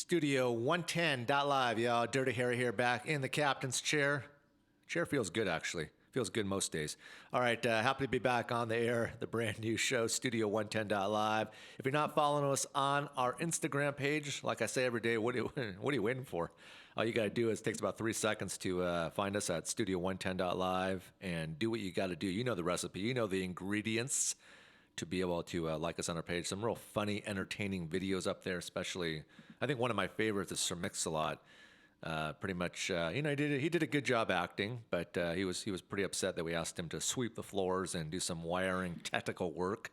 Studio 110.live, y'all. Dirty Harry here, back in the captain's chair. Chair feels good, actually. Feels good most days. All right, happy to be back on the air, the brand new show, Studio 110.live. If you're not following us on our Instagram page, like I say every day, what are you waiting for? All you got to do is it takes about 3 seconds to find us at Studio 110.live and do what you got to do. You know the recipe, you know the ingredients to be able to like us on our page. Some real funny, entertaining videos up there, especially. I think one of my favorites is Sir Mix-a-Lot. Pretty much, he did a good job acting, but he was pretty upset that we asked him to sweep the floors and do some wiring technical work.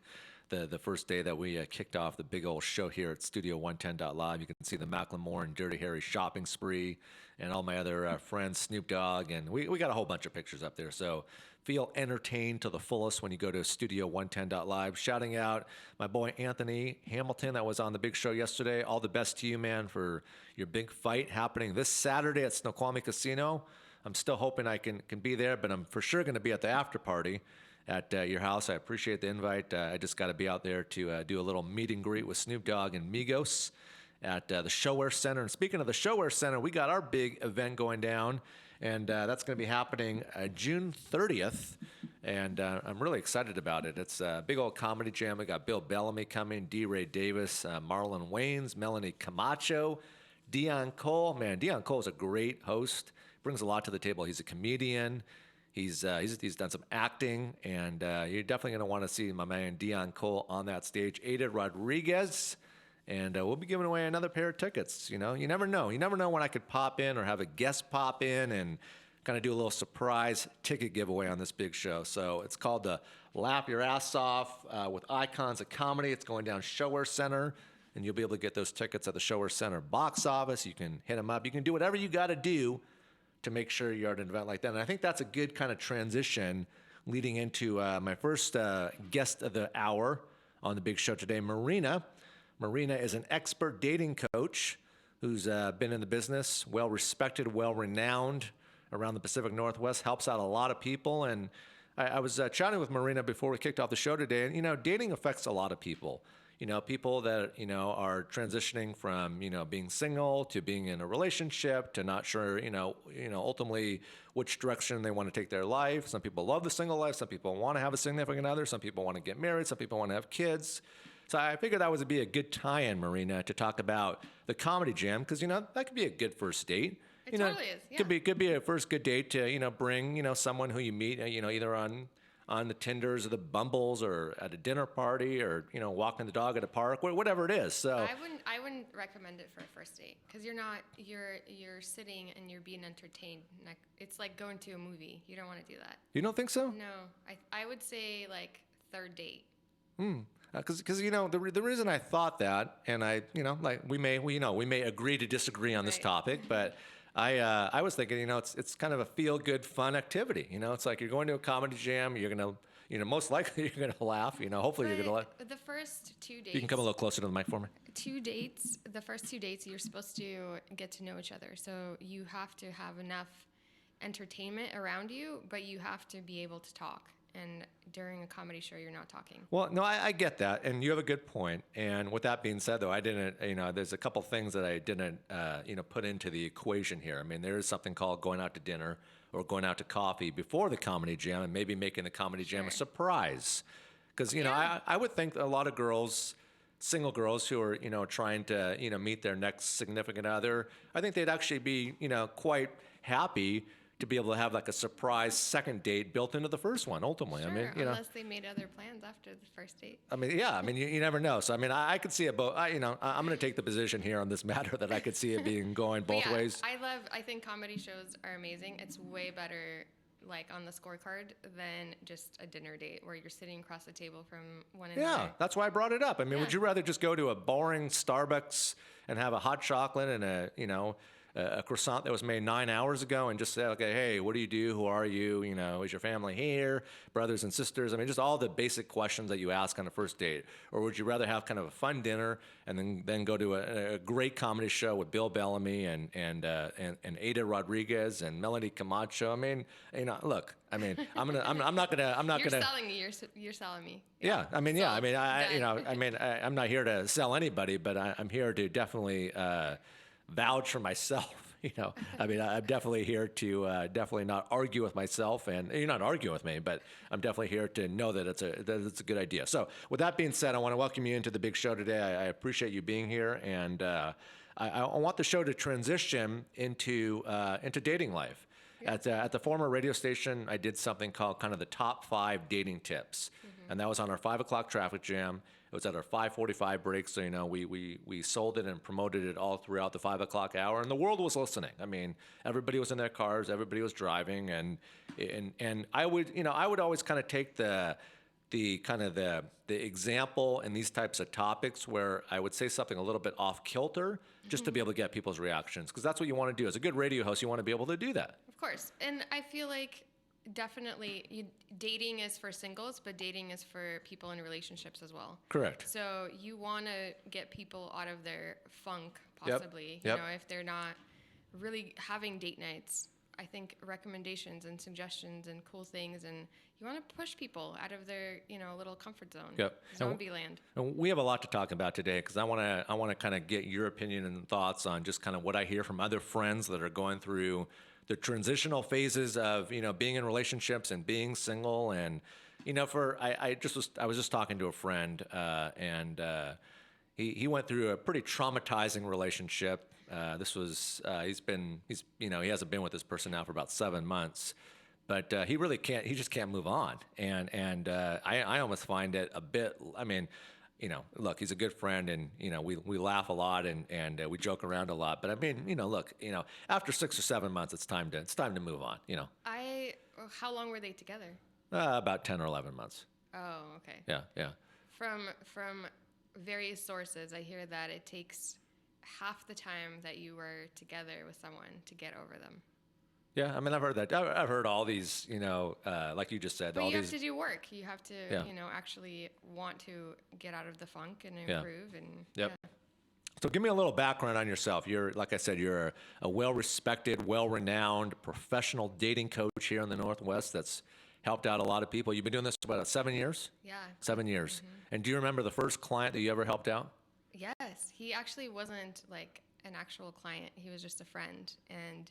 The first day that we kicked off the big old show here at Studio 110.live, you can see the Macklemore and Dirty Harry shopping spree, and all my other friends, Snoop Dogg, and we got a whole bunch of pictures up there. So feel entertained to the fullest when you go to Studio 110.live. Shouting out my boy Anthony Hamilton that was on the big show yesterday. All the best to you, man, for your big fight happening this Saturday at Snoqualmie Casino. I'm still hoping I can be there, but I'm for sure going to be at the after party at your house. I appreciate the invite. I just got to be out there to do a little meet and greet with Snoop Dogg and Migos at the Showwear Center. And speaking of the Showwear Center, we got our big event going down, and that's going to be happening June 30th, and I'm really excited about it. It's a big old comedy jam. We got Bill Bellamy coming, D. Ray Davis, Marlon Wayans, Melanie Camacho, Dion Cole. Man, Dion Cole is a great host, brings a lot to the table. He's a comedian. He's done some acting, and you're definitely going to want to see my man Dion Cole on that stage. Ada Rodriguez, and we'll be giving away another pair of tickets. You know, you never know. You never know when I could pop in or have a guest pop in and kind of do a little surprise ticket giveaway on this big show. So it's called the Laugh Your Ass Off with Icons of Comedy. It's going down Showwear Center, and you'll be able to get those tickets at the Showwear Center box office. You can hit them up. You can do whatever you got to do to make sure you're at an event like that. And I think that's a good kind of transition leading into my first guest of the hour on the big show today, Marina. Marina is an expert dating coach who's been in the business, well-respected, well-renowned around the Pacific Northwest, helps out a lot of people. And I was chatting with Marina before we kicked off the show today, and, you know, dating affects a lot of people. You know, people that, you know, are transitioning from, you know, being single to being in a relationship to not sure, ultimately which direction they want to take their life. Some people love the single life. Some people want to have a significant other. Some people want to get married. Some people want to have kids. So I figured that would be a good tie-in, Marina, to talk about the Comedy Jam, because, you know, that could be a good first date. It totally is, yeah. Could be a first good date to, you know, bring, you know, someone who you meet, you know, either on the Tinders or the Bumbles or at a dinner party or, you know, walking the dog at a park, whatever it is. So I wouldn't recommend it for a first date, because you're sitting and you're being entertained. It's like going to a movie. You don't want to do that. You don't think so? No, I would say like third date. Because you know the reason I thought that, and I, you know, like we may agree to disagree on this topic, but I was thinking, you know, it's kind of a feel-good, fun activity. You know, it's like you're going to a comedy jam. You're gonna, you know, most likely you're gonna laugh. You know, hopefully you're gonna laugh. The first 2 dates. You can come a little closer to the mic for me. The first 2 dates, you're supposed to get to know each other. So you have to have enough entertainment around you, but you have to be able to talk. And during a comedy show, you're not talking. Well, no, I get that, and you have a good point. And with that being said, though, I didn't, you know, there's a couple things that I didn't, put into the equation here. I mean, there is something called going out to dinner or going out to coffee before the comedy jam, and maybe making the comedy jam a surprise. Because, you know, I would think a lot of girls, single girls who are, you know, trying to, you know, meet their next significant other, I think they'd actually be, you know, quite happy to be able to have like a surprise second date built into the first one, ultimately. Sure, I mean, you know, unless they made other plans after the first date. I mean, yeah, I mean, you never know. So, I mean, I could see it both. I'm going to take the position here on this matter that I could see it being going both ways. I think comedy shows are amazing. It's way better, like, on the scorecard than just a dinner date where you're sitting across the table from one another. Yeah, that's why I brought it up. I mean, would you rather just go to a boring Starbucks and have a hot chocolate and a a croissant that was made 9 hours ago and just say, okay, hey, what do you do? Who are you? You know, is your family here? Brothers and sisters? I mean, just all the basic questions that you ask on a first date. Or would you rather have kind of a fun dinner and then go to a great comedy show with Bill Bellamy and Ada Rodriguez and Melanie Camacho? I mean, you know, look, I mean, I'm not gonna. You're selling me. You're selling me. Yeah, I mean, yeah, I mean, done. I'm not here to sell anybody, but I'm here to definitely vouch for myself. You know, I mean, I'm definitely here to definitely not argue with myself, and you're not arguing with me, but I'm definitely here to know that it's a good idea. So, with that being said, I want to welcome you into the big show today. I appreciate you being here, and I want the show to transition into dating life. At the former radio station, I did something called kind of the top 5 dating tips, and that was on our 5 o'clock traffic jam. It was at our 5:45 break, so you know we sold it and promoted it all throughout the 5 o'clock hour, and the world was listening. I mean, everybody was in their cars, everybody was driving, and I would always kind of take the example in these types of topics where I would say something a little bit off kilter just to be able to get people's reactions, because that's what you want to do as a good radio host. You want to be able to do that. Of course, and I feel like definitely dating is for singles, but dating is for people in relationships as well. Correct. So you want to get people out of their funk, possibly. You know, if they're not really having date nights. I think recommendations and suggestions and cool things, and you want to push people out of their, you know, little comfort zone. Yep. Zombie land. And we have a lot to talk about today, because I want to kind of get your opinion and thoughts on just kind of what I hear from other friends that are going through the transitional phases of, you know, being in relationships and being single. And, you know, I was just talking to a friend, and he went through a pretty traumatizing relationship. This was he hasn't been with this person now for about 7 months, but he just can't move on. And I almost find it a bit, I mean, you know, look, he's a good friend, and, you know, we laugh a lot and we joke around a lot, but I mean, you know, look, you know, after 6 or 7 months, it's time to move on, you know. How long were they together? About 10 or 11 months. Oh, okay. Yeah. From various sources, I hear that it takes half the time that you were together with someone to get over them. Yeah, I mean, I've heard that. I've heard all these, you know, like you just said. But all you these. have to do work. You have to, you know, actually want to get out of the funk and improve. And Yep. So give me a little background on yourself. You're, like I said, you're a well-respected, well-renowned professional dating coach here in the Northwest that's helped out a lot of people. You've been doing this for about 7 years? Yeah. 7 years. And do you remember the first client that you ever helped out? Yes. He actually wasn't like an actual client. He was just a friend. And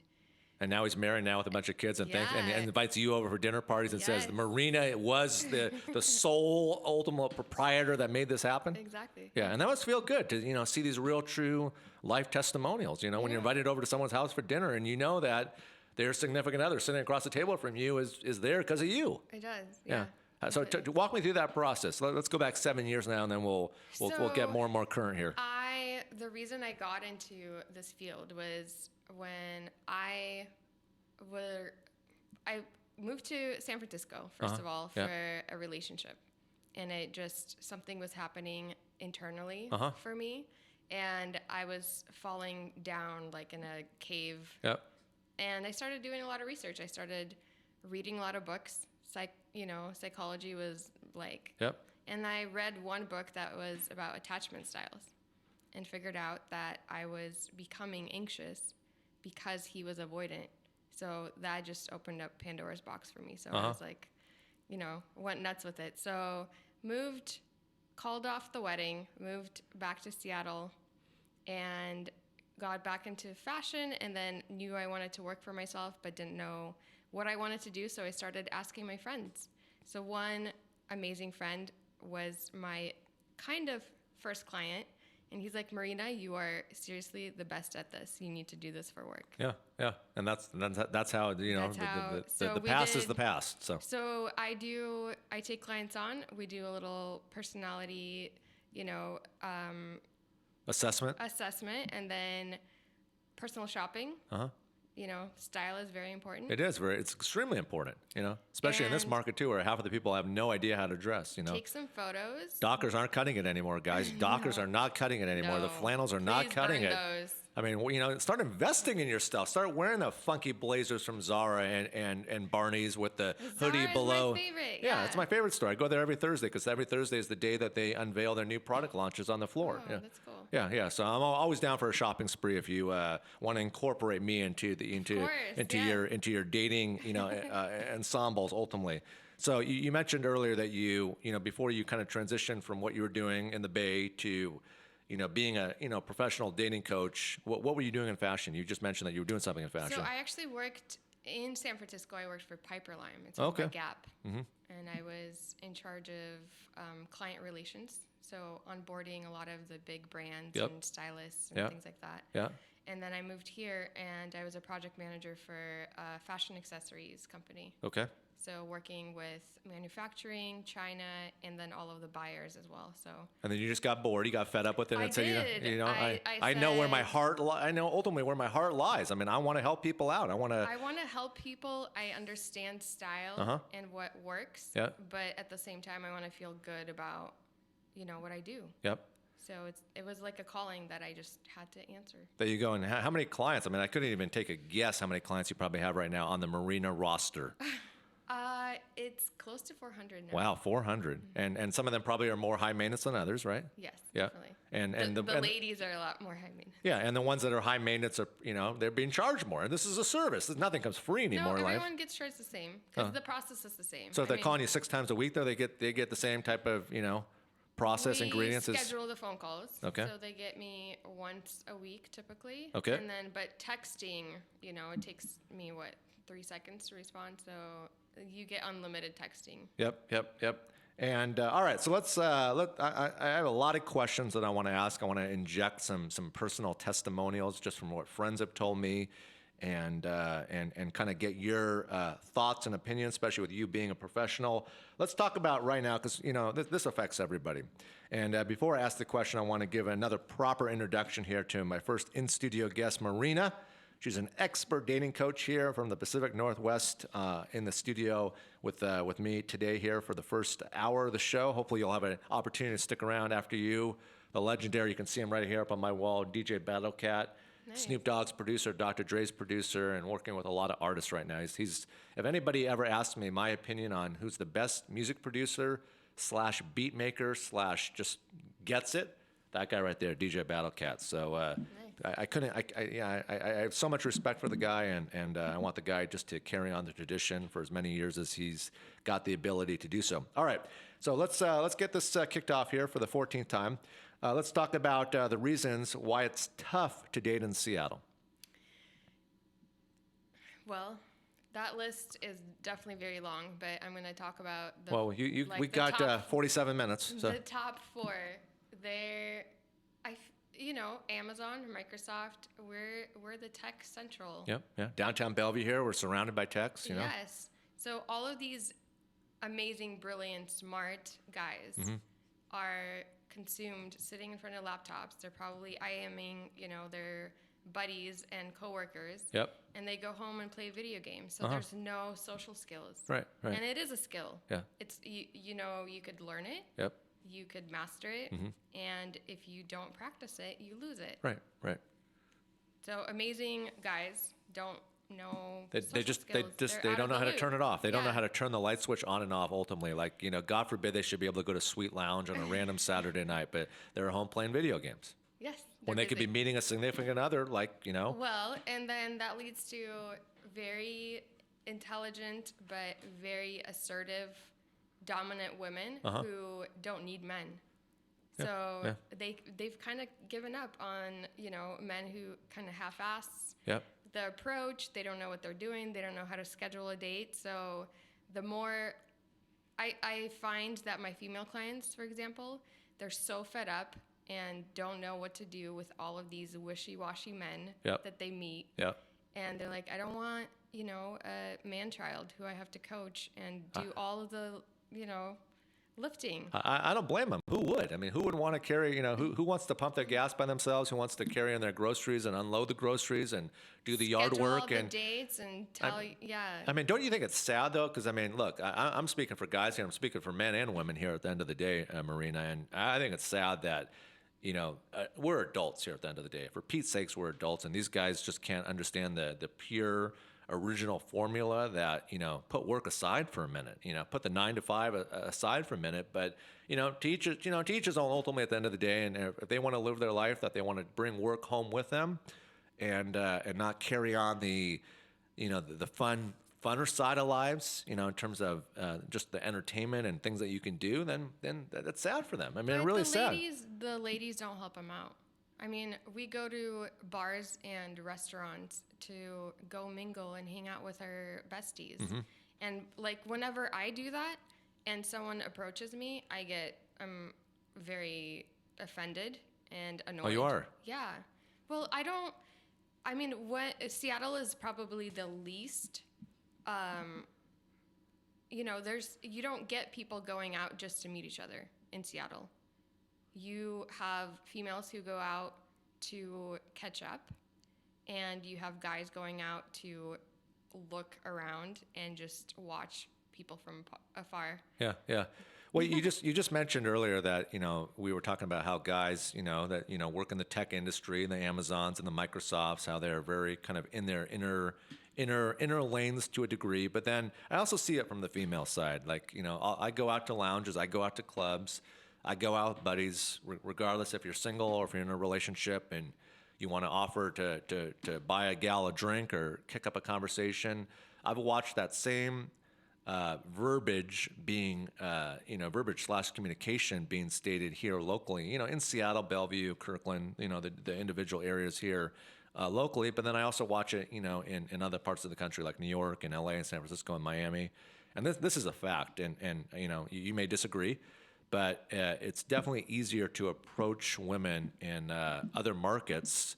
now he's married now with a bunch of kids and and invites you over for dinner parties and says Marina was the sole ultimate proprietor that made this happen. Exactly. Yeah, and that must feel good to, you know, see these real true life testimonials, you know, when you're invited over to someone's house for dinner and you know that their significant other sitting across the table from you is there because of you. It does. Yeah. So walk me through that process. Let's go back 7 years now, and then we'll get more and more current here. The reason I got into this field was when I moved to San Francisco, first of all, for a relationship. And something was happening internally for me. And I was falling down like in a cave. Yep. And I started doing a lot of research. I started reading a lot of books. Psychology was like. Yep. And I read one book that was about attachment styles and figured out that I was becoming anxious because he was avoidant. So that just opened up Pandora's box for me. So I was like, you know, went nuts with it. So called off the wedding, moved back to Seattle, and got back into fashion, and then knew I wanted to work for myself but didn't know what I wanted to do. So I started asking my friends. So one amazing friend was my kind of first client. And he's like, Marina, you are seriously the best at this. You need to do this for work. Yeah. And that's how, you know, the past is the past. So I take clients on. We do a little personality, you know, assessment, and then personal shopping. You know, style is very important. It's extremely important, you know, especially in this market too, where half of the people have no idea how to dress, you know. Take some photos. Dockers aren't cutting it anymore, guys. Dockers are not cutting it anymore. No. The flannels are not cutting it. Those. I mean, well, start investing in your stuff. Start wearing the funky blazers from Zara and Barney's with the hoodie Zara is below. my favorite. Yeah, it's my favorite store. I go there every Thursday because every Thursday is the day that they unveil their new product launches on the floor. Oh, that's cool. Yeah. So I'm always down for a shopping spree if you want to incorporate me into your dating ensembles ultimately. So you mentioned earlier that you before you kind of transitioned from what you were doing in the Bay to being a professional dating coach. What were you doing in fashion? You just mentioned that you were doing something in fashion. So I actually worked in San Francisco. I worked for Piper Lime. It's owned by Gap, and I was in charge of client relations. So onboarding a lot of the big brands and stylists and things like that. Yeah. And then I moved here, and I was a project manager for a fashion accessories company. Okay. So working with manufacturing, China, and then all of the buyers as well. So. And then you just got bored. You got fed up with it. I And said, did. I know where my heart. I know ultimately where my heart lies. I mean, I want to help people out. I want to help people. I understand style and what works. Yeah. But at the same time, I want to feel good about, what I do. Yep. So it was like a calling that I just had to answer. There you go. And how many clients? I mean, I couldn't even take a guess how many clients you probably have right now on the Marina roster. It's close to 400 now. Wow, 400. And some of them probably are more high maintenance than others, right? Yes, Yeah. definitely. And the the ladies are a lot more high maintenance. Yeah, and the ones that are high maintenance are, they're being charged more. And this is a service. Nothing comes free anymore in life. Everyone gets charged the same because the process is the same. So if they're calling you 6 times a week, though, they get the same type of, process ingredients. We schedule the phone calls. Okay. So they get me once a week typically. Okay. And then, but texting, it takes me 3 seconds to respond. So you get unlimited texting. Yep. And all right, so let's I have a lot of questions that I want to ask. I want to inject some personal testimonials just from what friends have told me, and kind of get your thoughts and opinions, especially with you being a professional. Let's talk about right now, because this affects everybody. And before I ask the question, I want to give another proper introduction here to my first in-studio guest, Marina. She's an expert dating coach here from the Pacific Northwest in the studio with me today here for the first hour of the show. Hopefully you'll have an opportunity to stick around after you. The legendary, you can see him right here up on my wall, DJ Battlecat. Nice. Snoop Dogg's producer, Dr. Dre's producer, and working with a lot of artists right now. He's if anybody ever asked me my opinion on who's the best music producer / beat maker / just gets it, that guy right there, DJ Battlecat. So I have so much respect for the guy, and I want the guy just to carry on the tradition for as many years as he's got the ability to do so. All right, so let's get this kicked off here for the 14th time. Let's talk about the reasons why it's tough to date in Seattle. Well, that list is definitely very long, but I'm going to talk about the. Well, we got 47 minutes. So. The top 4, Amazon, Microsoft, we're the tech central. Yep. Downtown Bellevue here, we're surrounded by techs. Yes. So all of these amazing, brilliant, smart guys are consumed sitting in front of laptops. They're probably IMing, their buddies and coworkers. Yep. And they go home and play video games. So there's no social skills. Right. And it is a skill. Yeah. It's you could learn it. Yep. You could master it, and if you don't practice it, you lose it. Right. So amazing guys don't know. They don't know how to turn it off. They don't know how to turn the light switch on and off. Ultimately, God forbid they should be able to go to Sweet Lounge on a random Saturday night, but they're at home playing video games. Yes. When they could be meeting a significant other, Well, and then that leads to very intelligent but very assertive, dominant women who don't need men. So they've kind of given up on men who kind of half-ass the approach. They don't know what they're doing. They don't know how to schedule a date. So the more I find that my female clients, for example, they're so fed up and don't know what to do with all of these wishy-washy men that they meet. And they're like, I don't want a man-child who I have to coach and do all of the lifting. I don't blame them. Who would? I mean, who would want to carry, who wants to pump their gas by themselves? Who wants to carry in their groceries and unload the groceries and do the yard work? Schedule all the dates and tell, I mean, don't you think it's sad, though? Because, I mean, look, I'm speaking for guys here. I'm speaking for men and women here at the end of the day, Marina. And I think it's sad that, we're adults here at the end of the day. For Pete's sakes, we're adults, and these guys just can't understand the pure original formula that, put work aside for a minute, put the 9 to 5 aside for a minute. But, teach his own ultimately at the end of the day. And if they want to live their life, that they want to bring work home with them and not carry on the funner side of lives, in terms of just the entertainment and things that you can do, then that's sad for them. I mean, But really sad. the ladies don't help them out. I mean, we go to bars and restaurants to go mingle and hang out with our besties. Mm-hmm. And like whenever I do that and someone approaches me, I'm very offended and annoyed. Oh, you are? Yeah. Well, Seattle is probably the least, you don't get people going out just to meet each other in Seattle. You have females who go out to catch up, and you have guys going out to look around and just watch people from afar. Yeah, yeah. Well, you just mentioned earlier that we were talking about how guys that work in the tech industry, the Amazons and the Microsofts, how they're very kind of in their inner lanes to a degree. But then I also see it from the female side. Like I go out to lounges, I go out to clubs. I go out with buddies, regardless if you're single or if you're in a relationship and you want to offer to buy a gal a drink or kick up a conversation. I've watched that same verbiage being, verbiage/communication being stated here locally, in Seattle, Bellevue, Kirkland, the individual areas here locally. But then I also watch it, in other parts of the country like New York and LA and San Francisco and Miami. And this is a fact. And you may disagree. But it's definitely easier to approach women in other markets,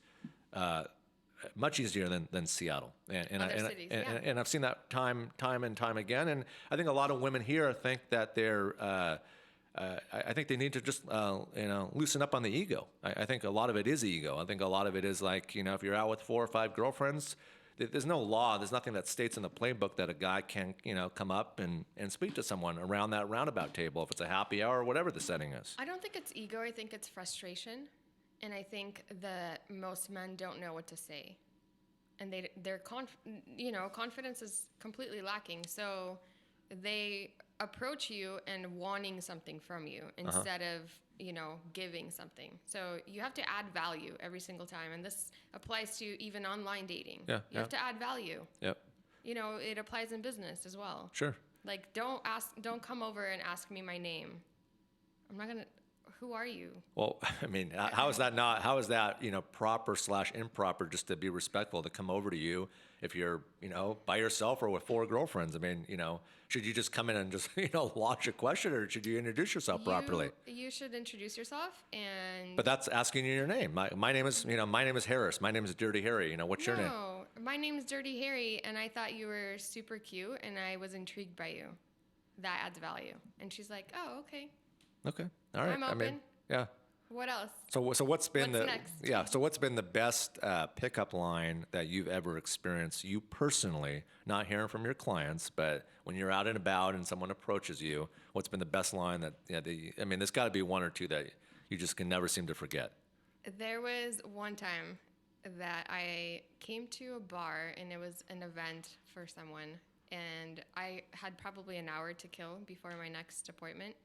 much easier than Seattle. And I've seen that time and time again. And I think a lot of women here think that I think they need to just loosen up on the ego. I think a lot of it is ego. I think a lot of it is like if you're out with 4 or 5 girlfriends. There's no law. There's nothing that states in the playbook that a guy can, come up and speak to someone around that roundabout table if it's a happy hour or whatever the setting is. I don't think it's ego. I think it's frustration. And I think that most men don't know what to say. And their confidence is completely lacking. So they approach you and wanting something from you instead of giving something. So you have to add value every single time. And this applies to even online dating. Yeah, you have to add value. Yep. It applies in business as well. Sure. Like, don't come over and ask me my name. I'm not going to, who are you? Well, I mean, how is that proper/improper just to be respectful to come over to you if you're, by yourself or with 4 girlfriends? I mean, should you just come in and just, launch a question, or should you introduce yourself properly? You should introduce yourself But that's asking you your name. My name is Harris. My name is Dirty Harry. What's your name? No, my name is Dirty Harry, and I thought you were super cute, and I was intrigued by you. That adds value. And she's like, oh, okay. Okay. All right. I'm open. I mean, yeah. What else? So what's been next? So what's been the best pickup line that you've ever experienced, you personally, not hearing from your clients, but when you're out and about and someone approaches you, what's been the best line there's got to be 1 or 2 that you just can never seem to forget. There was one time that I came to a bar, and it was an event for someone, and I had probably an hour to kill before my next appointment.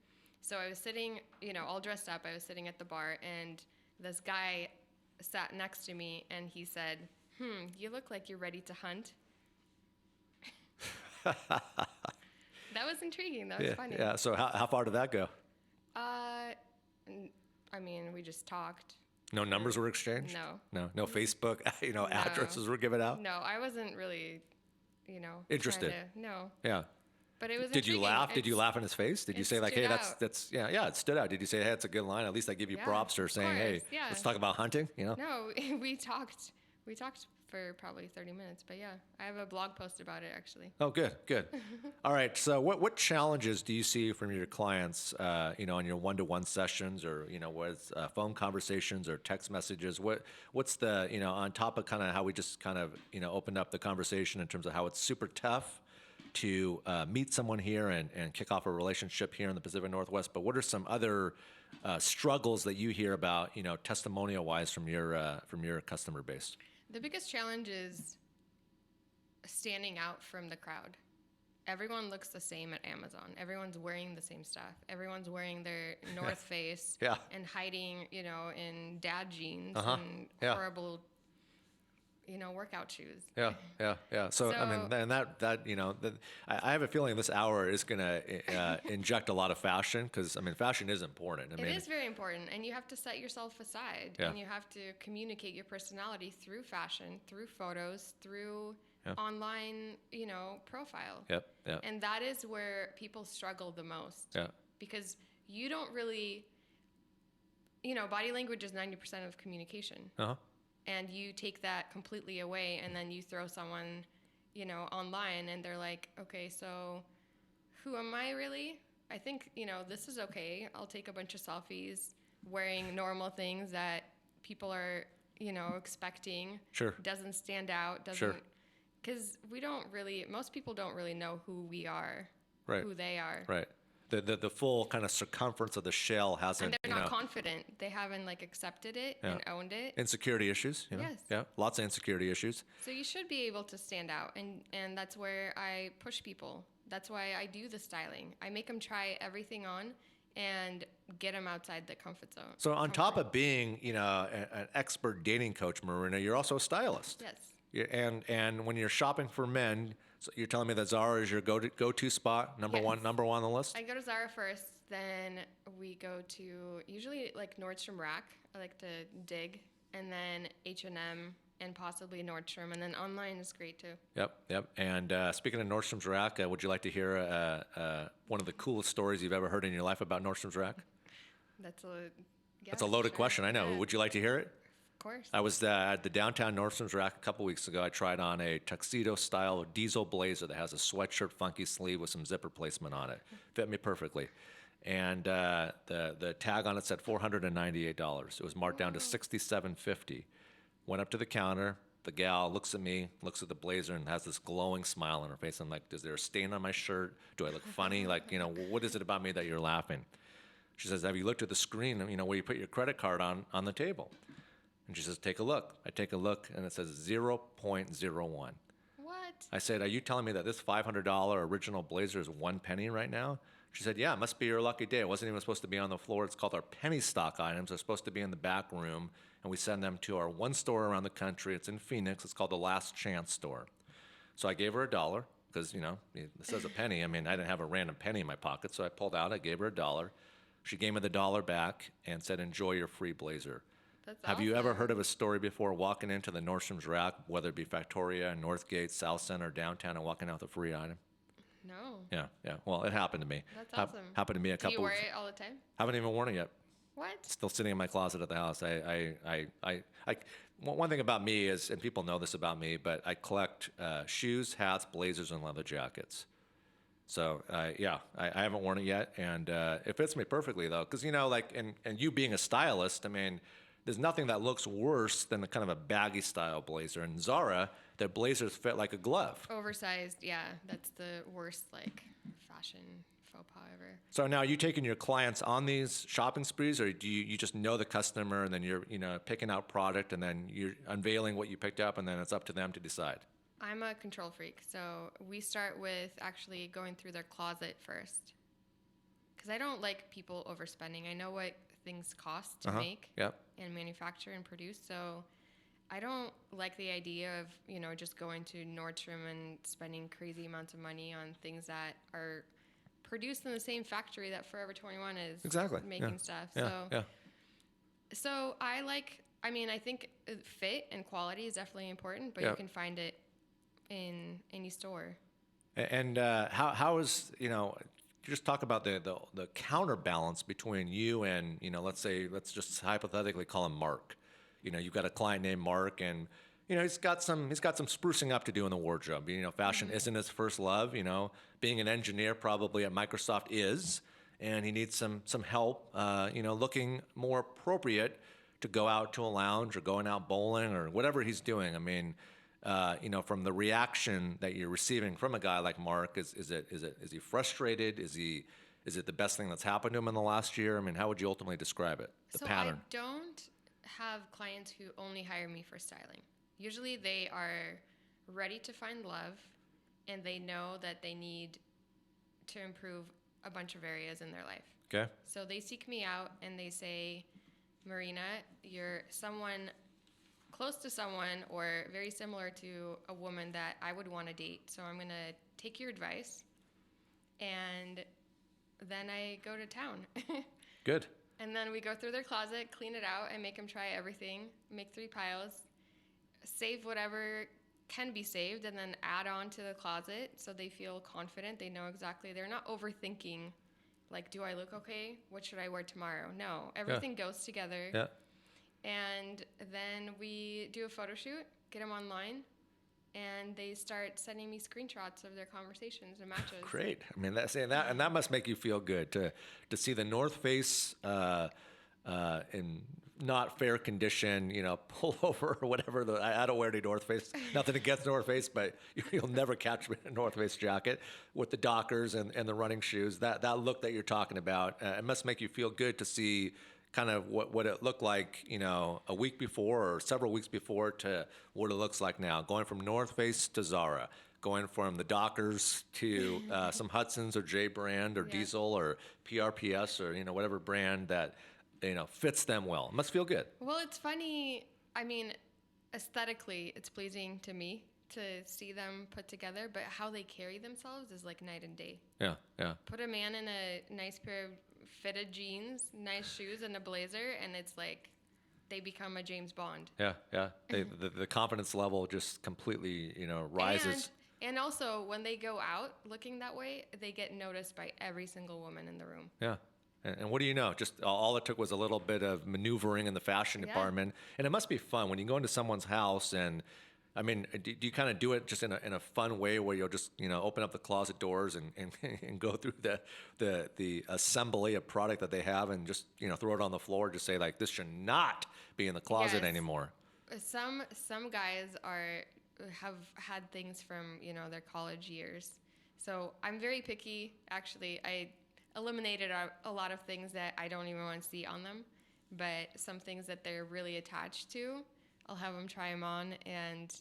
So I was sitting, all dressed up. I was sitting at the bar, and this guy sat next to me, and he said, you look like you're ready to hunt. That was intriguing. That was funny. Yeah. So how far did that go? We just talked. No numbers were exchanged? No Facebook, addresses were given out? No, I wasn't really, interested. No. Yeah. But it was Did you laugh? Did you laugh in his face? Did you say like, hey, that's it stood out. Did you say, hey, that's a good line? At least I give you props for saying, hey, let's talk about hunting, No, we talked for probably 30 minutes, but yeah, I have a blog post about it actually. Oh, good. All right. So what challenges do you see from your clients, on your one-to-one sessions, or, what's phone conversations or text messages? What's the, on top of kind of how we just kind of, opened up the conversation in terms of how it's super tough to meet someone here and kick off a relationship here in the Pacific Northwest. But what are some other struggles that you hear about, testimonial-wise from your customer base? The biggest challenge is standing out from the crowd. Everyone looks the same at Amazon. Everyone's wearing the same stuff. Everyone's wearing their North Face Yeah. and hiding, in dad jeans Uh-huh. and Yeah. horrible, workout shoes. Yeah. So I mean, and I have a feeling this hour is going to inject a lot of fashion because, I mean, fashion is important. It is very important, and you have to set yourself aside, Yeah. and you have to communicate your personality through fashion, through photos, through online, profile. Yep. And that is where people struggle the most. Yeah. Because you don't really, body language is 90% of communication. Uh-huh. And you take that completely away, and then you throw someone, online, and they're like, okay, so who am I really? I think, this is okay. I'll take a bunch of selfies wearing normal things that people are, expecting. Sure. Doesn't stand out. Doesn't. Sure. Because most people don't really know who we are, Right. who they are. Right. The full kind of circumference of the shell hasn't, And they're not confident. They haven't accepted it and owned it. insecurity issues, Yes. Yeah, lots of insecurity issues. So you should be able to stand out, and that's where I push people. That's why I do the styling. I make them try everything on and get them outside the comfort zone. So on top of being, an expert dating coach, Marina, you're also a stylist. Yes. And when you're shopping for men, so you're telling me that Zara is your go-to spot, number Yes. one on the list? I go to Zara first, then we go to usually Nordstrom Rack. I like to dig, and then H&M and possibly Nordstrom, and then online is great too. Yep. And speaking of Nordstrom's Rack, would you like to hear one of the coolest stories you've ever heard in your life about Nordstrom's Rack? That's That's a loaded question, I know. Yeah, Would you like to hear it? of course. I was at the downtown Nordstrom's Rack a couple weeks ago. I tried on a tuxedo-style diesel blazer that has a sweatshirt funky sleeve with some zipper placement on it. Fit me perfectly. And the tag on it said $498. It was marked down to $67.50. Went up to the counter. The gal looks at me, looks at the blazer, and has this glowing smile on her face. I'm like, is there a stain on my shirt? Do I look funny? What is it about me that you're laughing? She says, have you looked at the screen, where you put your credit card on the table? And she says, take a look. I take a look, and it says 0.01. What? I said, are you telling me that this $500 original blazer is 1 penny right now? She said, yeah, it must be your lucky day. It wasn't even supposed to be on the floor. It's called our penny stock items. They're supposed to be in the back room, and we send them to our one store around the country. It's in Phoenix. It's called the Last Chance store. So I gave her $1 because, it says a penny. I mean, I didn't have a random penny in my pocket, so I pulled out. I gave her $1. She gave me the $1 back and said, enjoy your free blazer. That's Have you awesome. ever heard of a story before walking into the Nordstrom's Rack, whether it be Factoria, Northgate, South Center, downtown, and walking out with a free item? No. Yeah. Well, it happened to me. That's awesome. Happened to me a Do couple you wear weeks. it all the time? Haven't even worn it yet. What? Still sitting in my closet at the house. One thing about me is, and people know this about me, but I collect shoes, hats, blazers, and leather jackets. So I haven't worn it yet, and it fits me perfectly though, because and you being a stylist, I mean, there's nothing that looks worse than a kind of a baggy style blazer. And Zara, their blazers fit like a glove. Oversized, yeah. That's the worst, fashion faux pas ever. So now, are you taking your clients on these shopping sprees, or do you just know the customer and then you're picking out product and then you're unveiling what you picked up and then it's up to them to decide? I'm a control freak, so we start with actually going through their closet first. Because I don't like people overspending. I know what things cost to make and manufacture and produce, so I don't like the idea of, just going to Nordstrom and spending crazy amounts of money on things that are produced in the same factory that Forever 21 is making stuff. So I think fit and quality is definitely important, but you can find it in any store. And how is, just talk about the counterbalance between you and, let's just hypothetically call him Mark. You've got a client named Mark, and he's got some sprucing up to do in the wardrobe. Fashion isn't his first love. Being an engineer probably at Microsoft is, and he needs some help. Looking more appropriate to go out to a lounge or going out bowling or whatever he's doing. I mean, from the reaction that you're receiving from a guy like Mark, is he frustrated? Is it the best thing that's happened to him in the last year? I mean, how would you ultimately describe it? The So pattern. I don't have clients who only hire me for styling. Usually they are ready to find love and they know that they need to improve a bunch of areas in their life. Okay. So they seek me out and they say, Marina, you're someone close to someone or very similar to a woman that I would want to date. So I'm going to take your advice. And then I go to town. Good. And then we go through their closet, clean it out, and make them try everything. Make 3 piles, save whatever can be saved, and then add on to the closet so they feel confident. They know exactly. They're not overthinking, like, do I look okay? What should I wear tomorrow? No, everything goes together. Yeah. And then we do a photo shoot, get them online, and they start sending me screenshots of their conversations and matches. Great. I mean, that must make you feel good to see the North Face in not fair condition, pull over or whatever. I don't wear any North Face. Nothing against North Face, but you'll never catch me in a North Face jacket with the Dockers and the running shoes. That look that you're talking about, it must make you feel good to see kind of what it looked like, a week before or several weeks before to what it looks like now. Going from North Face to Zara, going from the Dockers to some Hudson's or J brand or Diesel or PRPS or whatever brand that fits them well. It must feel good. Well, it's funny. I mean, aesthetically, it's pleasing to me to see them put together, but how they carry themselves is like night and day. Yeah, yeah. Put a man in a nice pair of fitted jeans, nice shoes, and a blazer, and it's like they become a James Bond. Yeah, yeah. The confidence level just completely, rises. And also, when they go out looking that way, they get noticed by every single woman in the room. Yeah. And what do you know? Just all it took was a little bit of maneuvering in the fashion department. And it must be fun when you go into someone's house and, I mean, do you kind of do it just in a fun way where you'll just, open up the closet doors and go through the assembly of product that they have and just, throw it on the floor, just say like, this should not be in the closet anymore. Some guys have had things from, their college years. So I'm very picky. Actually, I eliminated a lot of things that I don't even want to see on them, but some things that they're really attached to, I'll have them try them on and,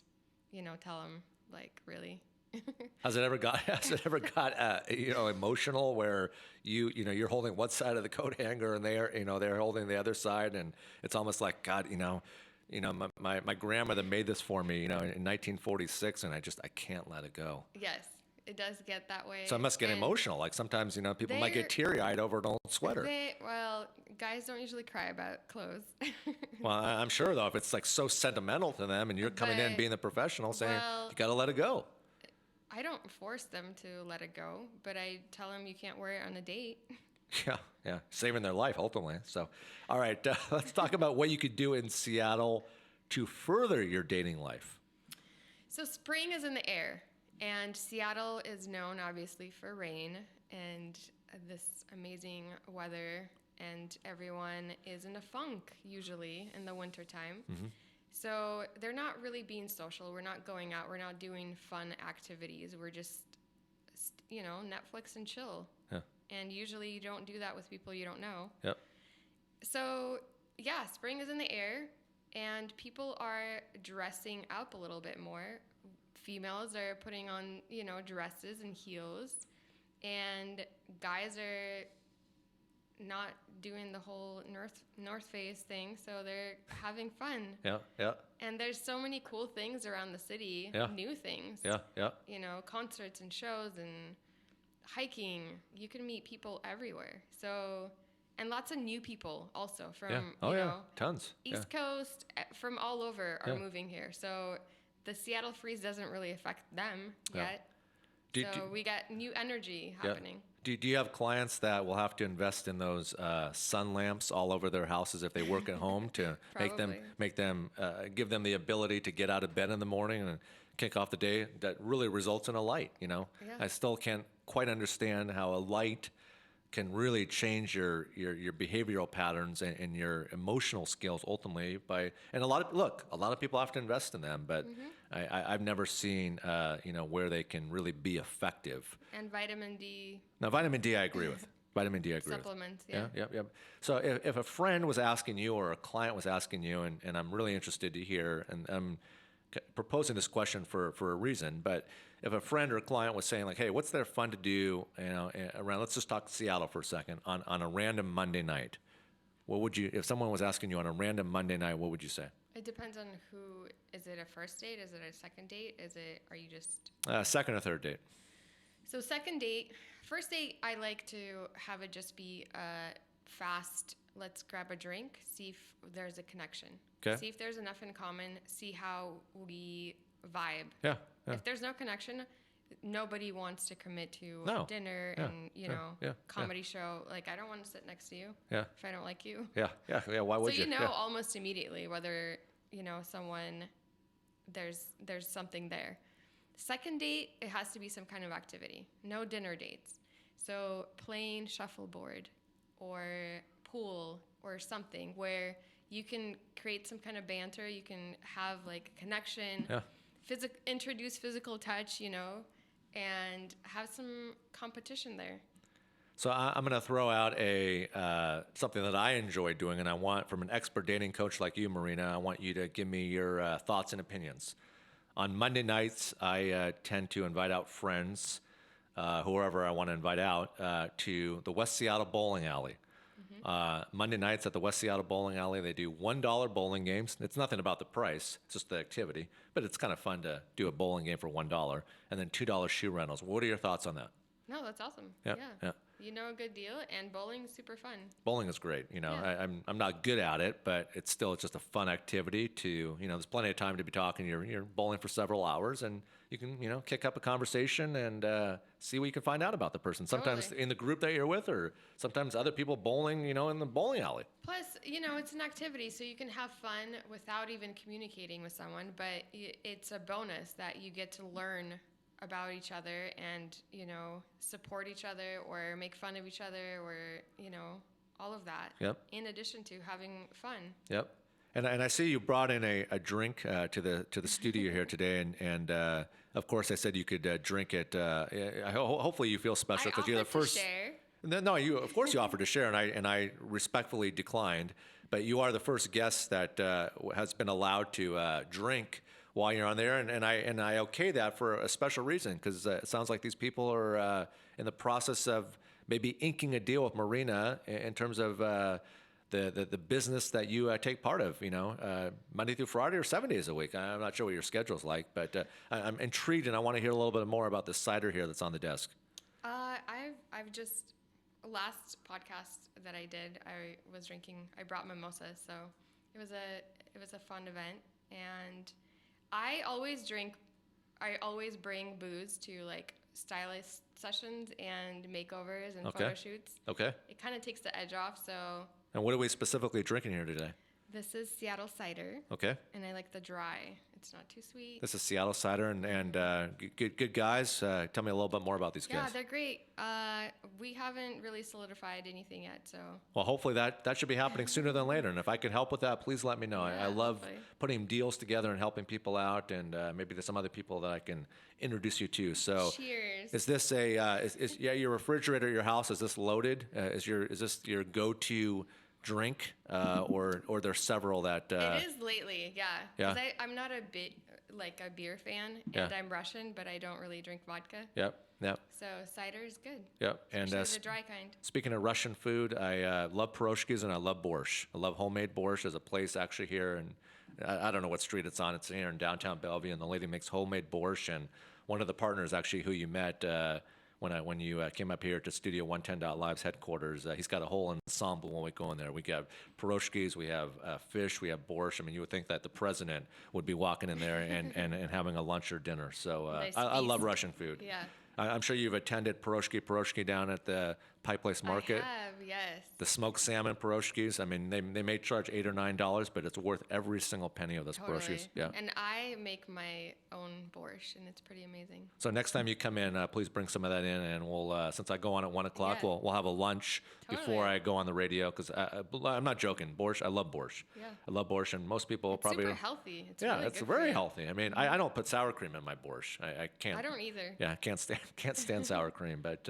tell them like, really. Has it ever got emotional where you're holding one side of the coat hanger and they're holding the other side, and it's almost like, God, my grandmother made this for me, in 1946, and I can't let it go. Yes. It does get that way. So it must get emotional. Like sometimes, people might get teary-eyed over an old sweater. Well, guys don't usually cry about clothes. Well, I'm sure, though, if it's like so sentimental to them and you're coming in being the professional saying, you got to let it go. I don't force them to let it go, but I tell them you can't wear it on a date. Yeah. Saving their life, ultimately. So, all right, let's talk about what you could do in Seattle to further your dating life. So spring is in the air. And Seattle is known, obviously, for rain and this amazing weather, and everyone is in a funk, usually, in the wintertime. Mm-hmm. So they're not really being social. We're not going out. We're not doing fun activities. We're just, Netflix and chill. Yeah. And usually you don't do that with people you don't know. Yep. So, yeah, spring is in the air, and people are dressing up a little bit more. Females are putting on, dresses and heels, and guys are not doing the whole North Face thing, so they're having fun. Yeah. And there's so many cool things around the city, new things. Yeah. Concerts and shows and hiking. You can meet people everywhere. So, and lots of new people also from, tons. East Coast, from all over are moving here. So the Seattle freeze doesn't really affect them yet. We got new energy happening. Do you have clients that will have to invest in those sun lamps all over their houses if they work at home to give them the ability to get out of bed in the morning and kick off the day? That really results in a light. I still can't quite understand how a light can really change your behavioral patterns and your emotional skills ultimately and a lot of people have to invest in them, but I've never seen, where they can really be effective. And vitamin D Now, vitamin D, I agree with. Vitamin D, I agree with. supplements. Yeah, yep. So if a friend was asking you or a client was asking you, and I'm really interested to hear, and I'm proposing this question for a reason, but if a friend or a client was saying like, hey, what's there fun to do, around, let's just talk Seattle for a second, on a random Monday night, what would you, if someone was asking you on a random Monday night, what would you say? It depends on who. Is it a first date? Is it a second date? Are you just... Second or third date. So second date, first date, I like to have it just be a fast, let's grab a drink, see if there's a connection. Okay. See if there's enough in common, see how we vibe. Yeah. If there's no connection, nobody wants to commit to dinner and, comedy show. Like, I don't want to sit next to you if I don't like you. Yeah. Why would you? So you know almost immediately whether, someone, there's something there. Second date, it has to be some kind of activity. No dinner dates. So playing shuffleboard or pool or something where you can create some kind of banter. You can have like connection, introduce physical touch, and have some competition there. So I'm going to throw out something that I enjoy doing, and I want, from an expert dating coach like you, Marina, I want you to give me your thoughts and opinions. On Monday nights, I tend to invite out friends, whoever I want to invite out, to the West Seattle Bowling Alley. Monday nights at the West Seattle Bowling Alley, they do $1 bowling games. It's nothing about the price, it's just the activity. But it's kind of fun to do a bowling game for $1, and then $2 shoe rentals. What are your thoughts on that? No, that's awesome. Yeah. A good deal, and bowling's super fun. Bowling is great. I'm not good at it, but it's just a fun activity to, there's plenty of time to be talking. You're bowling for several hours, and you can, kick up a conversation and see what you can find out about the person. Sometimes in the group that you're with, or sometimes other people bowling, in the bowling alley. Plus, it's an activity, so you can have fun without even communicating with someone, but it's a bonus that you get to learn about each other and, support each other or make fun of each other or, all of that. Yep. In addition to having fun. Yep. And I see you brought in a drink to the studio here today, and of course I said you could drink it. Hopefully you feel special because you're the first. Share. No, of course you offered to share, and I respectfully declined. But you are the first guest that has been allowed to drink while you're on there, and I okay that for a special reason, because it sounds like these people are in the process of maybe inking a deal with Marina in terms of the business that you take part of, Monday through Friday or 7 days a week. I'm not sure what your schedule's like, but I'm intrigued, and I want to hear a little bit more about the cider here that's on the desk. I've just, last podcast that I did, I was drinking, I brought mimosas, so it was a fun event, and I always bring booze to like stylist sessions and makeovers and photo shoots. Okay. It kind of takes the edge off, so. And what are we specifically drinking here today? This is Seattle cider. Okay. And I like the dry. It's not too sweet. This is Seattle cider, and good guys. Tell me a little bit more about these guys. Yeah, they're great. We haven't really solidified anything yet, so. Well, hopefully that should be happening sooner than later. And if I can help with that, please let me know. Yeah, I love hopefully. putting deals together and helping people out, and maybe there's some other people that I can introduce you to. So, cheers. Is this your refrigerator at your house? Is this loaded? Is this your go-to drink, or there's several that? It is lately, yeah. Yeah. I'm not a beer fan, and I'm Russian, but I don't really drink vodka. Yep. So cider is good. Yep. And the dry kind. Speaking of Russian food, I love pierogies and I love borscht. I love homemade borscht. There's a place actually here, and I don't know what street it's on. It's here in downtown Bellevue, and the lady makes homemade borscht. And one of the partners, actually, who you met when you came up here to Studio 110.live's headquarters, he's got a whole ensemble when we go in there. We got pierogies, we have fish, we have borscht. I mean, you would think that the president would be walking in there and having a lunch or dinner. So Nice I love feast. Russian food. Yeah. I'm sure you've attended Pierogi down at the Pike Place Market. I have, yes. The smoked salmon pierogies. I mean, they may charge $8 or $9, but it's worth every single penny of those pierogies. Totally. Yeah. And I make my own borscht, and it's pretty amazing. So next time you come in, please bring some of that in, and we'll since I go on at 1:00, Yeah. we'll have a lunch before Totally. I go on the radio. Because I'm not joking. Borscht, I love borscht. Yeah. I love borscht, and most people It's probably super healthy. It's yeah, really it's good for very you. healthy. I mean, I don't put sour cream in my borscht. I can't. I don't either. Yeah, I can't stand sour cream. But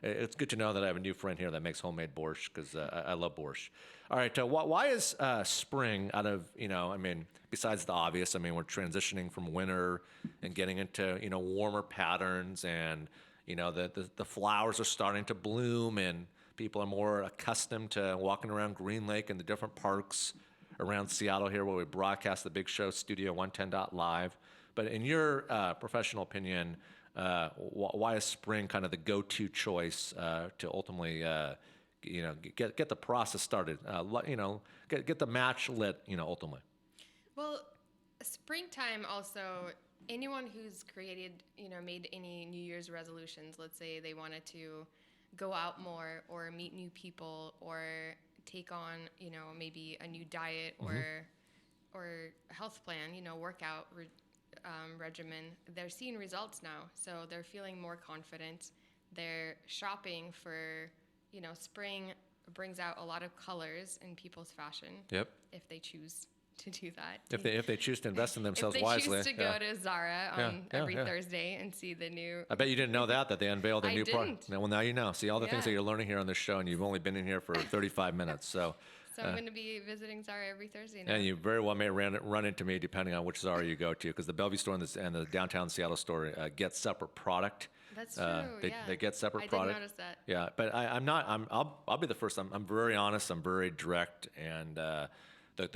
it's good to know that I have a new friend here that makes homemade borscht because I love borscht. All right, why is spring out of I mean, besides the obvious, I mean, we're transitioning from winter and getting into warmer patterns, and the flowers are starting to bloom, and people are more accustomed to walking around Green Lake and the different parks around Seattle here where we broadcast the big show, Studio 110.live. But in your professional opinion, why is spring kind of the go-to choice to ultimately, get the process started? Get the match lit. Ultimately. Well, springtime also, anyone who's made any New Year's resolutions, let's say they wanted to go out more or meet new people or take on, maybe a new diet or a health plan, workout regimen, they're seeing results now. So they're feeling more confident. They're shopping for, spring brings out a lot of colors in people's fashion. Yep. If they choose to do that. If they choose to invest in themselves if they wisely. choose to go to Zara on every yeah. Thursday and see the new. I bet you didn't know that they unveiled a I new didn't. product. Well, now you know. See all the things that Yeah. you're learning here on this show, and you've only been in here for 35 minutes. So. So I'm going to be visiting Zara every Thursday now. And you very well may run into me depending on which Zara you go to, because the Bellevue store and the downtown Seattle store get separate product. That's true. They get separate I product. did notice that. Yeah, but I'm not. I'll be the first. I'm very honest. I'm very direct, and the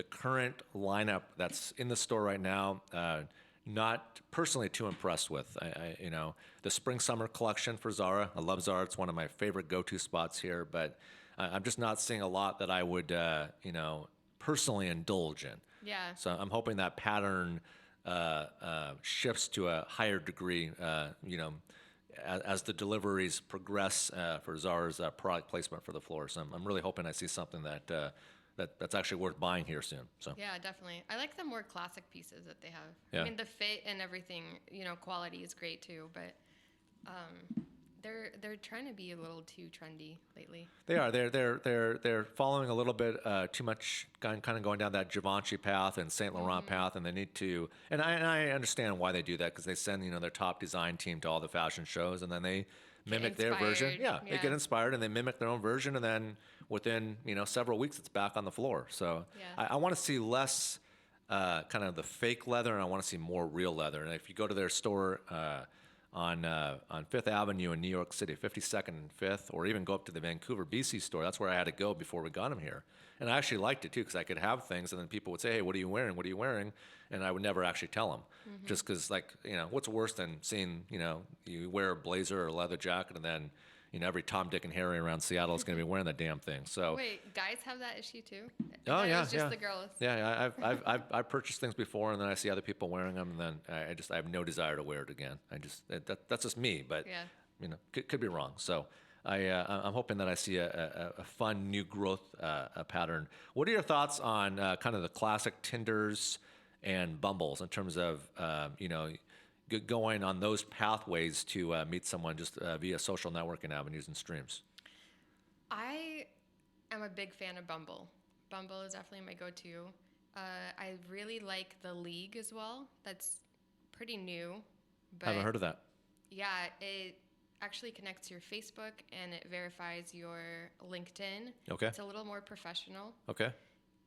current lineup that's in the store right now, not personally too impressed with. The spring summer collection for Zara. I love Zara. It's one of my favorite go-to spots here, but I'm just not seeing a lot that I would personally indulge in. Yeah. So I'm hoping that pattern shifts to a higher degree, as the deliveries progress for Zara's product placement for the floor. So I'm really hoping I see something that's actually worth buying here soon. So Yeah, definitely. I like the more classic pieces that they have. Yeah. I mean, the fit and everything, quality is great too, but they're trying to be a little too trendy lately. they are. They're following a little bit too much, kind of going down that Givenchy path and Saint Laurent path, and they need to. And I understand why they do that, because they send their top design team to all the fashion shows, and then they mimic their version. inspired. They get inspired and they mimic their own version, and then within several weeks it's back on the floor. So Yeah. I want to see less kind of the fake leather, and I want to see more real leather. And if you go to their store on Fifth Avenue in New York City, 52nd and Fifth, or even go up to the Vancouver, BC store, that's where I had to go before we got them here. And I actually liked it too, because I could have things, and then people would say, "Hey, what are you wearing? What are you wearing?" And I would never actually tell them, just because, what's worse than seeing, you wear a blazer or a leather jacket, and then, every Tom, Dick, and Harry around Seattle is going to be wearing the damn thing. So. Wait, guys have that issue too? Oh Or yeah, it's just yeah. the girls. Yeah, I've purchased things before, and then I see other people wearing them, and then I have no desire to wear it again. That's just me, but Yeah. could be wrong. So I'm hoping that I see a fun new growth pattern. What are your thoughts on kind of the classic Tinders and Bumbles in terms of going on those pathways to meet someone just via social networking avenues and streams? I am a big fan of Bumble. Bumble is definitely my go-to. I really like the League as well. That's pretty new. But Haven't heard of that. Yeah, it actually connects your Facebook and it verifies your LinkedIn. Okay. It's a little more professional. Okay.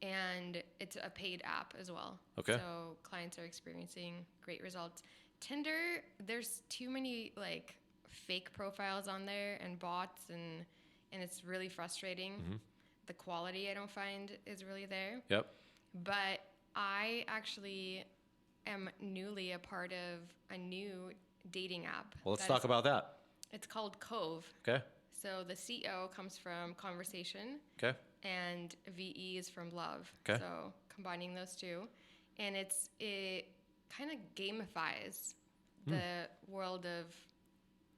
And it's a paid app as well. Okay. So clients are experiencing great results. Tinder, there's too many fake profiles on there and bots, and it's really frustrating. Mm-hmm. The quality I don't find is really there. Yep. But I actually am newly a part of a new dating app. Well, let's talk about that. It's called Cove. Okay. So the CO comes from conversation. Okay. And VE is from love. Okay. So combining those two. And it kind of gamifies the world of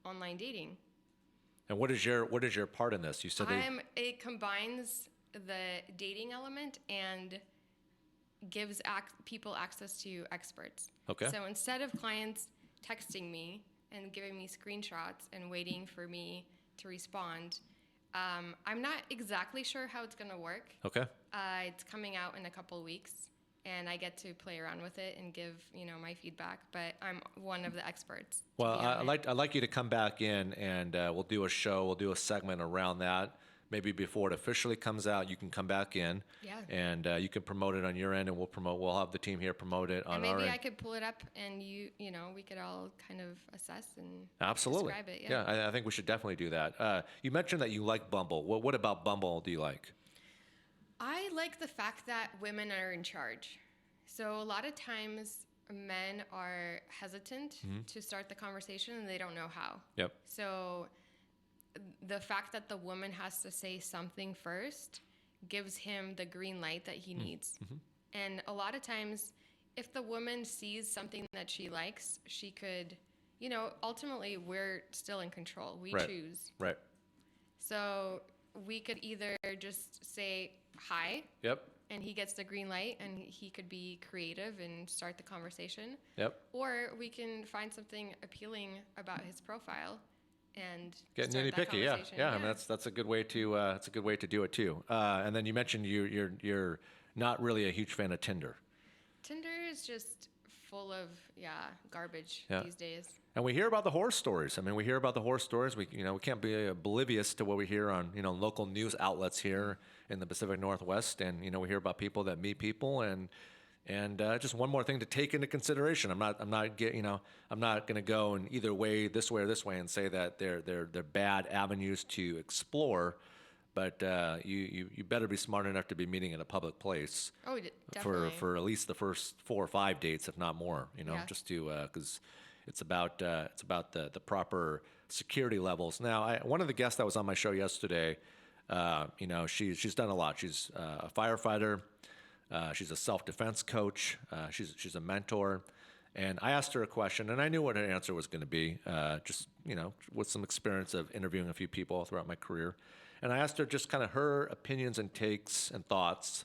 online dating. And what is your part in this? You said It combines the dating element and gives people access to experts. Okay. So instead of clients texting me and giving me screenshots and waiting for me to respond, I'm not exactly sure how it's going to work. Okay. It's coming out in a couple of weeks, and I get to play around with it and give my feedback. But I'm one of the experts. Well, I'd like you to come back in, and we'll do a segment around that. Maybe before it officially comes out, you can come back in, Yeah. and you can promote it on your end, and we'll have the team here promote it on And our maybe end. I could pull it up, and we could all kind of assess and Absolutely. describe it. Yeah, I think we should definitely do that. You mentioned that you like Bumble. What about Bumble do you like? I like the fact that women are in charge. So a lot of times men are hesitant to start the conversation and they don't know how. Yep. So the fact that the woman has to say something first gives him the green light that he needs. And a lot of times, if the woman sees something that she likes, she could, ultimately we're still in control. We Right. choose. Right. So we could either just say hi, Yep. and he gets the green light and he could be creative and start the conversation. Yep. Or we can find something appealing about his profile and Get start nitty that picky, yeah. conversation. I mean that's a good way to do it too. And then you mentioned you're not really a huge fan of Tinder. Tinder is just full of garbage Yeah. these days. And we hear about the horror stories. I mean, we hear about the horror stories. We can't be oblivious to what we hear on local news outlets here in the Pacific Northwest, and we hear about people that meet people, and just one more thing to take into consideration. I'm not going to go in either way, this way or this way, and say that they're bad avenues to explore. But you better be smart enough to be meeting in a public place. Oh, definitely. For at least the first 4 or 5 dates, if not more. Yeah. Just to because it's about the proper security levels. Now, one of the guests that was on my show yesterday, she's done a lot. She's a firefighter. She's a self-defense coach. She's a mentor. And I asked her a question, and I knew what her answer was going to be, just with some experience of interviewing a few people throughout my career. And I asked her just kind of her opinions and takes and thoughts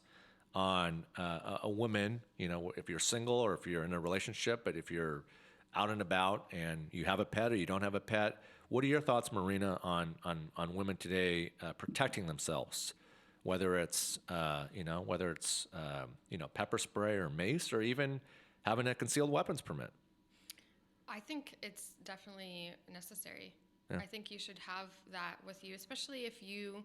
on a woman, if you're single or if you're in a relationship, but if you're out and about and you have a pet or you don't have a pet. What are your thoughts, Marina, on women today protecting themselves, whether it's pepper spray or mace or even having a concealed weapons permit? I think it's definitely necessary. Yeah. I think you should have that with you, especially if you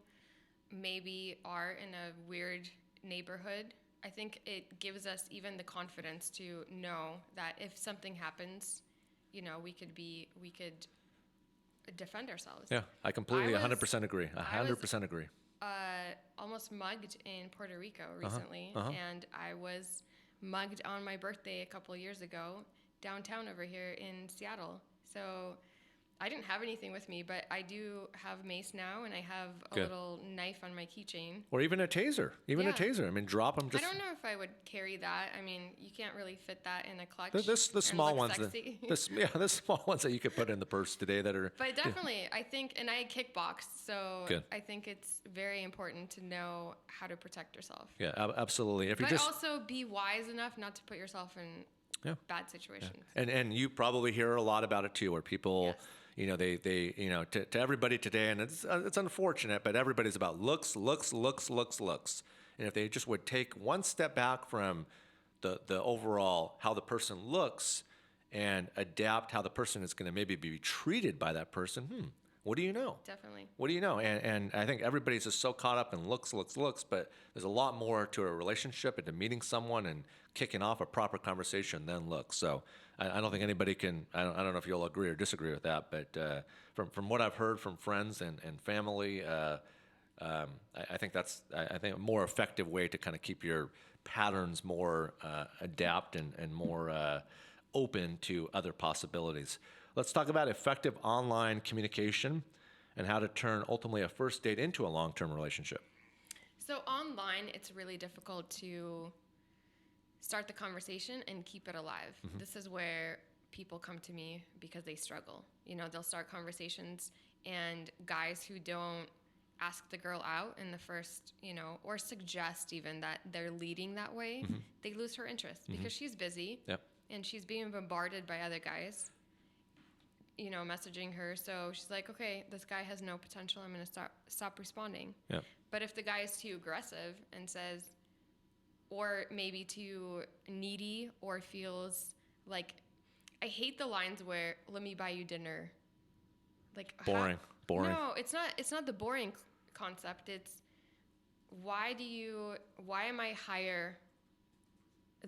maybe are in a weird neighborhood. I think it gives us even the confidence to know that if something happens, we could defend ourselves. Yeah, I completely 100% agree. I was 100% agree. almost mugged in Puerto Rico recently, and I was mugged on my birthday a couple of years ago downtown over here in Seattle. So I didn't have anything with me, but I do have mace now, and I have a little knife on my keychain. Or even a taser. Yeah. A taser. I mean, drop them. I don't know if I would carry that. I mean, you can't really fit that in a clutch. The small and look ones. sexy. The small ones that you could put in the purse today that are. But definitely, I think, and I kickboxed, so Good. I think it's very important to know how to protect yourself. Yeah, absolutely. If you But just also be wise enough not to put yourself in bad situations. and you probably hear a lot about it too, where people. Yes. They to everybody today, and it's unfortunate, but everybody's about looks. And if they just would take one step back from the overall how the person looks and adapt how the person is going to maybe be treated by that person, what do you know? Definitely. What do you know? And I think everybody's just so caught up in looks, but there's a lot more to a relationship and to meeting someone and kicking off a proper conversation than looks. So I don't think anybody can, I don't know if you'll agree or disagree with that, but from what I've heard from friends and family, I think that's a more effective way to kind of keep your patterns more adapt and more open to other possibilities. Let's talk about effective online communication and how to turn ultimately a first date into a long-term relationship. So online, it's really difficult to start the conversation and keep it alive. This is where people come to me because they struggle. They'll start conversations, and guys who don't ask the girl out in the first, or suggest even that they're leading that way, they lose her interest because she's busy. Yep. And she's being bombarded by other guys, messaging her. So she's like, okay, this guy has no potential. I'm going to stop responding. Yeah. But if the guy is too aggressive and says, or maybe too needy, or feels like, I hate the lines where, let me buy you dinner. Like Boring. No, it's not the boring concept. It's why am I higher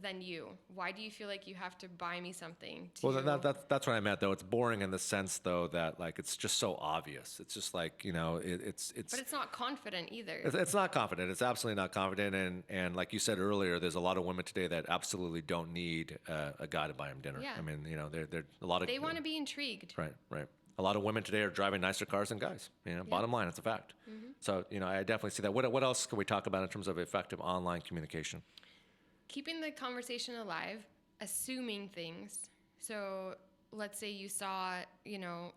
than you? Why do you feel like you have to buy me something? Well, that's what I meant, though. It's boring in the sense, though, that like it's just so obvious. It's just like, it's. But it's not confident either. It's not confident. It's absolutely not confident. And like you said earlier, there's a lot of women today that absolutely don't need a guy to buy them dinner. Yeah. I mean, they're a lot of. They want to be intrigued. Right. A lot of women today are driving nicer cars than guys. Bottom line, it's a fact. So, I definitely see that. What else can we talk about in terms of effective online communication? Keeping the conversation alive, assuming things. So let's say you saw, a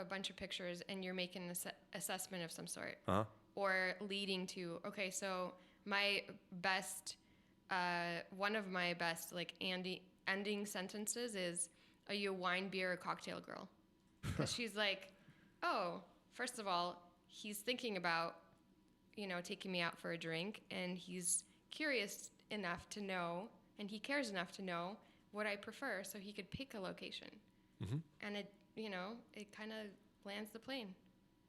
bunch of pictures and you're making an assessment of some sort. Uh-huh. Or leading to, okay, so my best, one of my best, like, ending sentences is, are you a wine, beer, or cocktail girl? Because she's like, oh, first of all, he's thinking about, taking me out for a drink, and he's curious enough to know, and he cares enough to know what I prefer, so he could pick a location. And it kind of lands the plane.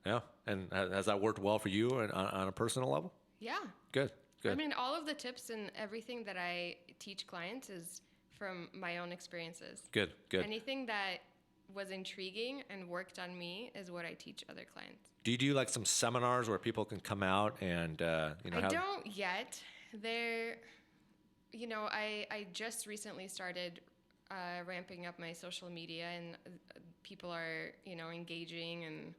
Yeah. And has that worked well for you on a personal level? Yeah. Good. I mean, all of the tips and everything that I teach clients is from my own experiences. Good. Anything that was intriguing and worked on me is what I teach other clients. Do you do like some seminars where people can come out and, I don't yet. I just recently started ramping up my social media, and people are, engaging, and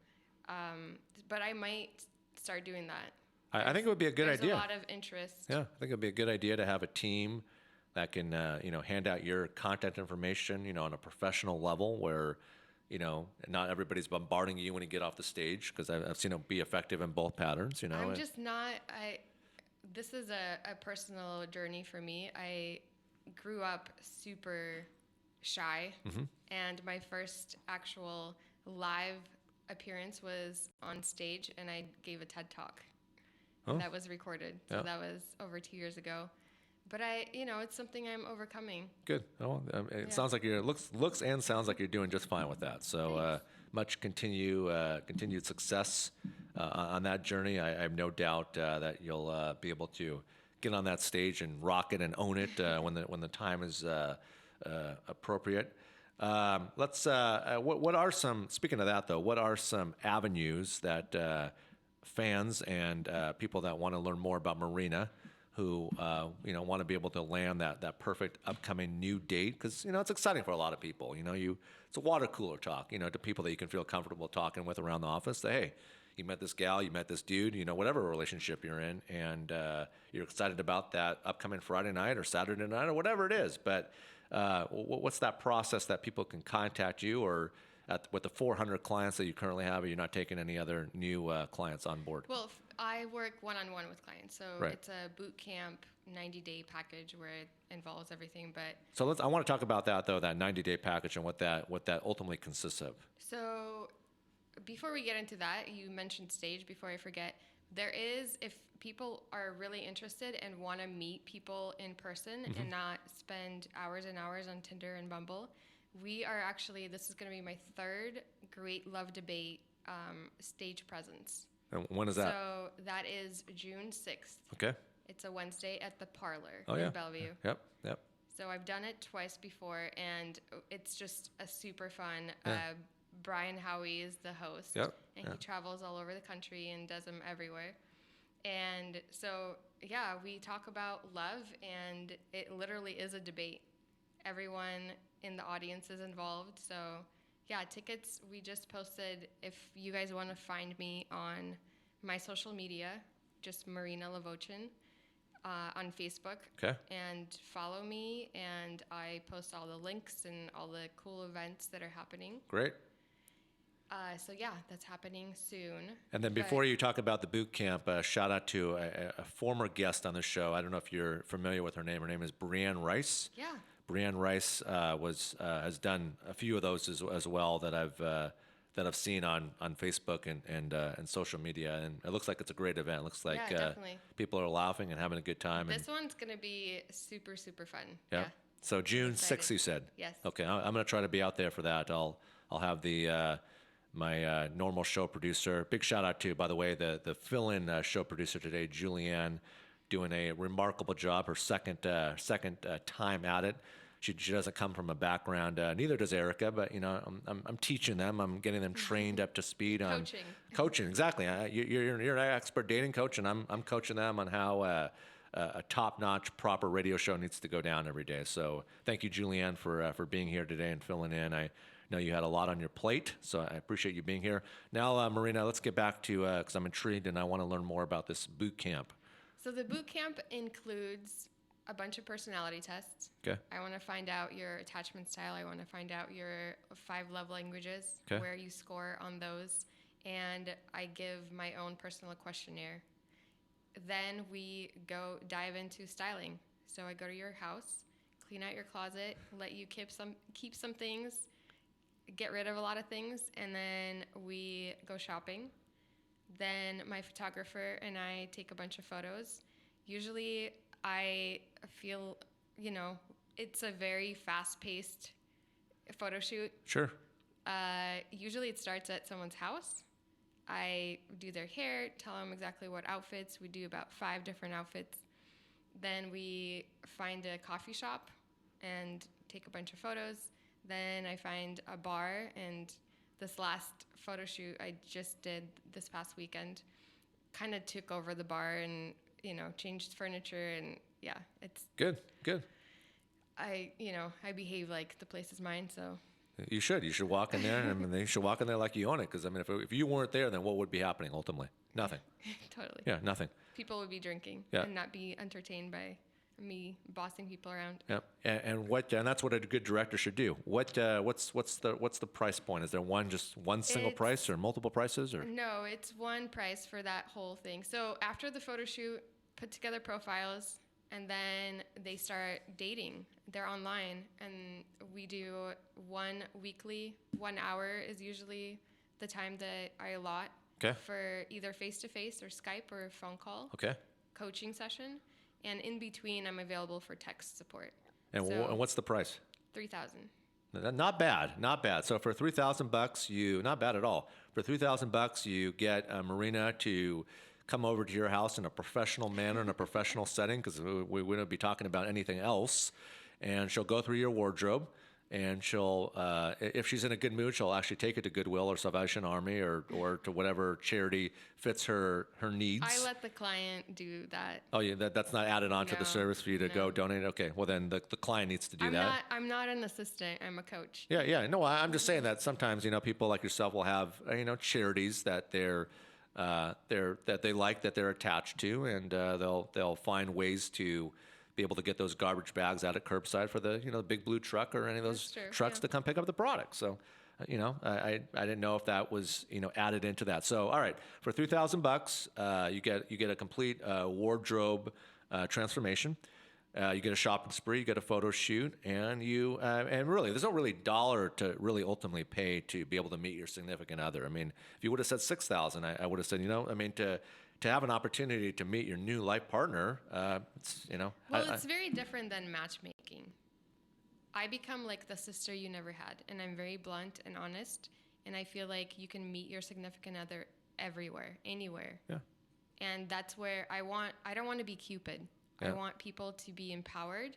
but I might start doing that. I think it would be a good idea. There's a lot of interest. Yeah, I think it'd be a good idea to have a team that can, hand out your content information, on a professional level where, not everybody's bombarding you when you get off the stage, because I've seen it be effective in both patterns, I'm just not, this is a personal journey for me. I grew up super shy, and my first actual live appearance was on stage, and I gave a TED Talk. Oh. That was recorded. So that was over 2 years ago. But it's something I'm overcoming. Good. Oh, it sounds like looks and sounds like you're doing just fine with that. So much continued success on that journey. I have no doubt that you'll be able to get on that stage and rock it and own it when the time is appropriate. What are some, speaking of that though, what are some avenues that fans and people that want to learn more about Marina, who want to be able to land that perfect upcoming new date, because it's exciting for a lot of people. It's a water cooler talk, to people that you can feel comfortable talking with around the office. That, hey, you met this gal, you met this dude, whatever relationship you're in, and you're excited about that upcoming Friday night or Saturday night or whatever it is. But what's that process that people can contact you, or with the 400 clients that you currently have, are you not taking any other new clients on board? Well, I work one-on-one with clients, so Right. It's a boot camp 90-day package where it involves everything. But So I want to talk about that though, that 90-day package, and what that ultimately consists of. so before we get into that, you mentioned stage. Before I forget, there is, if people are really interested and want to meet people in person and not spend hours and hours on Tinder and Bumble, we are actually, this is going to be my third Great Love Debate stage presence. And when is that? So that is June 6th. Okay. It's a Wednesday at the Parlor Oh, yeah. in Bellevue. Yep. So I've done it twice before, and it's just a super fun. Yeah. Brian Howie is the host, Yep. and Yeah. he travels all over the country and does them everywhere. And so, yeah, we talk about love, and it literally is a debate. Everyone in the audience is involved. So, yeah, tickets we just posted. If you guys want to find me on my social media, just Marina Lavochin. on Facebook. Okay. And follow me, and I post all the links and all the cool events that are happening. Great. So yeah, that's happening soon. And then before you talk about the boot camp, shout out to a former guest on the show. I don't know if you're familiar with her name. Her name is Brianne Rice. Yeah. Brianne Rice has done a few of those as well that I've seen on Facebook and social media, and it looks like it's a great event. It looks like Yeah, definitely. people are laughing and having a good time. This one's gonna be super, super fun. Yeah. So June 6th, you said. Yes. Okay, I'm going to try to be out there for that. I'll have the my normal show producer. Big shout out to, by the way, the fill-in show producer today, Julianne, doing a remarkable job. Her second time at it. She doesn't come from a background. Neither does Erica, but I'm teaching them. I'm getting them trained up to speed on coaching. Exactly. You're an expert dating coach, and I'm coaching them on how a top-notch, proper radio show needs to go down every day. So thank you, Julianne, for being here today and filling in. I know you had a lot on your plate, so I appreciate you being here. Now, Marina, let's get back to, because I'm intrigued and I want to learn more about this boot camp. So the boot camp includes a bunch of personality tests. Okay. I want to find out your attachment style. I want to find out your 5 love languages, where you score on those. And I give my own personal questionnaire. Then we go dive into styling. So I go to your house, clean out your closet, let you keep some things, get rid of a lot of things, and then we go shopping. Then my photographer and I take a bunch of photos. Usually I feel, it's a very fast-paced photo shoot. Sure. Usually it starts at someone's house. I do their hair, tell them exactly what outfits. We do about 5 different outfits. Then we find a coffee shop and take a bunch of photos. Then I find a bar, and this last photo shoot I just did this past weekend kind of took over the bar and, changed furniture, and yeah, it's good. I behave like the place is mine, so. You should walk in there, and you should walk in there like you own it, because if you weren't there, then what would be happening ultimately? Nothing. Totally. Yeah, nothing. People would be drinking and not be entertained by me bossing people around. Yeah, and that's what a good director should do. What's the price point? Is there one single price or multiple prices or? No, it's one price for that whole thing. So after the photo shoot, put together profiles, and then they start dating. They're online, and we do one weekly. 1 hour is usually the time that I allot for either face-to-face or Skype or phone call. Okay. Coaching session. And in between, I'm available for text support. And what's the price? $3,000. Not bad. So for $3,000, not bad at all. For $3,000, you get Marina to come over to your house in a professional manner, in a professional setting, because we wouldn't be talking about anything else. And she'll go through your wardrobe, and she'll, if she's in a good mood, she'll actually take it to Goodwill or Salvation Army or to whatever charity fits her needs. I let the client do that. Oh, yeah, that's not added on to the service for you to go donate? Okay, well then the client needs to do that. I'm not an assistant, I'm a coach. Yeah. No, I'm just saying that sometimes, people like yourself will have, charities that that they like, that they're attached to, and they'll find ways to be able to get those garbage bags out at curbside for the the big blue truck or any of those trucks to come pick up the product. So, I didn't know if that was added into that. So, all right, for $3,000, you get a complete wardrobe transformation. You get a shopping spree, you get a photo shoot, and and really, there's no really dollar to really ultimately pay to be able to meet your significant other. I mean, if you would have said $6,000, I would have said, to have an opportunity to meet your new life partner, it's. Well, it's very different than matchmaking. I become like the sister you never had, and I'm very blunt and honest, and I feel like you can meet your significant other everywhere, anywhere. Yeah. And that's where I don't want to be Cupid. Yeah. I want people to be empowered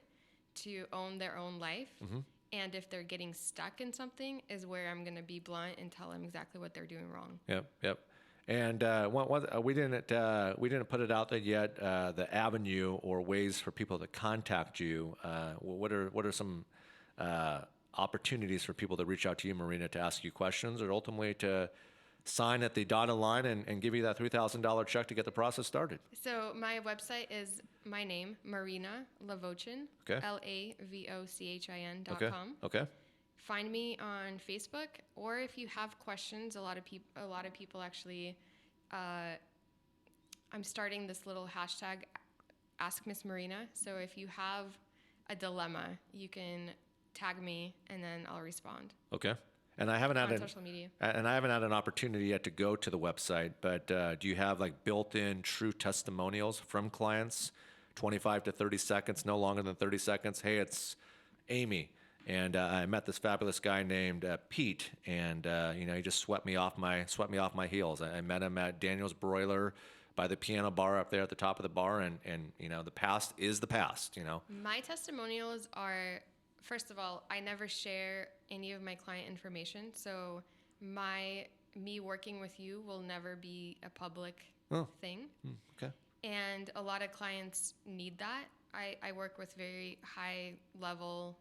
to own their own life. Mm-hmm. And if they're getting stuck in something, is where I'm going to be blunt and tell them exactly what they're doing wrong. Yep. And we didn't put it out there yet. The avenue or ways for people to contact you. What are some opportunities for people to reach out to you, Marina, to ask you questions, or ultimately to sign at the dotted line and give you that $3,000 check to get the process started. So my website is my name, Marina Lavochin, Okay. LAVOCHIN.com. Okay. Find me on Facebook, or if you have questions, a lot of people actually, I'm starting this little hashtag, Ask Miss Marina. So if you have a dilemma, you can tag me and then I'll respond. Okay. And I haven't had on social media. And I haven't had an opportunity yet to go to the website. But do you have like built-in true testimonials from clients, 25 to 30 seconds, no longer than 30 seconds? Hey, it's Amy, and I met this fabulous guy named Pete, and he just swept me off my heels. I met him at Daniel's Broiler by the piano bar up there at the top of the bar, and the past is the past. My testimonials are, first of all, I never share any of my client information, so me working with you will never be a public thing. Okay. And a lot of clients need that. I work with very high level,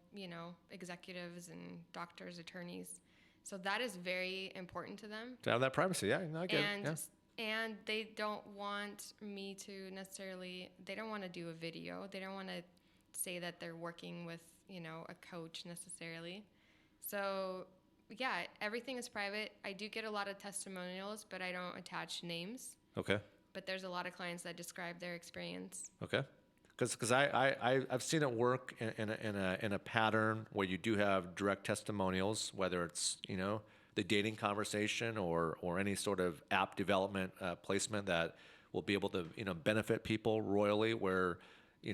executives and doctors, attorneys. So that is very important to them. To have that privacy, yeah, I get it. Yeah. And they don't want me to necessarily, they don't want to do a video. They don't want to say that they're working with, a coach necessarily. So yeah, everything is private. I do get a lot of testimonials, but I don't attach names. Okay. But there's a lot of clients that describe their experience. Okay. Because I've seen it work in a pattern where you do have direct testimonials, whether it's the dating conversation or any sort of app development placement that will be able to benefit people royally. Where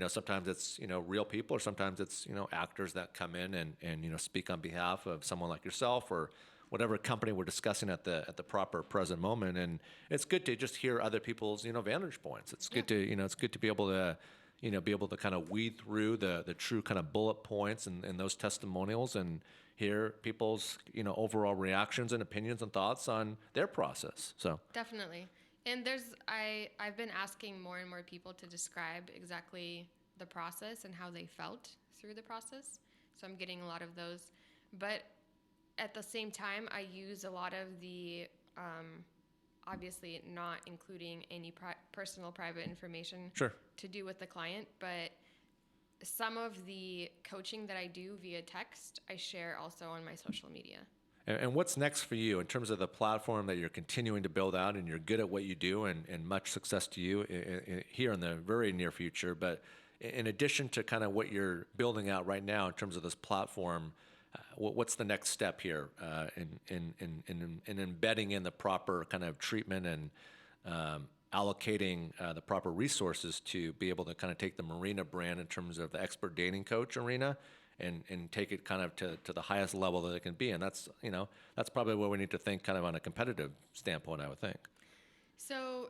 sometimes it's real people, or sometimes it's actors that come in and speak on behalf of someone like yourself or whatever company we're discussing at the proper present moment. And it's good to just hear other people's vantage points. It's good to it's good to be able to kind of weed through the true kind of bullet points and those testimonials and hear people's, overall reactions and opinions and thoughts on their process. So definitely. And I've been asking more and more people to describe exactly the process and how they felt through the process. So I'm getting a lot of those. But at the same time, I use a lot of the, obviously not including any personal private information to do with the client, but some of the coaching that I do via text, I share also on my social media. And what's next for you in terms of the platform that you're continuing to build out, and you're good at what you do, and much success to you here in the very near future. But in addition to kind of what you're building out right now in terms of this platform, what's the next step here in embedding in the proper kind of treatment and allocating the proper resources to be able to kind of take the Marina brand in terms of the expert dating coach arena and take it kind of to the highest level that it can be? And that's probably where we need to think kind of on a competitive standpoint, I would think. So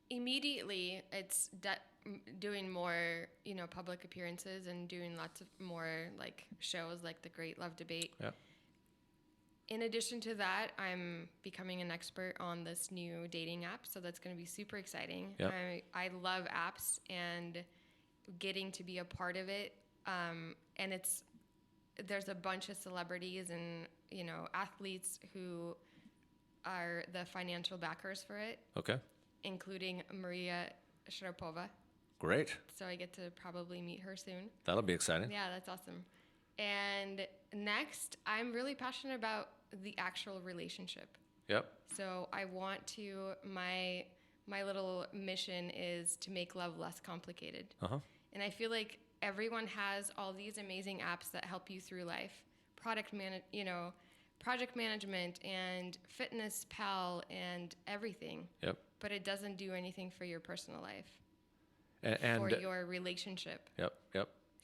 immediately it's doing more, public appearances and doing lots of more like shows like the Great Love Debate. Yeah. In addition to that, I'm becoming an expert on this new dating app, so that's going to be super exciting. Yep. I love apps and getting to be a part of it. And there's a bunch of celebrities and athletes who are the financial backers for it. Okay. Including Maria Sharapova. Great. So I get to probably meet her soon. That'll be exciting. Yeah, that's awesome. And next, I'm really passionate about the actual relationship. Yep. So I want to, my little mission is to make love less complicated. Uh-huh. And I feel like everyone has all these amazing apps that help you through life. Project management and Fitness Pal and everything. Yep. But it doesn't do anything for your personal life. And for your relationship. Yep.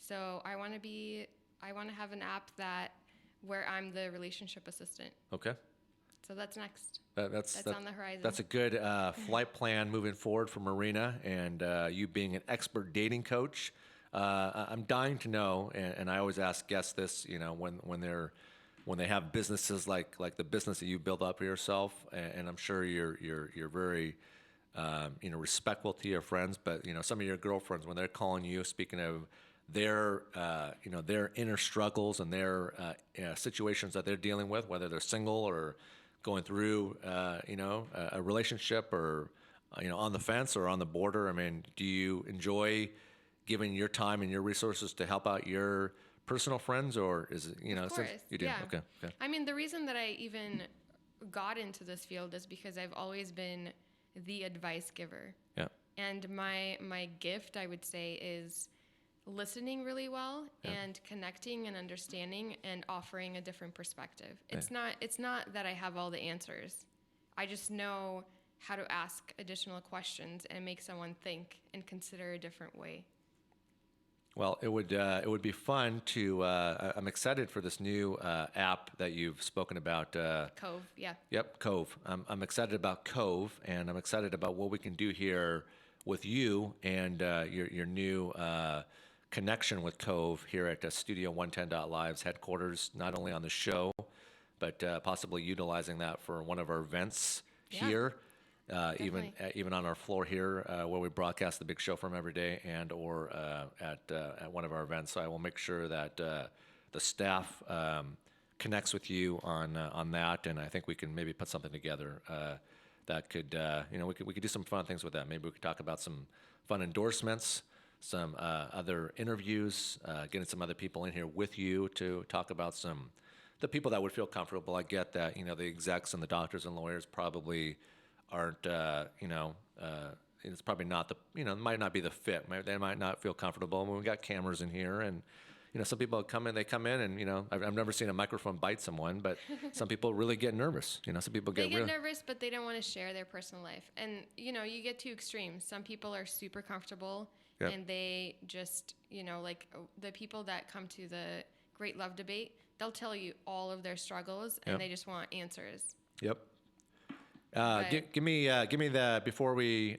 So I want to have an app where I'm the relationship assistant. Okay. So that's next. That's on the horizon. That's a good flight plan moving forward for Marina, and you being an expert dating coach. I'm dying to know, and I always ask guests this, when they have businesses like the business that you build up for yourself, and I'm sure you're very respectful to your friends, but some of your girlfriends, when they're calling you, speaking of their inner struggles and their situations that they're dealing with, whether they're single or going through, a relationship or, on the fence or on the border? I mean, do you enjoy giving your time and your resources to help out your personal friends, or is it, Of course, you do? yeah. Okay. Okay. I mean, the reason that I even got into this field is because I've always been the advice giver. Yeah. And my gift, I would say, is listening really well and connecting and understanding and offering a different perspective. It's not that I have all the answers. I just know how to ask additional questions and make someone think and consider a different way. Well, it would be fun to. I'm excited for this new app that you've spoken about. Cove, yeah. Yep, Cove. I'm excited about Cove, and I'm excited about what we can do here with you and your new connection with Cove here at Studio 110.live's headquarters. Not only on the show, but possibly utilizing that for one of our events here. Even on our floor here, where we broadcast the big show from every day, and or at one of our events. So I will make sure that the staff connects with you on that, and I think we can maybe put something together that could we could do some fun things with that. Maybe we could talk about some fun endorsements, some other interviews, getting some other people in here with you to talk about the people that would feel comfortable. I get that the execs and the doctors and lawyers probably aren't, it's probably not it might not be the fit. They might not feel comfortable. When we got cameras in here, and some people come in, and I've never seen a microphone bite someone, but some people really get nervous. Some people They get nervous, but they don't want to share their personal life. And you get two extremes. Some people are super comfortable, and they just like the people that come to the Great Love Debate, they'll tell you all of their struggles, and they just want answers. Yep. Give me the before we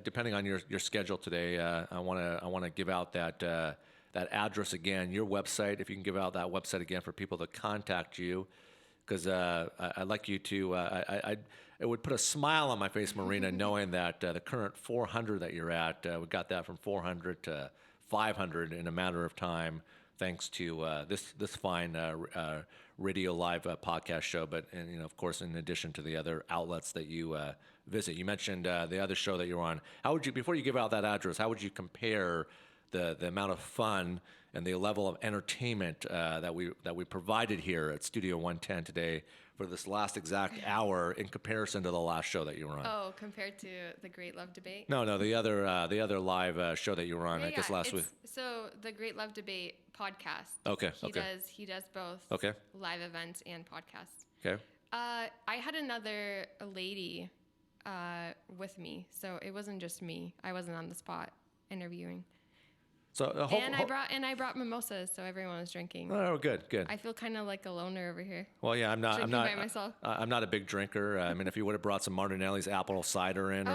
depending on your schedule today. I want to give out that address again, your website. If you can give out that website again for people to contact you, because I'd like you to. It would put a smile on my face, Marina, knowing that the current 400 that you're at, we got that from 400 to 500 in a matter of time, thanks to this fine radio live podcast show, but of course, in addition to the other outlets that you visit. You mentioned the other show that you're on. How would you, before you give out that address, how would you compare the amount of fun and the level of entertainment that we provided here at Studio 110 today for this last exact hour in comparison to the last show that you were on? Oh, compared to the Great Love Debate? No, the other live show that you were on, I guess last week. So the Great Love Debate podcast. Okay. He does both. Okay. Live events and podcasts. Okay. I had another lady with me, so it wasn't just me. I wasn't on the spot interviewing. So I brought mimosas, so everyone was drinking. Oh, good. I feel kind of like a loner over here. Well, yeah, I'm not by myself. I'm not a big drinker. I mean, if you would have brought some Martinelli's apple cider in,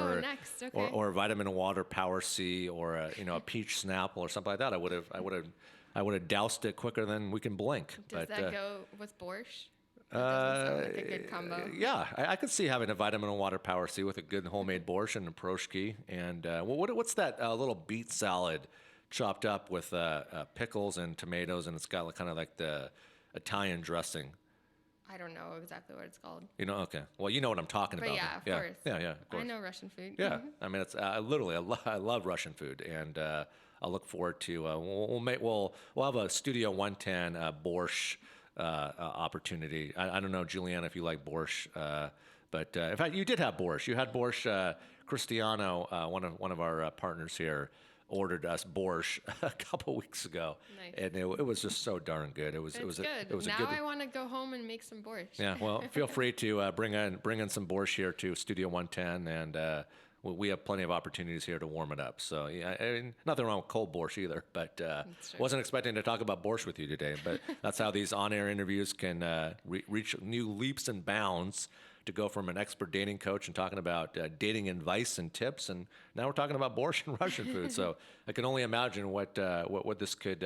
or vitamin water Power C, or a peach Snapple or something like that, I would have doused it quicker than we can blink. Does that go with borscht? That doesn't sound like a good combo. Yeah, I could see having a vitamin and water Power C with a good homemade borscht and a pierogi. And what's that little beet salad chopped up with pickles and tomatoes, and it's got kind of like the Italian dressing? I don't know exactly what it's called. Okay. Well, you know what I'm talking about. Yeah, of course. Yeah, of course. I know Russian food. Yeah, I mean, it's literally I love Russian food, and I look forward to we'll have a Studio 110 borscht opportunity. I don't know, Juliana, if you like borscht, but in fact, you did have borscht. You had borscht. Cristiano, one of our partners here, ordered us borscht a couple weeks ago, and it was just so darn good. It was good. Now I want to go home and make some borscht. Yeah, well, feel free to bring in some borscht here to Studio 110, and we have plenty of opportunities here to warm it up. So yeah, I mean, nothing wrong with cold borscht either, but wasn't expecting to talk about borscht with you today. But that's how these on-air interviews can reach new leaps and bounds, to go from an expert dating coach and talking about dating advice and tips, and now we're talking about borscht and Russian food. So I can only imagine what this could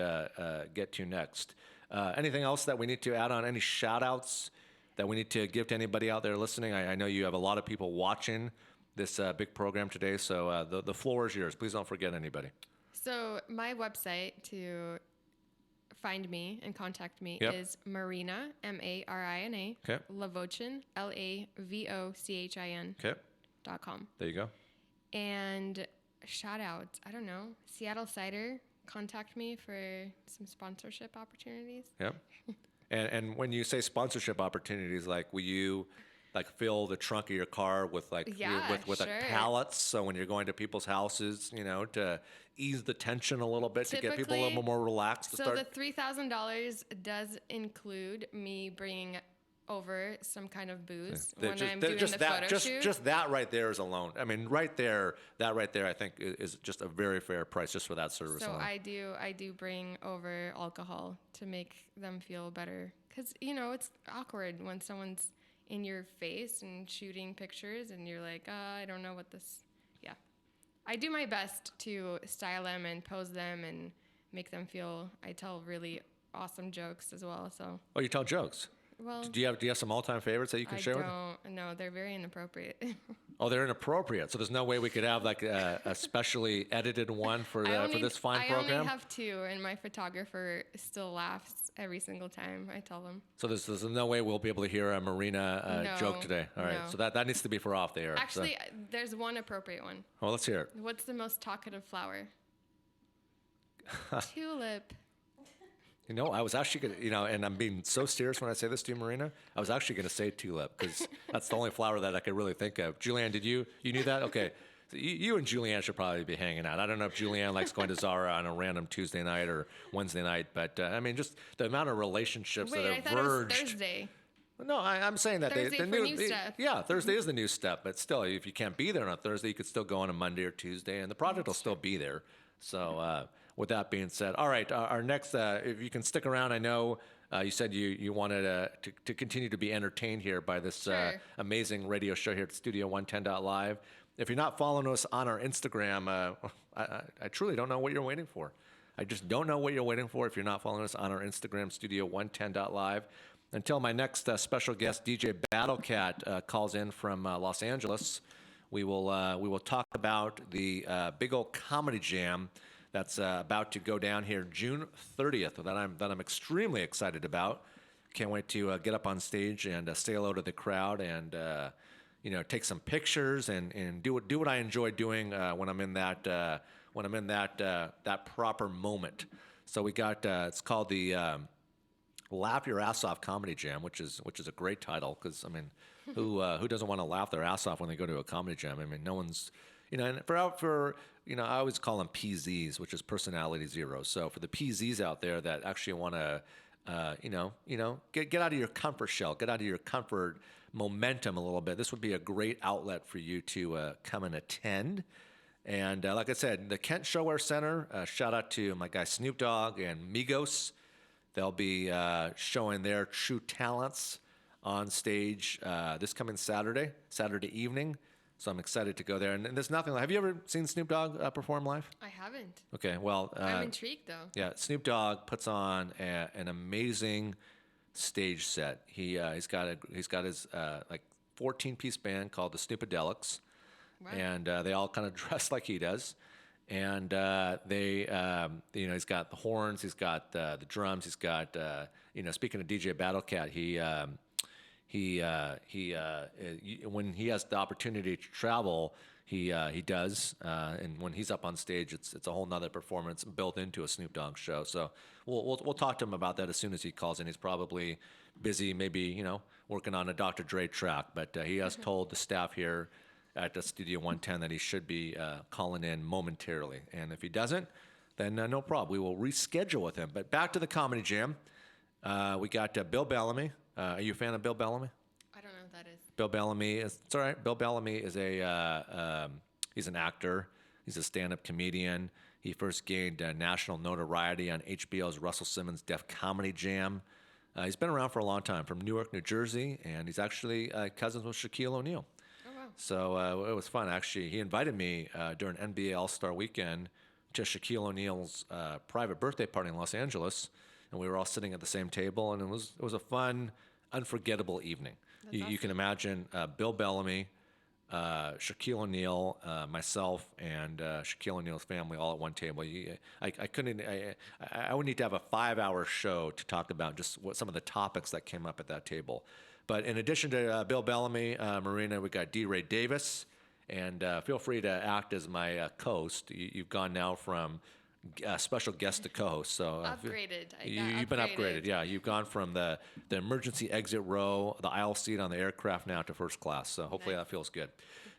get to next. Anything else that we need to add on? Any shout-outs that we need to give to anybody out there listening? I know you have a lot of people watching this big program today, so the floor is yours. Please don't forget anybody. So my website find me and contact me Yep. is Marina, Marina, Okay. Lavochin, Lavochin Okay. .com. There you go. And shout out, I don't know, Seattle Cider, contact me for some sponsorship opportunities. Yep. And when you say sponsorship opportunities, like will you like fill the trunk of your car with like Yeah, with sure. like pallets? So when you're going to people's houses, to ease the tension a little bit, to get people a little Typically- more relaxed to So start. the $3,000 does include me bringing over some kind of booze when I'm doing the photo shoot. Just that right there is alone. I mean, that right there, I think is just a very fair price just for that service So alone. I do bring over alcohol to make them feel better, because it's awkward when someone's in your face and shooting pictures and you're like, I don't know what this. Yeah, I do my best to style them and pose them and make them feel. I tell really awesome jokes as well. So Oh, you tell jokes. well, Do you have some all-time favorites that you can I share with? don't. No, they're very inappropriate. Oh, they're inappropriate. So there's no way we could have like a specially edited one for this fine I program. only have two, and my photographer still laughs every single time I tell them. So there's no way we'll be able to hear a Marina No, joke today. All right. no. So that needs to be for off the air. Actually, there's one appropriate one. Well, let's hear it. What's the most talkative flower? Tulip. I was actually going to, and I'm being so serious when I say this to you, Marina. I was actually going to say tulip because that's the only flower that I could really think of. Julianne, you knew that? Okay. So you and Julianne should probably be hanging out. I don't know if Julianne likes going to Zara on a random Tuesday night or Wednesday night, but I mean, just the amount of relationships Wait, that I have thought verged. it was Thursday. No, I'm saying that Thursday for new stuff. Yeah, Thursday is the new step, but still, if you can't be there on a Thursday, you could still go on a Monday or Tuesday, and the project will still be there. So, with that being said, all right, our next, if you can stick around, I know you said you wanted to continue to be entertained here by this Sure. amazing radio show here at Studio 110.live. If you're not following us on our Instagram, I truly don't know what you're waiting for. I just don't know what you're waiting for if you're not following us on our Instagram, Studio110.live. Until my next special guest, DJ Battlecat, calls in from Los Angeles, we will talk about the big old comedy jam that's about to go down here June 30th that I'm extremely excited about. Can't wait to get up on stage and say hello to the crowd and take some pictures and do what I enjoy doing when I'm in that proper moment. So we got it's called the Laugh Your Ass Off Comedy Jam, which is a great title because I mean, who doesn't want to laugh their ass off when they go to a comedy jam? I mean, no one's and for I always call them PZs, which is personality zeros. So for the PZs out there that actually want to get out of your comfort shell, get out of your comfort momentum a little bit, this would be a great outlet for you to come and attend. And like I said, the Kent Showwear Center, shout out to my guy Snoop Dogg and Migos. They'll be showing their true talents on stage this coming Saturday evening. So I'm excited to go there. And there's nothing. Have you ever seen Snoop Dogg perform live? I haven't. Okay, well, I'm intrigued though. yeah, Snoop Dogg puts on an amazing stage set. He's got his like 14-piece band called the Snoopadelics, Wow. and they all kind of dress like he does. And he's got the horns, he's got the drums, he's got speaking of DJ Battlecat, when he has the opportunity to travel, he does, and when he's up on stage, it's a whole nother performance built into a Snoop Dogg show. So we'll talk to him about that as soon as he calls in. He's probably busy, maybe working on a Dr. Dre track, but he has told the staff here at the Studio 110 that he should be calling in momentarily. And if he doesn't, then no problem. We will reschedule with him. But back to the Comedy Jam. We got Bill Bellamy. Are you a fan of Bill Bellamy? I don't know what that is. Bill Bellamy it's all right. Bill Bellamy is he's an actor. He's a stand-up comedian. He first gained national notoriety on HBO's Russell Simmons Def Comedy Jam. He's been around for a long time, from Newark, New Jersey, and he's actually cousins with Shaquille O'Neal. Oh wow. So it was fun, actually. He invited me during NBA All-Star Weekend to Shaquille O'Neal's private birthday party in Los Angeles, and we were all sitting at the same table, and it was a fun, unforgettable evening. You can imagine Bill Bellamy, Shaquille O'Neal, myself, and Shaquille O'Neal's family all at one table. I couldn't. I would need to have a 5-hour show to talk about just what some of the topics that came up at that table. But in addition to Bill Bellamy, Marina, we got D. Ray Davis, and feel free to act as my co-host. You've gone now from special guest to co-host. So Upgraded. you've been upgraded. Yeah, you've gone from the emergency exit row, the aisle seat on the aircraft now to first class. So hopefully that feels good.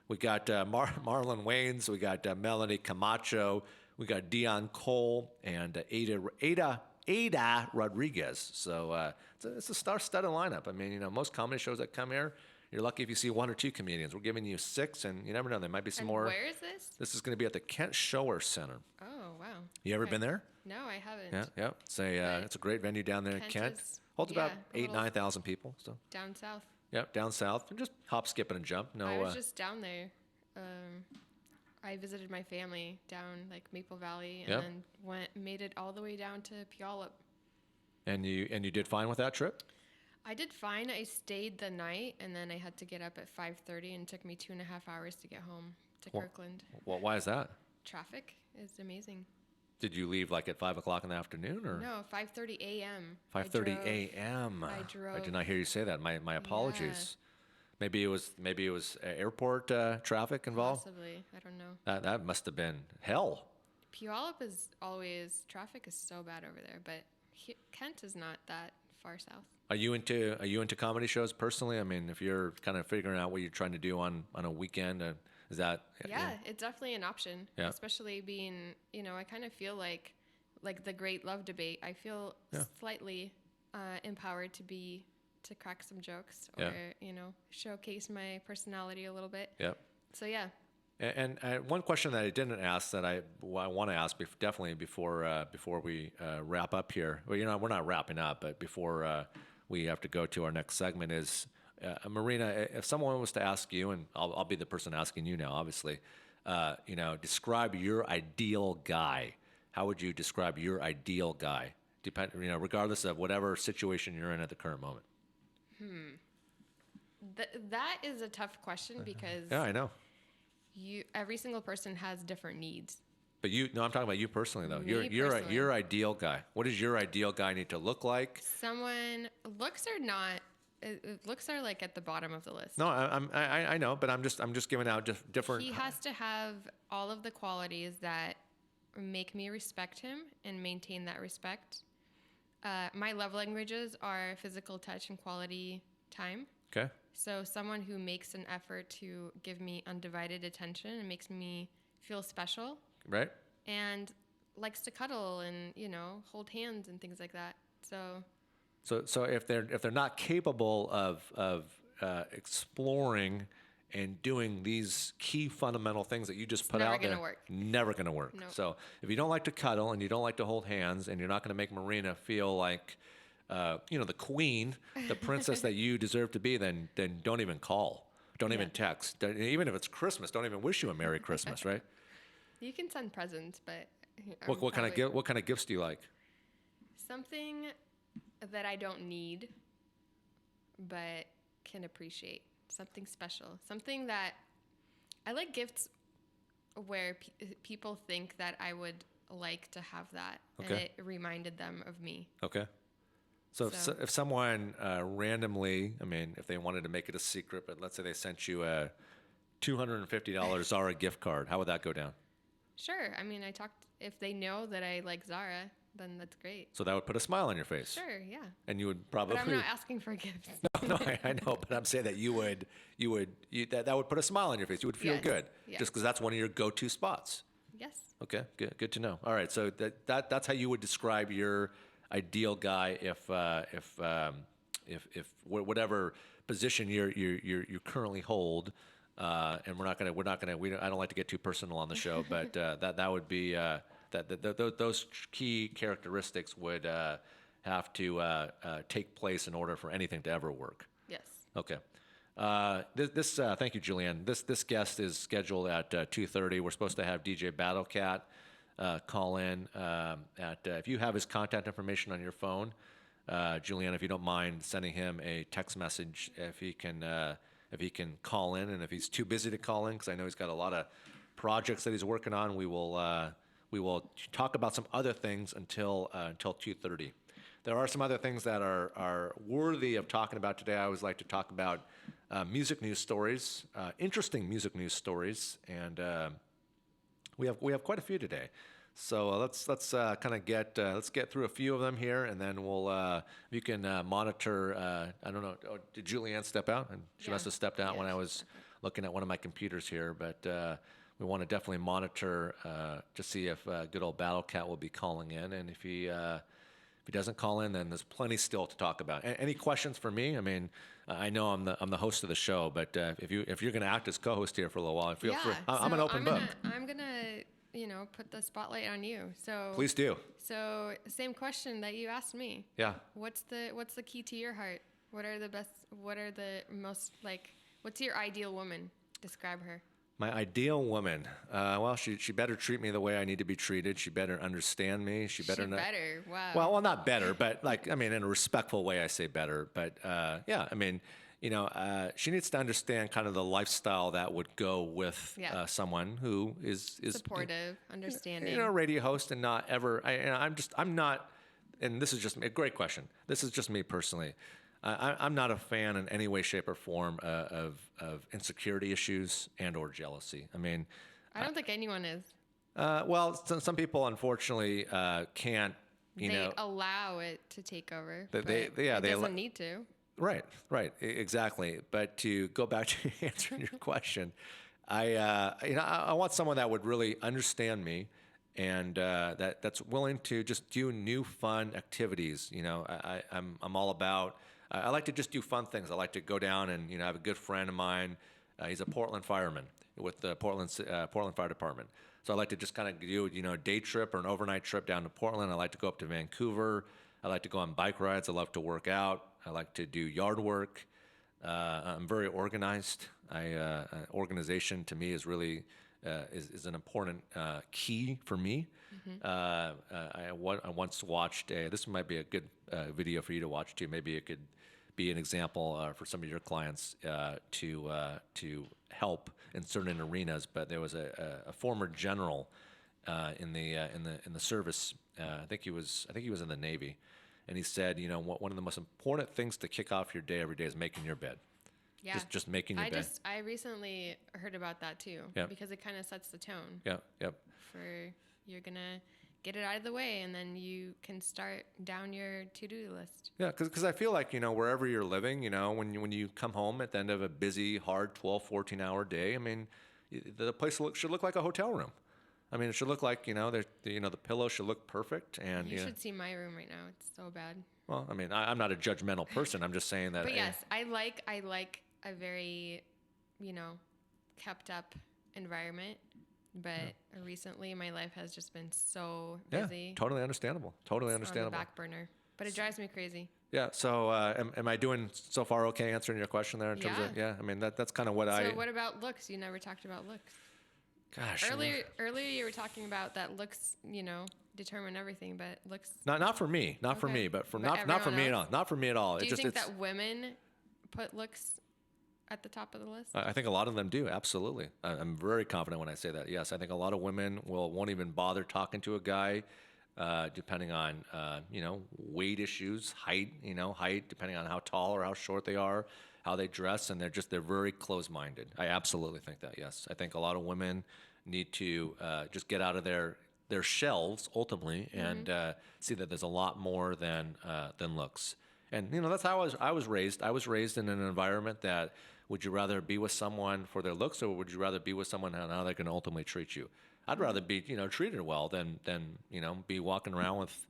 We got Marlon Waynes. We got Melanie Camacho. We got Dion Cole and Ada Rodriguez. So it's a star-studded lineup. I mean, most comedy shows that come here, you're lucky if you see 1 or 2 comedians. We're giving you 6, and you never know. There might be some And more. where is this? This is going to be at the Kent Shower Center. Oh, wow. You ever Okay. been there? No, I haven't. Yeah. It's a great venue down there in Kent Kent. is- Holds yeah, about a 8,000 little- 9,000 people. So Down south. down south, and just hop, skip, and a jump. No, I was just down there. I visited my family down like Maple Valley, and Yeah. then made it all the way down to Puyallup. and you did fine with that trip. I did fine. I stayed the night, and then I had to get up at 5:30, and it took me 2.5 hours to get home to Well- Kirkland. Well, why is that? Traffic is amazing. Did you leave like at 5 o'clock in the afternoon, or No, 5:30 a.m. 5:30 I drove- a.m.? I I drove. did not hear you say that. My apologies. Maybe it was airport traffic involved. Possibly. I don't know. That must have been hell. Puyallup is always, traffic is so bad over there, but Kent is not that far south. Are you into comedy shows personally? I mean, if you're kind of figuring out what you're trying to do on a weekend, is that Yeah, it's definitely an option. Yeah. Especially being, I kind of feel like the great love debate. I feel slightly empowered to crack some jokes or, showcase my personality a little bit. Yeah. So yeah. And one question that I didn't ask that I want to ask definitely before we wrap up here. Well, we're not wrapping up, but before we have to go to our next segment is, Marina, if someone was to ask you, and I'll be the person asking you now, obviously, describe your ideal guy. How would you describe your ideal guy? Regardless of whatever situation you're in at the current moment. That is a tough question because Yeah, I know. every single person has different needs. But I'm talking about you personally though. Me You're personally. your ideal guy. What does your ideal guy need to look like? Someone looks are like at the bottom of the list. No, I know, but I'm just giving out different. He has to have all of the qualities that make me respect him and maintain that respect. My love languages are physical touch and quality time. Okay. So someone who makes an effort to give me undivided attention and makes me feel special Right. and likes to cuddle and, hold hands and things like that. So So if they're not capable of exploring and doing these key fundamental things that you just put never out there, gonna work. never going to work. Nope. So if you don't like to cuddle and you don't like to hold hands and you're not going to make Marina feel like the queen, the princess that you deserve to be, then don't even call. Don't even text. Even if it's Christmas, don't even wish you a Merry Christmas, right? you can send presents, but What kind of gifts do you like? something that I don't need, but can appreciate. Something special. Something that I like gifts where people think that I would like to have that, and Okay. it reminded them of me. Okay. So So- if someone randomly, I mean, if they wanted to make it a secret, but let's say they sent you a $250 Zara gift card, how would that go down? Sure. I mean, if they know that I like Zara, then that's great. So that would put a smile on your face. Sure, yeah. And you would probably. But I'm not asking for gifts. No, I know, but I'm saying that that would put a smile on your face. You would feel Yes, good, yes. just because that's one of your go-to spots. Yes. Okay, good to know. All right, so that's how you would describe your ideal guy if whatever position you currently hold, and I don't like to get too personal on the show, but that would be those key characteristics would have to take place in order for anything to ever work. Yes. Okay. Thank you, Julianne. This guest is scheduled at 2:30. We're supposed to have DJ Battlecat call in. If you have his contact information on your phone, Julianne, if you don't mind sending him a text message, if he can if he can call in, and if he's too busy to call in, because I know he's got a lot of projects that he's working on, we will talk about some other things until 2:30. There are some other things that are worthy of talking about today. I always like to talk about music news stories, interesting music news stories, and we have quite a few today. So let's kind of let's get through a few of them here, and then we'll you can monitor. I don't know. Oh, did Julianne step out? And she must have stepped out when I was looking at one of my computers here. But we want to definitely monitor to see if good old Battle Cat will be calling in, and if he doesn't call in, then there's plenty still to talk about. Any questions for me? I mean, I know I'm the host of the show, but if you're going to act as co-host here for a little while, feel free. I'm an open book. I'm gonna put the spotlight on you. So please do. So same question that you asked me. Yeah. What's the key to your heart? What are the most like? What's your ideal woman? Describe her. My ideal woman. Well, she better treat me the way I need to be treated. She better understand me. She better. Wow. Well, not better, but like, I mean, in a respectful way, I say better. But yeah, I mean, she needs to understand kind of the lifestyle that would go with someone who is supportive, understanding. Radio host and not ever. I'm not. And this is just a great question. This is just me personally. I'm not a fan in any way, shape, or form of insecurity issues and or jealousy. I mean, I don't think anyone is. Well, some people unfortunately can't. They allow it to take over. It doesn't need to. Right, exactly. But to go back to answering your question, I want someone that would really understand me, and that's willing to just do new fun activities. I'm all about. I like to just do fun things. I like to go down and I have a good friend of mine. He's a Portland fireman with the Portland Fire Department. So I like to just kind of do a day trip or an overnight trip down to Portland. I like to go up to Vancouver. I like to go on bike rides. I love to work out. I like to do yard work. I'm very organized. Organization to me is really is an important key for me. I once watched this might be a good video for you to watch too. Maybe it could be an example for some of your clients to help in certain arenas. But there was a former general in the service. I think he was in the Navy, and he said, one of the most important things to kick off your day every day is making your bed. Yeah. Just making your bed. I recently heard about that too. Yeah. Because it kind of sets the tone. Yeah. Yep. You're gonna get it out of the way, and then you can start down your to-do list. Yeah, because I feel like, wherever you're living, when you come home at the end of a busy, hard 12, 14-hour day, I mean, the place should look like a hotel room. I mean, it should look like, the pillow should look perfect. And you should see my room right now. It's so bad. Well, I mean, I'm not a judgmental person. I'm just saying that. But yes, I like a very, kept up environment. But recently, my life has just been so busy. Yeah, totally understandable. Totally understandable. On the back burner, but it drives me crazy. Yeah. So, am I doing so far okay answering your question there in terms of? Yeah. I mean, that's kind of what So, what about looks? You never talked about looks. Gosh. Earlier you were talking about that looks, determine everything, but looks. Not for me. Not for me. But not for me at all. Not for me at all. Do you think that women put looks at the top of the list? I think a lot of them do. Absolutely. I'm very confident when I say that. Yes, I think a lot of women won't even bother talking to a guy, depending on weight issues, height, depending on how tall or how short they are, how they dress, and they're very close-minded. I absolutely think that. Yes, I think a lot of women need to just get out of their shells ultimately and see that there's a lot more than looks. And that's how I was raised. I was raised in an environment that. Would you rather be with someone for their looks, or would you rather be with someone how they're going to ultimately treat you? I'd rather be, treated well than be walking around with,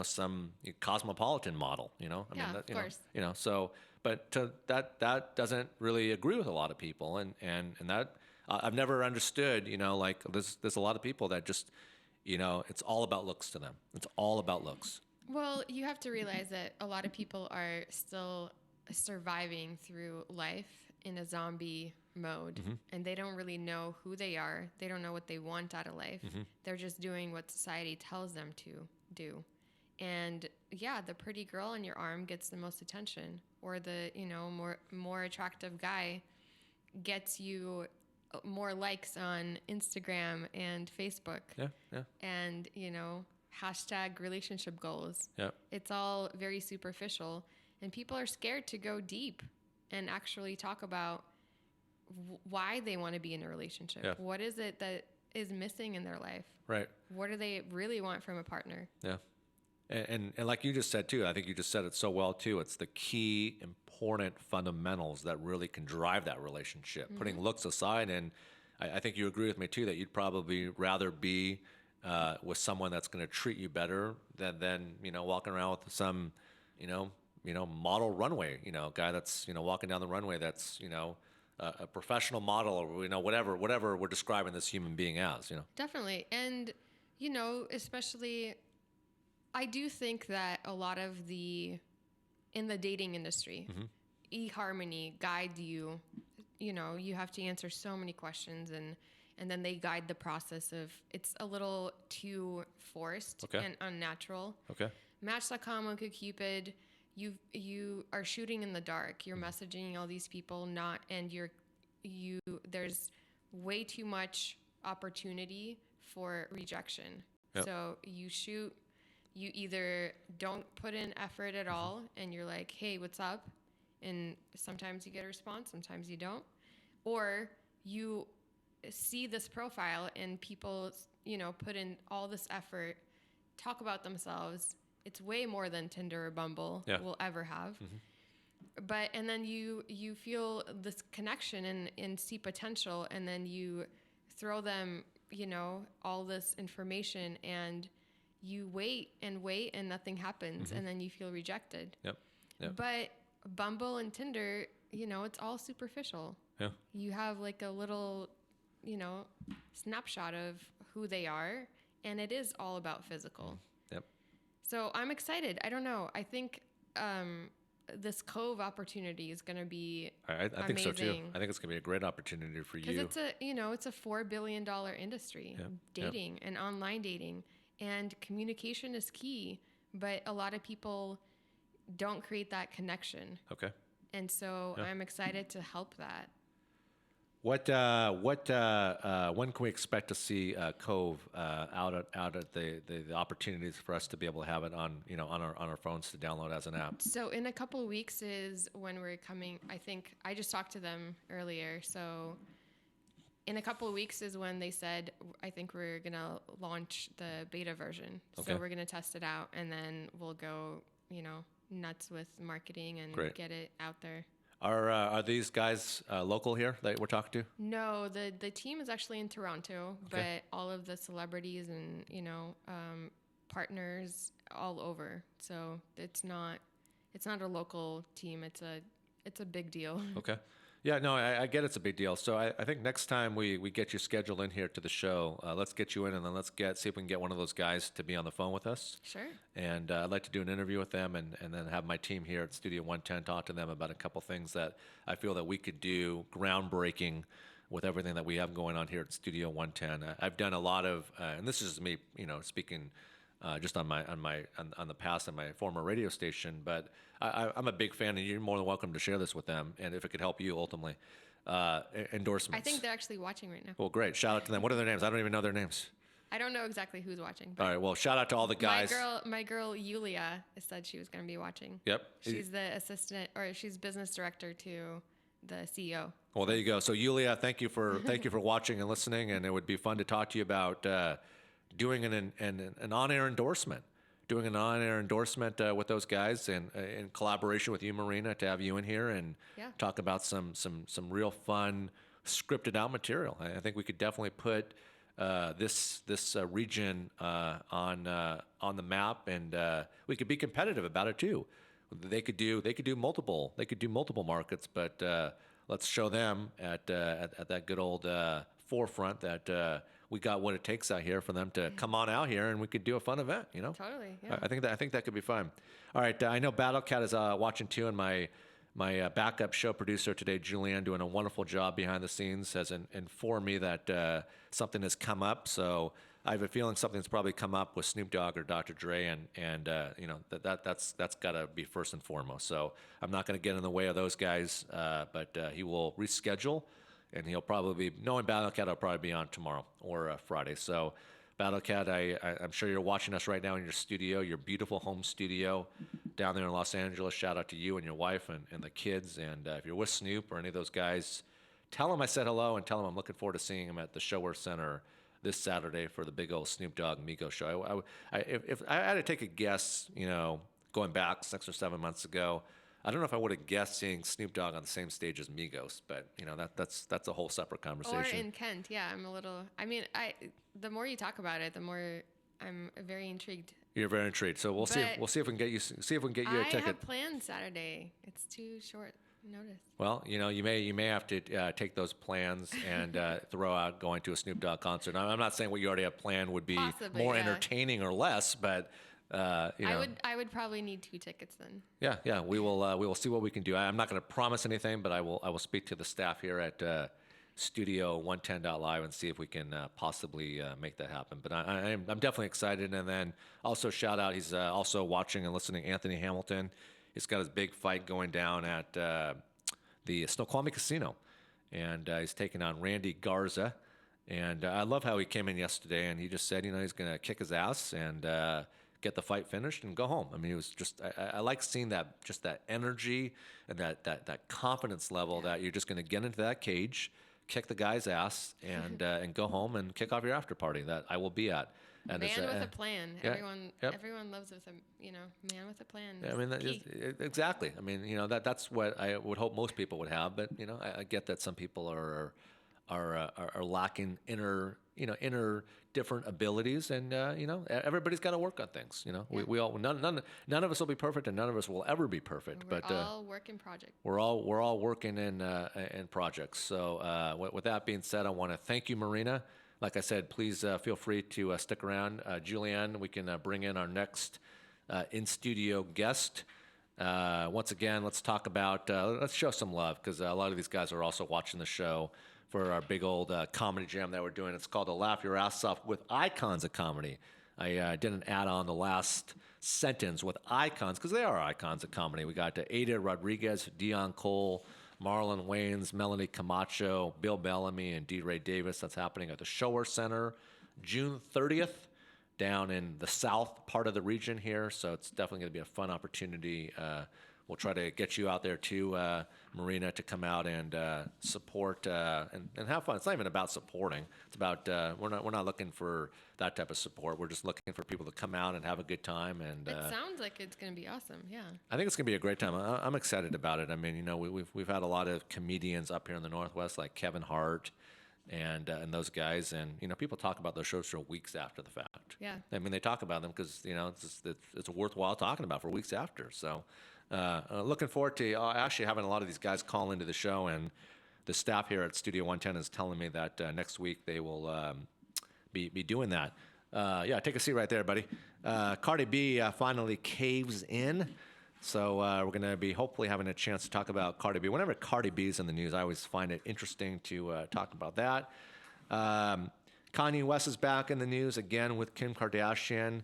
some cosmopolitan model. I mean, of course. So, but that doesn't really agree with a lot of people, and that I've never understood. Like there's a lot of people that just, it's all about looks to them. It's all about looks. Well, you have to realize that a lot of people are still surviving through life in a zombie mode, and they don't really know who they are. They don't know what they want out of life. They're just doing what society tells them to do. And yeah, the pretty girl on your arm gets the most attention, or the more attractive guy gets you more likes on Instagram and Facebook. Yeah, yeah, And, hashtag relationship goals. yeah. It's all very superficial. And people are scared to go deep and actually talk about why they want to be in a relationship. Yeah. What is it that is missing in their life? Right. What do they really want from a partner? Yeah. And like you just said too, I think you just said it so well too. It's the key important fundamentals that really can drive that relationship. Mm-hmm. Putting looks aside, and I think you agree with me too that you'd probably rather be with someone that's going to treat you better than walking around with some model runway guy that's walking down the runway that's a professional model or whatever we're describing this human being as. Definitely. And, especially, I do think that a lot of in the dating industry, Mm-hmm. eHarmony guide you. You have to answer so many questions, and then they guide the process of, it's a little too forced Okay. and unnatural. Okay. Match.com, OkCupid, you are shooting in the dark. You're messaging all these people, and there's way too much opportunity for rejection. Yep. So you either don't put in effort at all, and you're like, hey, what's up? And sometimes you get a response, sometimes you don't. Or you see this profile and people, put in all this effort, talk about themselves. It's way more than Tinder or Bumble will ever have. Mm-hmm. And then you feel this connection and see potential, and then you throw them, all this information, and you wait and nothing happens, and then you feel rejected. Yep. But Bumble and Tinder, it's all superficial. Yeah. You have like a little, snapshot of who they are, and it is all about physical. Yep. So I'm excited. I don't know. I think this Cove opportunity is going to be I think so too. amazing. I think it's going to be a great opportunity for you. Because it's a $4 billion industry, dating and online dating, and communication is key. But a lot of people don't create that connection. Okay. And so I'm excited to help that. When can we expect to see Cove out at the opportunities for us to be able to have it on our phones to download as an app? So in a couple of weeks is when we're coming. I think I just talked to them earlier. So in a couple of weeks is when they said, I think we're gonna launch the beta version. Okay. So we're gonna test it out, and then we'll go nuts with marketing and Great. get it out there. Are these guys local here that we're talking to? No, the team is actually in Toronto, Okay. but all of the celebrities and partners all over. So it's not a local team. It's a big deal. Okay. Yeah, no, I get it's a big deal. So I think next time we get you scheduled in here to the show, let's get you in, and then let's see if we can get one of those guys to be on the phone with us. Sure. And I'd like to do an interview with them, and then have my team here at Studio 110 talk to them about a couple things that I feel that we could do groundbreaking with everything that we have going on here at Studio 110. I've done a lot of, and this is me, speaking just on the past and my former radio station, but I'm a big fan, and you're more than welcome to share this with them, and if it could help you ultimately, endorsements. I think they're actually watching right now. Well, great. Shout out to them. What are their names? I don't even know their names. I don't know exactly who's watching. All right. Well, shout out to all the guys. My girl Yulia said she was going to be watching. Yep. She's the assistant, or she's business director to the CEO. Well, there you go. So, Yulia, thank you for watching and listening, and it would be fun to talk to you about doing an on-air endorsement. Doing an on-air endorsement with those guys, and in collaboration with you, Marina, to have you in here and talk about some real fun scripted out material. I think we could definitely put this region on the map, and we could be competitive about it too. They could do multiple markets, but let's show them at that good old forefront that we got what it takes out here for them to come on out here, and we could do a fun event. Totally. Yeah. I think that could be fun. All right, I know Battlecat is watching too, and my backup show producer today, Julianne, doing a wonderful job behind the scenes, has informed me that something has come up. So I have a feeling something's probably come up with Snoop Dogg or Dr. Dre, and that's got to be first and foremost. So I'm not going to get in the way of those guys, but he will reschedule and he'll probably be, knowing Battle Cat, will probably be on tomorrow or Friday. So, Battle Cat, I'm sure you're watching us right now in your studio, your beautiful home studio down there in Los Angeles. Shout out to you and your wife and the kids. And if you're with Snoop or any of those guys, tell them I said hello and tell them I'm looking forward to seeing him at the Shower Center this Saturday for the big old Snoop Dogg Migos show. If I had to take a guess, going back 6 or 7 months ago, I don't know if I would have guessed seeing Snoop Dogg on the same stage as Migos, but that's a whole separate conversation. Or in Kent, yeah. I'm a little. I mean, the more you talk about it, the more I'm very intrigued. You're very intrigued. So we'll see if we can get you a ticket. I have plans Saturday. It's too short notice. Well, you may have to take those plans and throw out going to a Snoop Dogg concert. Now, I'm not saying what you already have planned would be Possibly, more yeah. entertaining or less, but I would probably need 2 tickets then. Yeah. We will see what we can do. I'm not going to promise anything, but I will speak to the staff here at Studio 110.live and see if we can possibly make that happen. But I'm definitely excited. And then also shout out, he's also watching and listening, Anthony Hamilton. He's got his big fight going down at the Snoqualmie Casino, and he's taking on Randy Garza. And I love how he came in yesterday and he just said, he's going to kick his ass and get the fight finished and go home. I mean, it was just, I like seeing that energy and that confidence level that you're just going to get into that cage, kick the guy's ass, and go home and kick off your after party that I will be at. And man with a plan. Yeah, everyone loves with a man with a plan. I mean, exactly. I mean, that's what I would hope most people would have. But I get that some people are lacking inner different abilities, and everybody's got to work on things. We all none of us will be perfect, and none of us will ever be perfect. We're all work in project. We're all working in projects. So with that being said, I want to thank you, Marina. Like I said, please feel free to stick around. Julianne, we can bring in our next in-studio guest. Once again, let's talk about, let's show some love, because a lot of these guys are also watching the show for our big old comedy jam that we're doing. It's called the Laugh Your Ass Off with Icons of Comedy. I didn't add on the last sentence with icons, because they are icons of comedy. We got Ada Rodriguez, Dion Cole, Marlon Wayans, Melanie Camacho, Bill Bellamy, and D. Ray Davis. That's happening at the Shower Center June 30th down in the south part of the region here. So it's definitely going to be a fun opportunity. We'll try to get you out there too, Marina, to come out and support and have fun. It's not even about supporting. It's about we're not looking for that type of support. We're just looking for people to come out and have a good time. And it sounds like it's going to be awesome. Yeah. I think it's going to be a great time. I'm excited about it. I mean, we've had a lot of comedians up here in the Northwest, like Kevin Hart and those guys, and people talk about those shows for weeks after the fact. Yeah. I mean, they talk about them because it's worthwhile talking about for weeks after. So. Looking forward to actually having a lot of these guys call into the show, and the staff here at Studio 110 is telling me that next week they will be doing that. Yeah, take a seat right there, buddy. Cardi B finally caves in, so we're going to be hopefully having a chance to talk about Cardi B. Whenever Cardi B is in the news, I always find it interesting to talk about that. Kanye West is back in the news again with Kim Kardashian.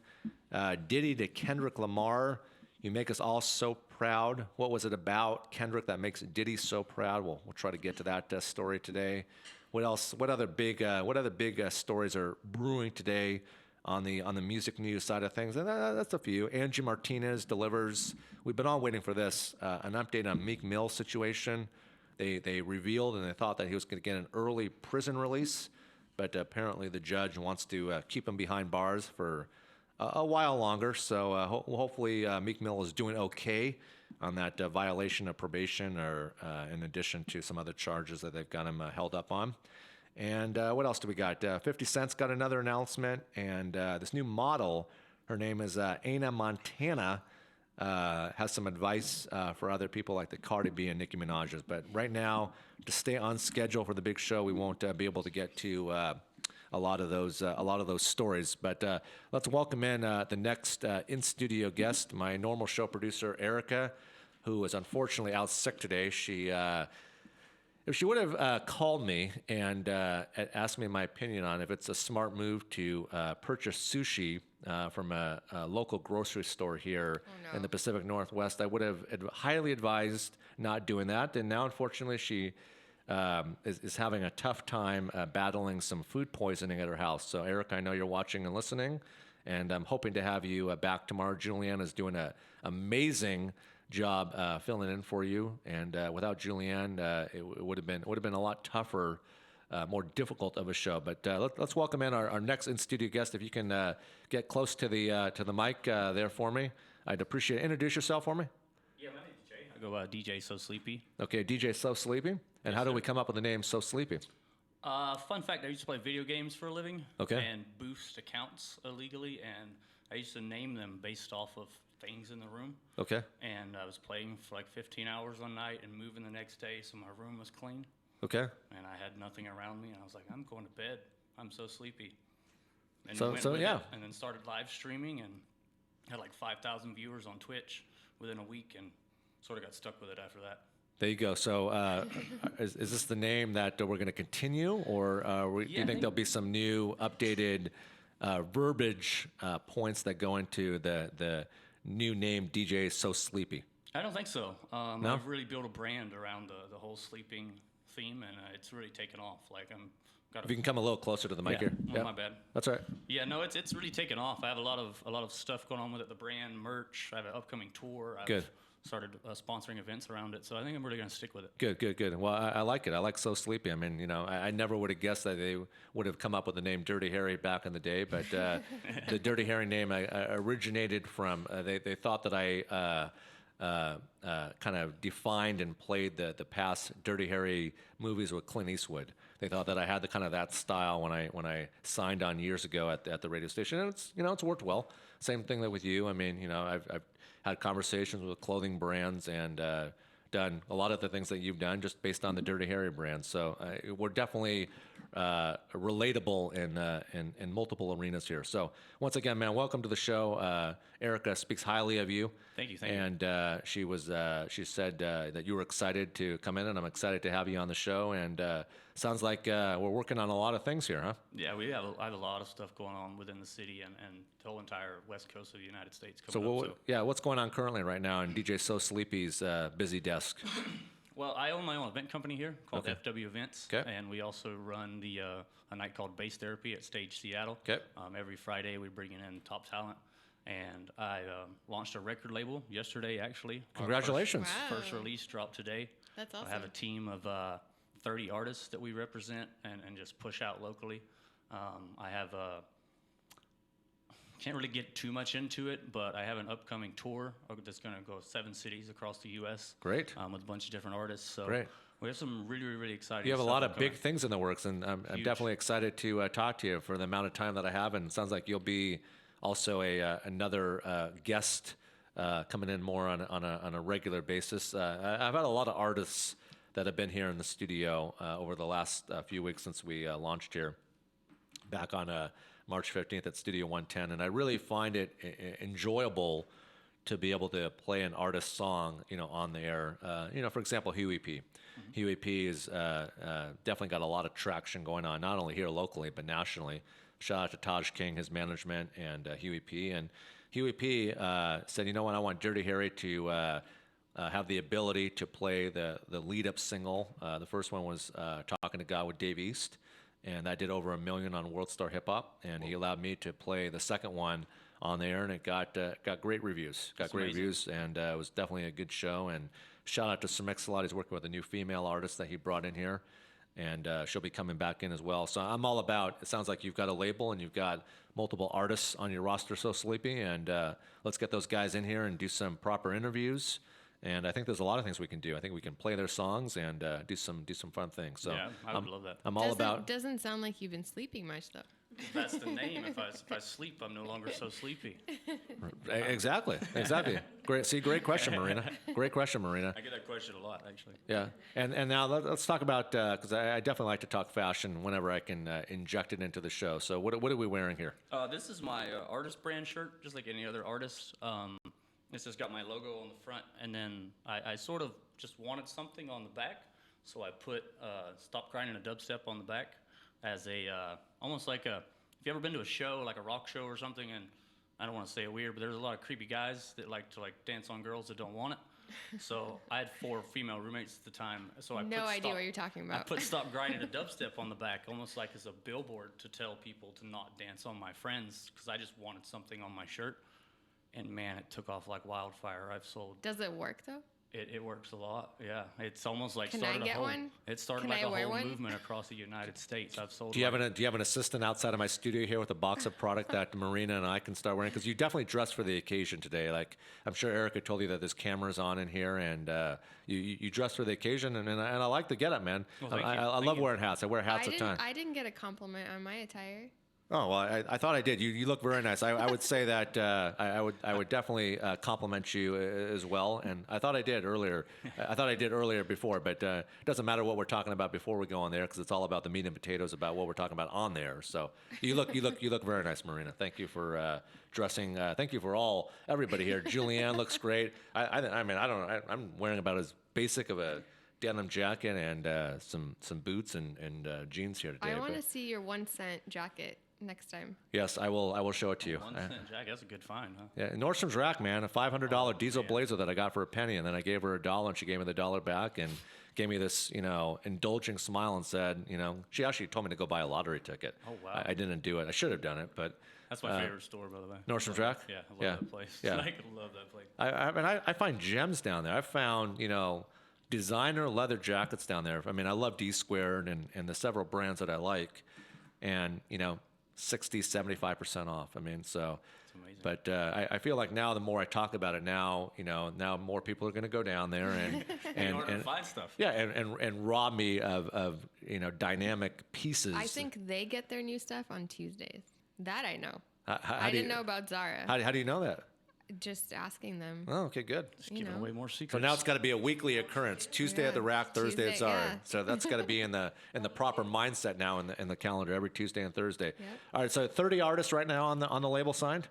Diddy to Kendrick Lamar. You make us all so proud. What was it about Kendrick that makes Diddy so proud? We'll try to get to that story today. What else? What other big stories are brewing today on the music news side of things? And that's a few. Angie Martinez delivers. We've been all waiting for this. An update on Meek Mill's situation. They revealed and they thought that he was going to get an early prison release, but apparently the judge wants to keep him behind bars for a while longer. So hopefully Meek Mill is doing okay on that violation of probation, or in addition to some other charges that they've got him held up on. And what else do we got? 50 Cent's got another announcement, and this new model, her name is Anna Montana, has some advice for other people like the Cardi B and Nicki Minaj's. But right now, to stay on schedule for the big show, we won't be able to get to a lot of those stories. But let's welcome in the next in-studio guest, my normal show producer, Erica, who is unfortunately out sick today. If she would have called me and asked me my opinion on if it's a smart move to purchase sushi from a local grocery store here in the Pacific Northwest, I would have highly advised not doing that. And now, unfortunately, she is having a tough time battling some food poisoning at her house. So, Eric, I know you're watching and listening, and I'm hoping to have you back tomorrow. Julianne is doing an amazing job filling in for you, and without Julianne, it would have been a lot tougher, more difficult of a show. But let's welcome in our next in studio guest. If you can get close to the mic there for me, I'd appreciate it. Introduce yourself for me. Yeah, my name's Jay. I go DJ So Sleepy. Okay, DJ So Sleepy. And how did we come up with the name So Sleepy? Fun fact, I used to play video games for a living. Okay. And boost accounts illegally, and I used to name them based off of things in the room. Okay. And I was playing for like 15 hours one night and moving the next day, so my room was clean. Okay. And I had nothing around me, and I was like, I'm going to bed. I'm so sleepy. And So yeah. And then started live streaming and had like 5,000 viewers on Twitch within a week, and sort of got stuck with it after that. There you go. So is this the name that we're going to continue, or do you think there'll be some new updated verbiage points that go into the new name DJ So Sleepy? I don't think so. No? I've really built a brand around the whole sleeping theme, and it's really taken off. Like If you can come a little closer to the mic here. Oh, my bad. That's all right. Yeah, no, it's really taken off. I have a lot of stuff going on with it. The brand merch. I have an upcoming tour. I've Good. started sponsoring events around it, so I think I'm really going to stick with it. Good. Well, I like it. I like So Sleepy. I mean, I never would have guessed that they would have come up with the name Dirty Harry back in the day, but the Dirty Harry name originated from, they thought that I kind of defined and played the past Dirty Harry movies with Clint Eastwood. They thought that I had the kind of that style when I signed on years ago at the radio station, and it's worked well. Same thing with you. I mean, I've had conversations with clothing brands and done a lot of the things that you've done just based on the Dirty Harry brand. So we're definitely relatable in multiple arenas here. So once again, man, welcome to the show. Erica speaks highly of you. Thank you. And she said that you were excited to come in, and I'm excited to have you on the show. And sounds like we're working on a lot of things here, huh? Yeah, I have a lot of stuff going on within the city and the whole entire west coast of the United States coming up. What's going on currently right now in DJ So Sleepy's busy desk? Well, I own my own event company here called Okay. FW Events, Okay. and we also run a night called Bass Therapy at Stage Seattle. Okay. Every Friday we bring in top talent, and I launched a record label yesterday. Actually, our Congratulations! first release dropped today. That's awesome. I have a team of 30 artists that we represent and just push out locally. I have can't really get too much into it, but I have an upcoming tour that's going to go 7 cities across the U.S. Great. With a bunch of different artists. So Great. we have some really, really exciting. You have a stuff lot of upcoming. big things in the works, and I'm Huge. definitely excited to talk to you for the amount of time that I have. And it sounds like you'll be also another guest coming in more on a regular basis. I've had a lot of artists that have been here in the studio over the last few weeks since we launched here back on March 15th at Studio 110, and I really find it enjoyable to be able to play an artist song, on the air. For example, Huey P. Mm-hmm. Huey P is definitely got a lot of traction going on, not only here locally but nationally. Shout out to Taj King, his management, and Huey P. And Huey P. Said, you know what, I want Dirty Harry to have the ability to play the lead-up single. The first one was Talking to God with Dave East, and that did over 1 million on World Star Hip Hop. And he allowed me to play the second one on the air, and it got great reviews. That's amazing. Reviews, and it was definitely a good show. And shout out to Sir Mix-a-Lot. He's working with a new female artist that he brought in here, and she'll be coming back in as well. So I'm all about, it sounds like you've got a label and you've got multiple artists on your roster, So Sleepy, and let's get those guys in here and do some proper interviews. And I think there's a lot of things we can do. I think we can play their songs and do some fun things. So yeah, I would love that. I'm all about. Doesn't sound like you've been sleeping much though. That's the name. If I sleep, I'm no longer so sleepy. Exactly. Great question, Marina. Great question, Marina. I get that question a lot, actually. Yeah, and now let's talk about, because I definitely like to talk fashion whenever I can inject it into the show. So what are we wearing here? This is my artist brand shirt, just like any other artist. It's just got my logo on the front, and then I sort of just wanted something on the back, so I put Stop Crying in a Dubstep on the back as a, almost like a, if you ever been to a show, like a rock show or something, and I don't want to say it weird, but there's a lot of creepy guys that like to dance on girls that don't want it. So I had 4 female roommates at the time. So I No put idea what you're talking I about. put Stop Grinding to Dubstep on the back, almost like as a billboard to tell people to not dance on my friends, because I just wanted something on my shirt. And man, it took off like wildfire. I've sold. Does it work though? It works a lot. Yeah, it's almost like Can I started get a whole. one? It started Can like I a wear whole one? movement across the United States. I've sold. Do you have an assistant outside of my studio here with a box of product that Marina and I can start wearing? Because you definitely dressed for the occasion today. Like I'm sure Erica told you that there's cameras on in here, and you dressed for the occasion, and I like the getup, man. Well, thank you. I Thank love you. wearing hats. I wear hats a ton. I didn't get a compliment on my attire. Oh well, I thought I did. You look very nice. I would say that I would definitely compliment you as well. And I thought I did earlier. I thought I did earlier before, but it doesn't matter what we're talking about before we go on there because it's all about the meat and potatoes about what we're talking about on there. So you look very nice, Marina. Thank you for dressing. Thank you for everybody here. Julianne looks great. I'm wearing about as basic of a denim jacket and some boots and jeans here today. I want to but- see your 1 cent jacket next time. Yes, I will show it to you. 1 cent jack. That's a good find, huh? Yeah, Nordstrom's Rack, man, a $500 diesel blazer that I got for a penny, and then I gave her $1, and she gave me the $1 back, and gave me this, indulging smile, and said, she actually told me to go buy a lottery ticket. Oh, wow. I didn't do it. I should have done it, but That's my favorite store, by the way. Nordstrom's Rack? Yeah, I love that place. Yeah. I love that place. I find gems down there. I found, designer leather jackets down there. I mean, I love D Squared and the several brands that I like, and 60, 75% off. I mean, so. It's amazing. But I feel like now the more I talk about it now, now more people are going to go down there and In order to find stuff. yeah, and rob me of dynamic pieces. I think they get their new stuff on Tuesdays. That I know. How I do didn't you- know about Zara. How do you know that? Just asking them. Oh, okay, good. Just You giving know. away more secrets. So now it's got to be a weekly occurrence. Tuesday at the Yeah, Rack, Thursday at Tuesday, Zara. yeah. So that's got to be in the proper mindset now in the calendar every Tuesday and Thursday. Yep. All right, so 30 artists right now on the label signed.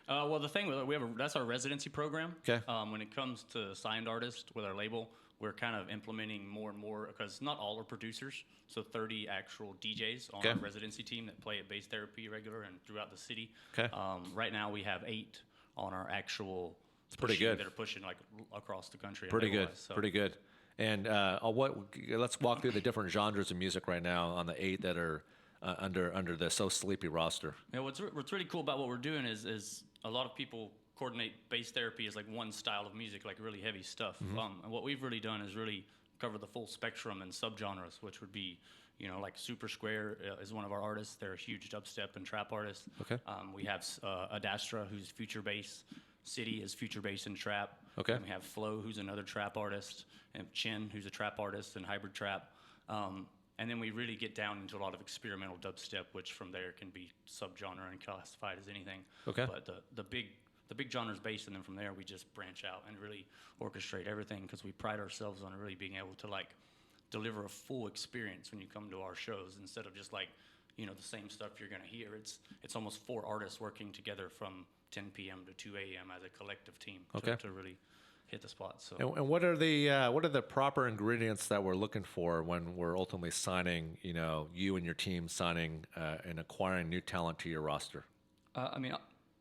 Well, the thing with it, that's our residency program. Okay. When it comes to signed artists with our label, we're kind of implementing more and more because not all are producers. So 30 actual DJs on Okay. our residency team that play at Bass Therapy regular and throughout the city. Okay. Right now we have 8 on our actual. It's pretty good. That are pushing like across the country. Pretty good, label-wise, so. pretty good. And let's walk through the different genres of music right now on the 8 that are under the So Sleepy roster. Yeah, what's really cool about what we're doing is a lot of people coordinate bass therapy as like one style of music, like really heavy stuff. And what we've really done is really cover the full spectrum and subgenres, which would be, like Super Square is one of our artists. They're a huge dubstep and trap artist. Okay. We have Adastra, who's future bass. City is future bass and trap. Okay. And we have Flo, who's another trap artist, and Chin, who's a trap artist and hybrid trap. And then we really get down into a lot of experimental dubstep, which from there can be subgenre and classified as anything. Okay. But the big genre is bass, and then from there we just branch out and really orchestrate everything because we pride ourselves on really being able to like deliver a full experience when you come to our shows instead of just like the same stuff you're gonna hear. It's almost 4 artists working together from 10 p.m. to 2 a.m. as a collective team to really hit the spot. So. And what are the proper ingredients that we're looking for when we're ultimately signing, you and your team signing and acquiring new talent to your roster?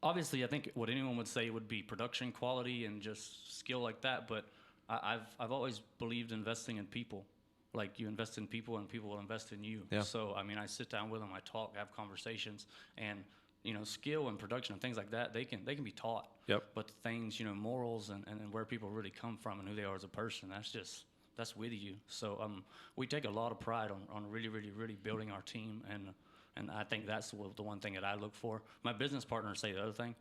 Obviously, I think what anyone would say would be production quality and just skill like that. But I've always believed investing in people. Like you invest in people, and people will invest in you. Yeah. So I sit down with them, I talk, I have conversations, and skill and production and things like that, they can be taught. Yep. But the things, morals and where people really come from and who they are as a person, that's with you. So we take a lot of pride on really, really, really building our team, and I think that's the one thing that I look for. My business partner say the other thing.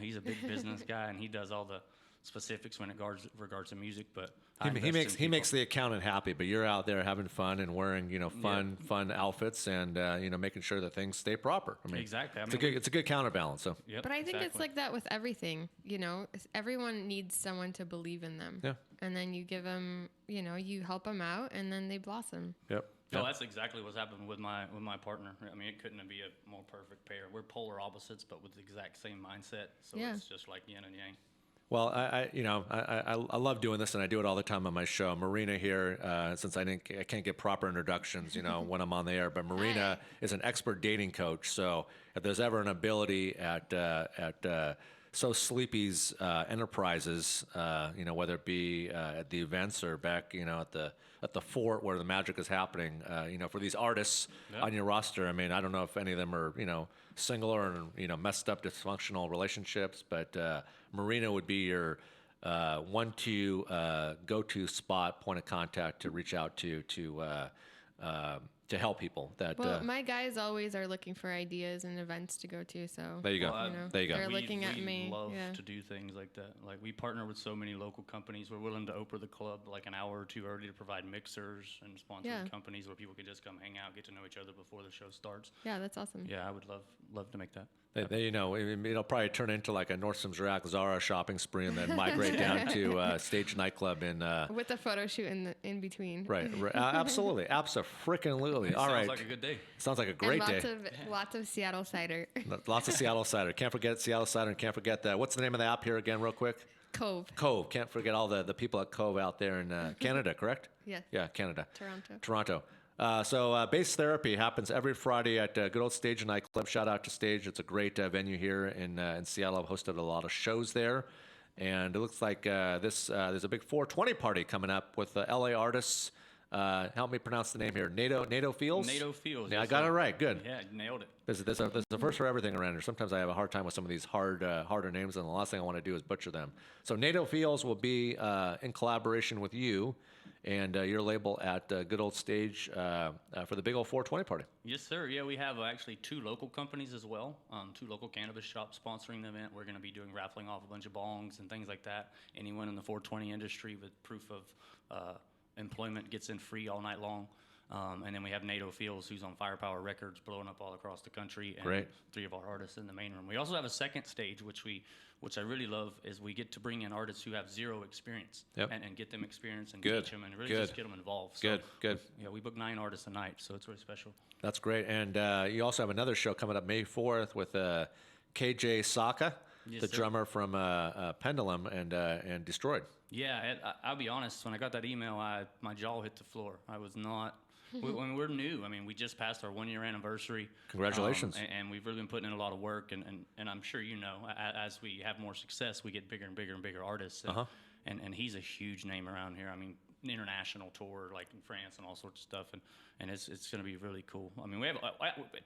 He's a big business guy, and he does all the specifics when it regards to music, but He makes the accountant happy, but you're out there having fun and wearing fun outfits and making sure that things stay proper. Exactly. It's a good counterbalance. So Yep, But I think it's exactly. like that with everything, everyone needs someone to believe in them. Yeah. And then you give them, you help them out and then they blossom. yep. No, that's exactly what's happened with my partner. It couldn't be a more perfect pair. We're polar opposites, but with the exact same mindset. So Yeah. it's just like yin and yang. Well, I love doing this, and I do it all the time on my show. Marina here, since I can't get proper introductions, when I'm on the air. But Marina is an expert dating coach. So if there's ever an ability at So Sleepy's enterprises, whether it be at the events or back, at the fort where the magic is happening, for these artists on your roster. I mean, I don't know if any of them are, single or messed up dysfunctional relationships, but Marina would be your go-to spot, point of contact to reach out to help people. Well, my guys always are looking for ideas and events to go to. So there you go. There you go. They're looking at me. We love to do things like that. Like we partner with so many local companies. We're willing to open the club like an hour or two early to provide mixers and sponsor companies where people can just come hang out, get to know each other before the show starts. Yeah, that's awesome. Yeah, I would love to make that. It'll probably turn into like a Nordstrom's Rack Zara shopping spree and then migrate down to Stage Nightclub in with a photo shoot in between. Right. Absolutely. Absolutely. All right. Sounds like a good day. Sounds like a great day. Lots of Seattle cider. Lots of Seattle cider. Can't forget Seattle cider, and can't forget what's the name of the app here again, real quick? Cove. Can't forget all the people at Cove out there in Canada, correct? Yes. Yeah, Canada. Toronto. So Base Therapy happens every Friday at good old Stage Nightclub. Shout out to Stage. It's a great venue here in Seattle. I've hosted a lot of shows there. And it looks like there's a big 420 party coming up with LA artists. Help me pronounce the name here. NATO Fields? NATO Fields. Yeah, I got it right. Good. Yeah, nailed it. There's a first for everything around here. Sometimes I have a hard time with some of these harder names, and the last thing I want to do is butcher them. So NATO Fields will be in collaboration with you and your label at Good Old Stage for the big old 420 party. Yes, sir. Yeah, we have actually 2 local companies as well, 2 local cannabis shops sponsoring the event. We're going to be doing raffling off a bunch of bongs and things like that. Anyone in the 420 industry with proof of employment gets in free all night long. And then we have NATO Fields, who's on Firepower Records, blowing up all across the country. And Great. 3 of our artists in the main room. We also have a second stage, which I really love, is we get to bring in artists who have 0 experience and get them experience and teach them and really just get them involved. So, Good. Yeah, we book 9 artists a night, so it's really special. That's great. And you also have another show coming up May 4th with KJ Saka, Yes, the sir. drummer from Pendulum and Destroyed. Yeah, I'll be honest. When I got that email, my jaw hit the floor. I was not. When we're new, I mean, we just passed our 1-year anniversary. Congratulations. And we've really been putting in a lot of work. And I'm sure you know, as we have more success, we get bigger and bigger and bigger artists. And he's a huge name around here. I mean, international tour, like in France and all sorts of stuff. And it's going to be really cool. I mean, we have,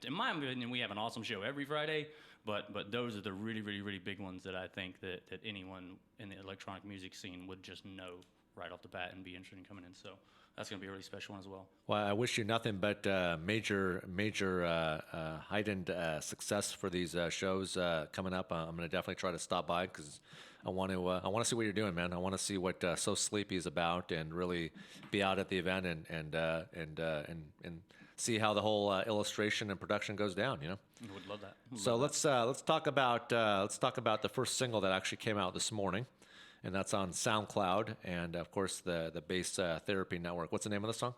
in my opinion, we have an awesome show every Friday. But those are the really, really, really big ones that I think that anyone in the electronic music scene would just know right off the bat and be interested in coming in. So that's going to be a really special one as well. Well, I wish you nothing but major heightened success for these shows coming up. I'm going to definitely try to stop by because I want to see what you're doing, man. I want to see what So Sleepy is about and really be out at the event and see how the whole illustration and production goes down. I would love that. So let's talk about the first single that actually came out this morning, and that's on SoundCloud and of course the Base Therapy Network. What's the name of the song?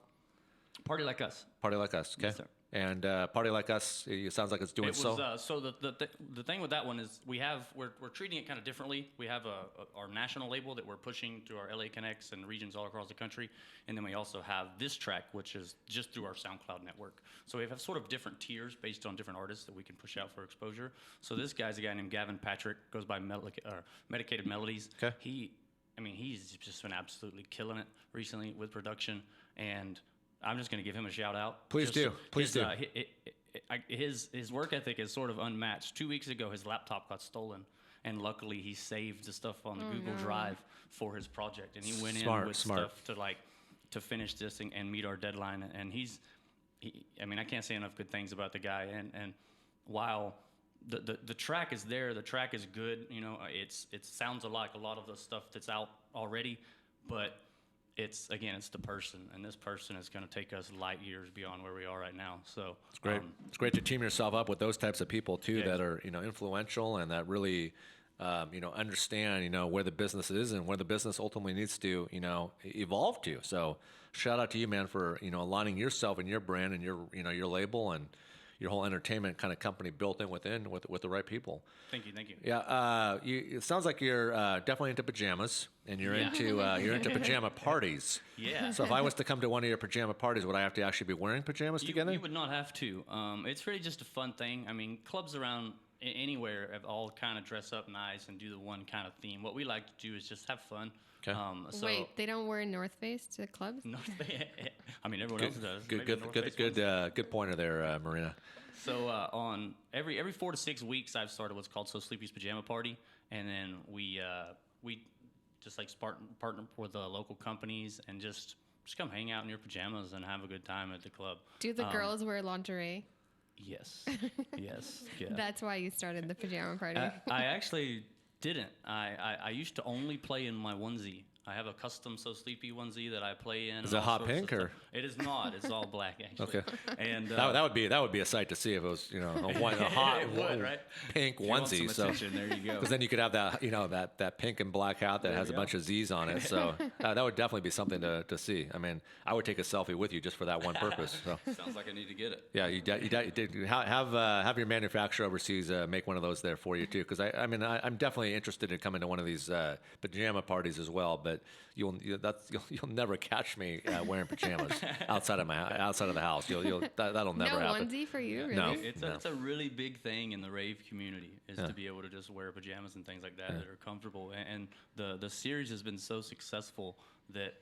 Party Like Us. Party Like Us. Okay. Yes, sir. And Party Like Us, it sounds like it's doing It was, so the thing with that one is we're treating it kind of differently. We have our national label that we're pushing through our LA Connects and regions all across the country, and then we also have this track, which is just through our SoundCloud network. So we have sort of different tiers based on different artists that we can push out for exposure. So this guy's a guy named Gavin Patrick, goes by Medicated Melodies. Okay. He's just been absolutely killing it recently with production, and I'm just going to give him a shout out. Please do. His work ethic is sort of unmatched. 2 weeks ago, his laptop got stolen, and luckily he saved the stuff on the Google Drive for his project, and he went in with stuff to finish this and meet our deadline. And I can't say enough good things about the guy. And while the track is there, the track is good. It sounds like a lot of the stuff that's out already, but it's the person, and this person is going to take us light years beyond where we are right now. So it's great. It's great to team yourself up with those types of people too, that are influential and that really understand where the business is and where the business ultimately needs to evolve to. So shout out to you, man, for aligning yourself and your brand and your label and your whole entertainment kind of company built in with the right people. Thank you. Yeah, it sounds like you're definitely into pajamas, and you're into pajama parties. Yeah. So if I was to come to one of your pajama parties, would I have to actually be wearing pajamas together? You would not have to. It's really just a fun thing. I mean, clubs around anywhere, all kind of dress up nice and do the one kind of theme. What we like to do is just have fun. Okay. So Wait, they don't wear North Face to clubs? North Face, I mean, everyone else does. Good, Maybe good, North good, Face good, ones. good pointer there, Marina. So on every 4 to 6 weeks, I've started what's called So Sleepy's Pajama Party, and then we just like partner with local companies and just come hang out in your pajamas and have a good time at the club. Do the girls wear lingerie? Yes, yes, yeah. That's why you started the pajama party. I actually didn't. I used to only play in my onesie. I have a custom So Sleepy onesie that I play in. Is it hot pink or? It is not. It's all black actually. Okay. And That would be a sight to see if it was a hot It would, right? pink If you want some onesie. So attention, there you go. because then you could have that pink and black hat that has a you bunch of Z's on it. So that would definitely be something to see. I mean, I would take a selfie with you just for that one purpose. So. Sounds like I need to get it. Yeah, you did have your manufacturer overseas make one of those there for you too, because I'm definitely interested in coming to one of these pajama parties as well. But you'll never catch me wearing pajamas outside of the house. That'll never no happen. onesie for you, really? No. It's a really big thing in the rave community is to be able to just wear pajamas and things like that that are comfortable. And the series has been so successful that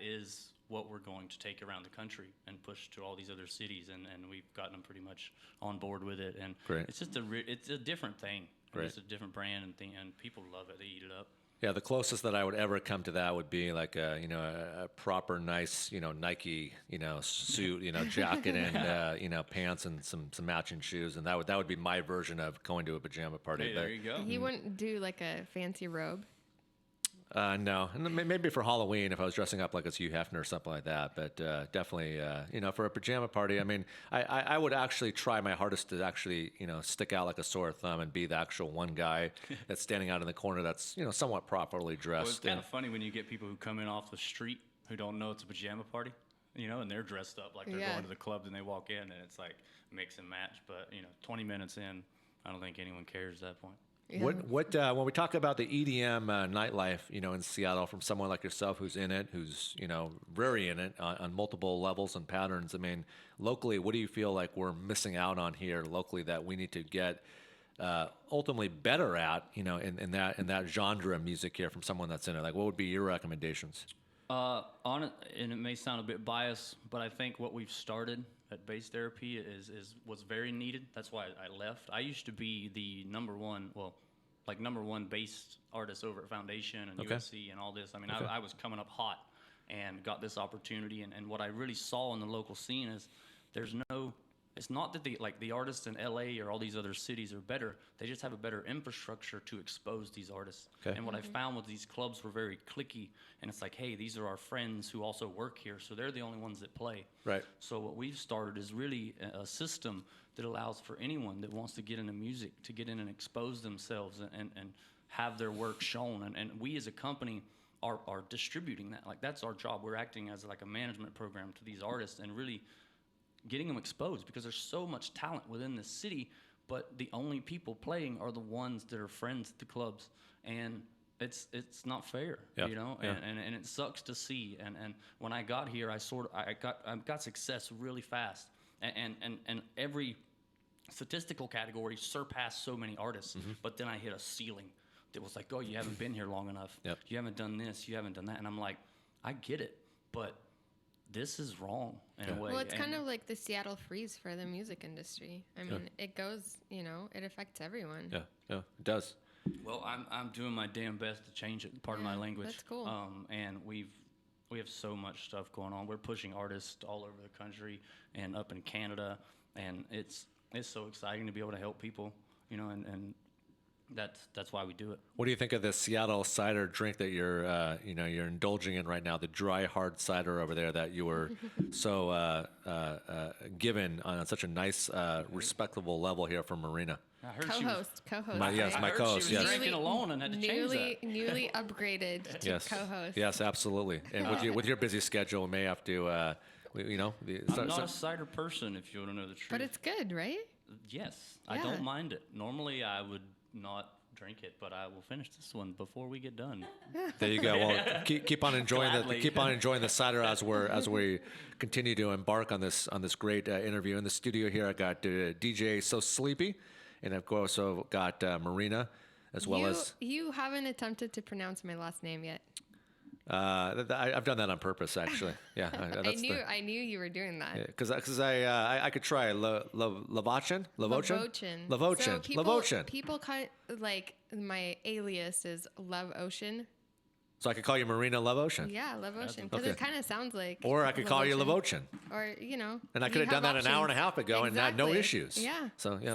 is what we're going to take around the country and push to all these other cities. And we've gotten them pretty much on board with it. And Great. it's just it's a different thing. Great. It's a different brand and thing, and people love it. They eat it up. Yeah, the closest that I would ever come to that would be like a proper nice Nike suit jacket and pants and some matching shoes, and that would be my version of going to a pajama party. Hey, there you go. He wouldn't do like a fancy robe. No, and maybe for Halloween if I was dressing up like it's Hugh Hefner or something like that. But definitely, for a pajama party, I mean, I would actually try my hardest to actually, stick out like a sore thumb and be the actual one guy that's standing out in the corner that's, somewhat properly dressed. Well, it's kind of funny when you get people who come in off the street who don't know it's a pajama party, and they're dressed up like they're Yeah. going to the club, and they walk in and it's like mix and match. But 20 minutes in, I don't think anyone cares at that point. Yeah. What when we talk about the EDM nightlife, in Seattle, from someone like yourself who's in it, who's very in it on multiple levels and patterns. I mean, locally, what do you feel like we're missing out on here locally that we need to get ultimately better at, in that genre of music here from someone that's in it? Like, what would be your recommendations? And it may sound a bit biased, but I think what we've started at Bass Therapy was very needed. That's why I left. I used to be the number one bass artist over at Foundation and Okay. USC and all this. I mean, Okay. I was coming up hot and got this opportunity. And what I really saw in the local scene is it's not that the artists in LA or all these other cities are better. They just have a better infrastructure to expose these artists. Okay. And what I found was these clubs were very cliquey, and it's like, hey, these are our friends who also work here, so they're the only ones that play. Right. So what we've started is really a system that allows for anyone that wants to get into music to get in and expose themselves and have their work shown. And we as a company are distributing that. Like, that's our job. We're acting as like a management program to these artists and really getting them exposed, because there's so much talent within the city, but the only people playing are the ones that are friends at the clubs, and it's not fair, Yeah, yeah. and it sucks to see. And when I got here, I got success really fast, and every statistical category surpassed so many artists, but then I hit a ceiling that was like, oh, you haven't been here long enough, Yep. you haven't done this, you haven't done that, and I'm like, I get it, but this is wrong in a way. Well, it's and- kind of like the Seattle freeze for the music industry. I mean, it goes, it affects everyone. Yeah, it does. Well, I'm doing my damn best to change it. Pardon my language. that's cool. And we have so much stuff going on. We're pushing artists all over the country and up in Canada, and it's so exciting to be able to help people, and that's why we do it. What do you think of the Seattle cider drink that you're indulging in right now? The dry hard cider over there that you were so given on such a nice, respectable level here from Marina. I heard she was, Co-host. Yes, I my heard co-host, she was yes. drinking alone and had to change that. Newly upgraded to Yes, co-host. yes, absolutely. And with your busy schedule, we may have to, I'm not a cider person, if you want to know the truth. But it's good, right? Yes, I Yeah. don't mind it. Normally, I would not drink it, but I will finish this one before we get done. There you go. Well, keep on enjoying Gladly. the cider as we continue to embark on this great interview. In the studio here, I got DJ So Sleepy, and I've also got Marina, as well as You haven't attempted to pronounce my last name yet. I've done that on purpose, actually. Yeah, I knew you were doing that. because I could try Lavochin. So people, Lavochin. people like my alias is Love Ocean. So I could call you Marina Lavochin. Yeah, Love Ocean, because Okay. it kind of sounds like. Or I could call you Lavochin. Lavochin. Or And I could you have done that options. an hour and a half ago and had no Exactly. issues. Yeah. So yeah,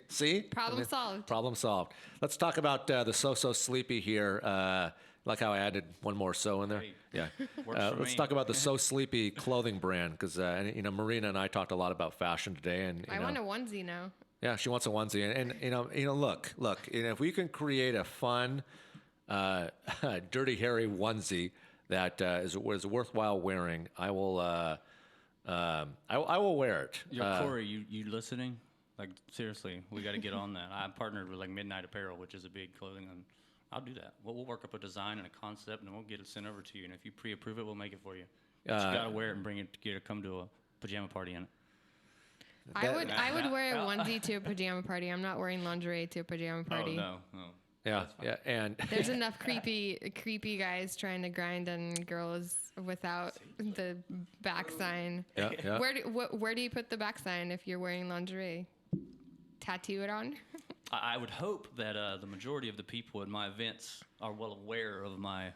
see. Problem solved. Problem solved. Let's talk about the so sleepy here. Like how I added one more so in there. Hey, Yeah. works for Let's me. talk about the So Sleepy clothing brand because Marina and I talked a lot about fashion today, and I want a onesie now. yeah, she wants a onesie, and look, if we can create a fun, Dirty Harry onesie that is worthwhile wearing, I will. I will wear it. Yo, Corey, you listening? Like, seriously, we got to get on that. I'm partnered with, like, Midnight Apparel, which is a big clothing, and I'll do that. We'll work up a design and a concept, and we'll get it sent over to you. And if you pre-approve it, we'll make it for you. But you got to wear it and bring it to come to a pajama party in it. I would wear a onesie to a pajama party. I'm not wearing lingerie to a pajama party. Oh, no. Yeah, and There's enough creepy guys trying to grind on girls without the back sign. yeah. Where do you put the back sign if you're wearing lingerie? Tattoo it on? I would hope that the majority of the people at my events are well aware of my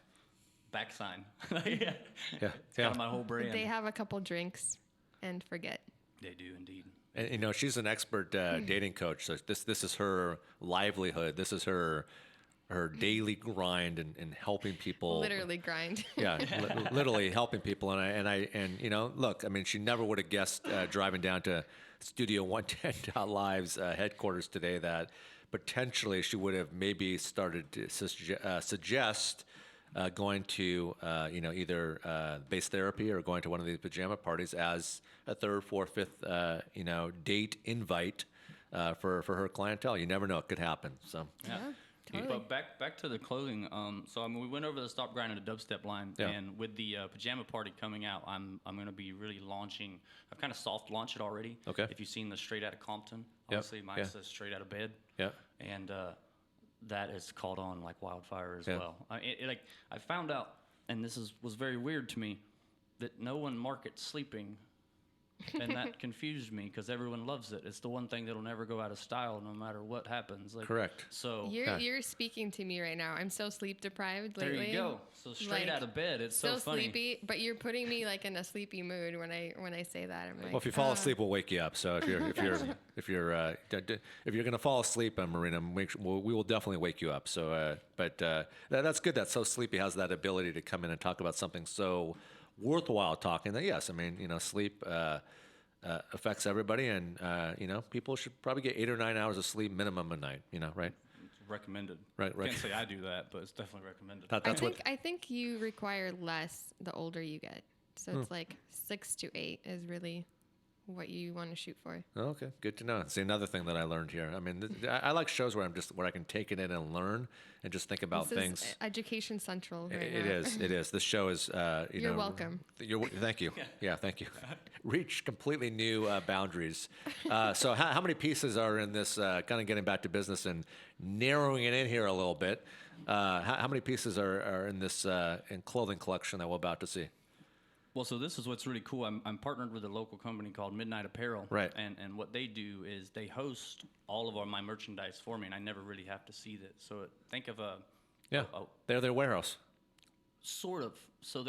back sign. Yeah. It's kind of my whole brand. They have a couple drinks and forget. They do indeed. And she's an expert dating coach. So this is her livelihood. This is her daily grind and helping people. Literally grind. Yeah, literally helping people. And look, I mean, she never would have guessed driving down to Studio 110.Live's headquarters today that potentially she would have maybe started to suggest going to either base therapy or going to one of these pajama parties as a third, fourth, fifth date invite for her clientele. You never know; it could happen. So Yeah, totally. But back to the clothing. So I mean, we went over the Stop Grinding a Dubstep line, Yeah. and with the pajama party coming out, I'm going to be really launching. I've kind of soft launched it already. Okay. If you've seen the Straight Outta Compton, Yep. obviously mine Yeah. says Straight Outta Bed. yeah, And that has caught on like wildfire as Yeah. well. I found out, and this was very weird to me, that no one markets sleeping, and that confused me because everyone loves it. It's the one thing that'll never go out of style no matter what happens. Like, correct. So You're speaking to me right now. I'm so sleep deprived there lately. you go. So straight Like, out of bed, it's So so funny. sleepy, but you're putting me like in a sleepy mood when I say that. I'm like, Well, if you fall asleep, we'll wake you up. So if you're gonna fall asleep, Marina, we will definitely wake you up. So, that's good. That So Sleepy has that ability to come in and talk about something so worthwhile talking. That yes, I mean sleep affects everybody, and people should probably get 8 or 9 hours of sleep minimum a night. Right? It's recommended. Right. Can't say I do that, but it's definitely recommended. I think you require less the older you get. So it's like 6 to 8 is really what you want to shoot for. Okay, good to know. See, another thing that I learned here. I mean, I like shows where I can take it in and learn and just think about This things. is Education Central right It now. is. It is. This show is. You're welcome. Thank you. Yeah, thank you. Reach completely new boundaries. So, how many pieces are in this? Kind of getting back to business and narrowing it in here a little bit. How many pieces are in this in clothing collection that we're about to see? Well, so this is what's really cool. I'm partnered with a local company called Midnight Apparel. Right. And what they do is they host all of my merchandise for me, and I never really have to see that. So think of Yeah, they're their warehouse. sort of. So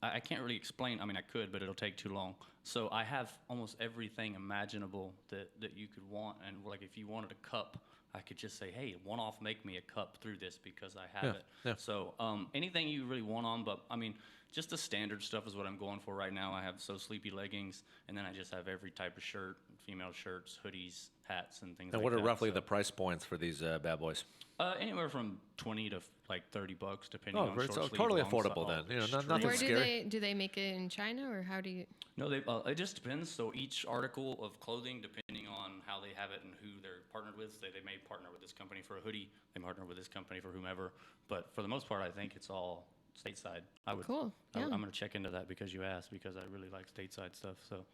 I can't really explain. I mean, I could, but it'll take too long. So I have almost everything imaginable that you could want. And like if you wanted a cup, I could just say, hey, one-off make me a cup through this because I have it. Yeah. So anything you really want on, but I mean, just the standard stuff is what I'm going for right now. I have So Sleepy leggings, and then I just have every type of shirt, female shirts, hoodies, hats, and things And like what that. are roughly So, the price points for these bad boys? anywhere from $20 to like $30, depending on Great. short So sleeve, totally long affordable sleeve, then. extreme. Nothing Where scary. do they make it in China, or how do you? No, it just depends. So each article of clothing, depending on how they have it and who they're partnered with, they may partner with this company for a hoodie, they partner with this company for whomever. But for the most part, I think it's all stateside. Cool. Yeah. I'm going to check into that because you asked, because I really like stateside stuff. So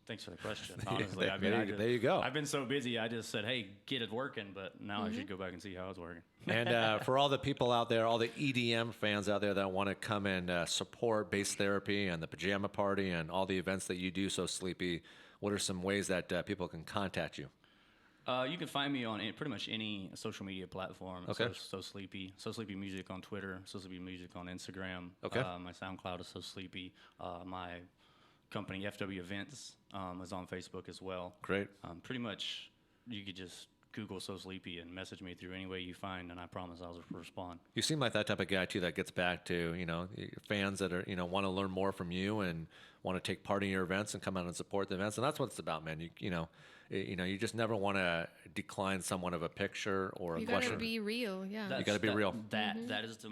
Thanks for the question. Honestly, There you go. I've been so busy. I just said, "Hey, get it working," but now I should go back and see how it's working. And for all the people out there, all the EDM fans out there that want to come and support Bass Therapy and the Pajama Party and all the events that you do, So Sleepy, what are some ways that people can contact you? You can find me on pretty much any social media platform. Okay. So Sleepy Music on Twitter, So Sleepy Music on Instagram. Okay. My SoundCloud is So Sleepy. My company FW Events is on Facebook as well. Great. Pretty much, you could just Google So Sleepy and message me through any way you find, and I promise I'll respond. You seem like that type of guy too that gets back to, fans that are, want to learn more from you and want to take part in your events and come out and support the events. And that's what it's about, man. You just never want to decline someone of a picture or a You question. gotta be real, yeah. You gotta be real. That is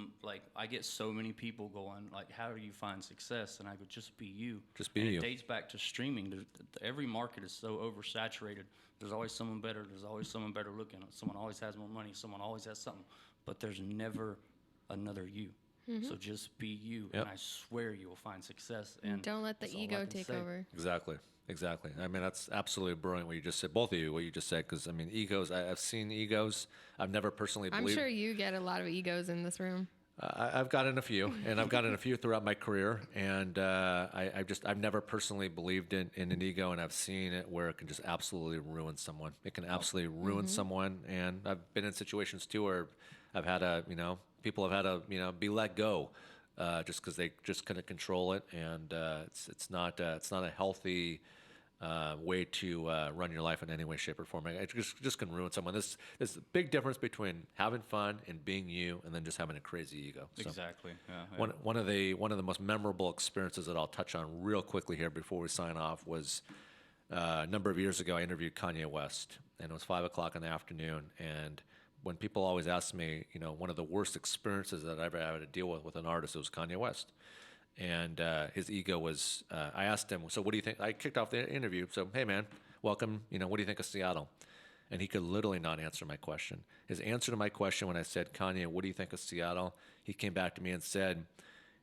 I get so many people going like, how do you find success? And I go, just be you. Just be and you. It dates back to streaming. Every market is so oversaturated. There's always someone better. There's always someone better looking. Someone always has more money. Someone always has something. But there's never another you. So just be you, Yep. and I swear you will find success. And Don't let the that's all I ego can take say. over. Exactly. I mean, that's absolutely brilliant what you just said. Both of you, what you just said, because I mean, egos. I've seen egos. I've never personally I'm believed. sure you get a lot of egos in this room. I've gotten a few, and I've gotten a few throughout my career, and I've never personally believed in an ego, and I've seen it where it can just absolutely ruin someone. It can absolutely ruin someone, and I've been in situations too where I've had people have had to, be let go, just because they just couldn't control it, and it's not a healthy way to run your life in any way, shape, or form. It just can ruin someone. There's a big difference between having fun and being you, and then just having a crazy ego. So Exactly. Yeah. one of the most memorable experiences that I'll touch on real quickly here before we sign off was a number of years ago. I interviewed Kanye West, and it was 5:00 in the afternoon. And when people always ask me, one of the worst experiences that I've ever had to deal with an artist, it was Kanye West. And his ego was, I asked him, so what do you think? I kicked off the interview. So, hey, man, welcome. What do you think of Seattle? And he could literally not answer my question. His answer to my question when I said, Kanye, what do you think of Seattle? He came back to me and said,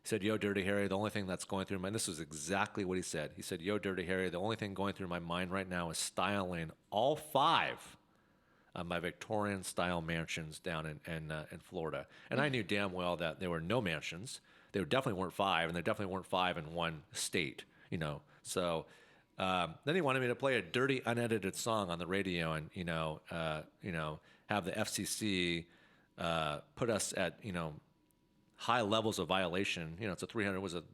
yo, Dirty Harry, the only thing that's going through my mind, this was exactly what he said. He said, yo, Dirty Harry, the only thing going through my mind right now is styling all 5 of my Victorian-style mansions down in Florida. And I knew damn well that there were no mansions. There definitely weren't 5, and there definitely weren't 5 in one state, So then he wanted me to play a dirty, unedited song on the radio, and have the FCC put us at high levels of violation. It's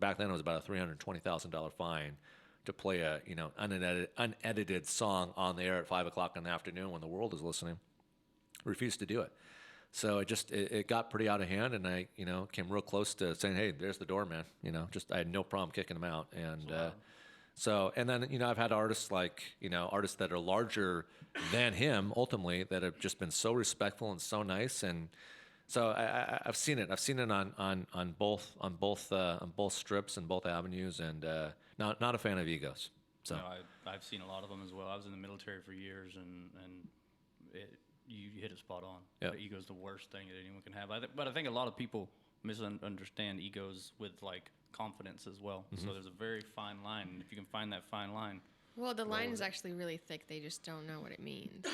back then it was about a $320,000 fine to play a unedited song on the air at 5:00 in the afternoon when the world is listening. Refused to do it. So it got pretty out of hand, and I came real close to saying, hey, there's the door, man. I had no problem kicking him out. And and then I've had artists artists that are larger than him ultimately that have just been so respectful and so nice. And so I've seen it. I've seen it on both strips and both avenues, and not a fan of egos. So I've seen a lot of them as well. I was in the military for years, and you hit it spot on. Yep. The ego's the worst thing that anyone can have. But I think a lot of people misunderstand egos with confidence as well. So there's a very fine line. And if you can find that fine line. Well, the line is actually really thick. They just don't know what it means.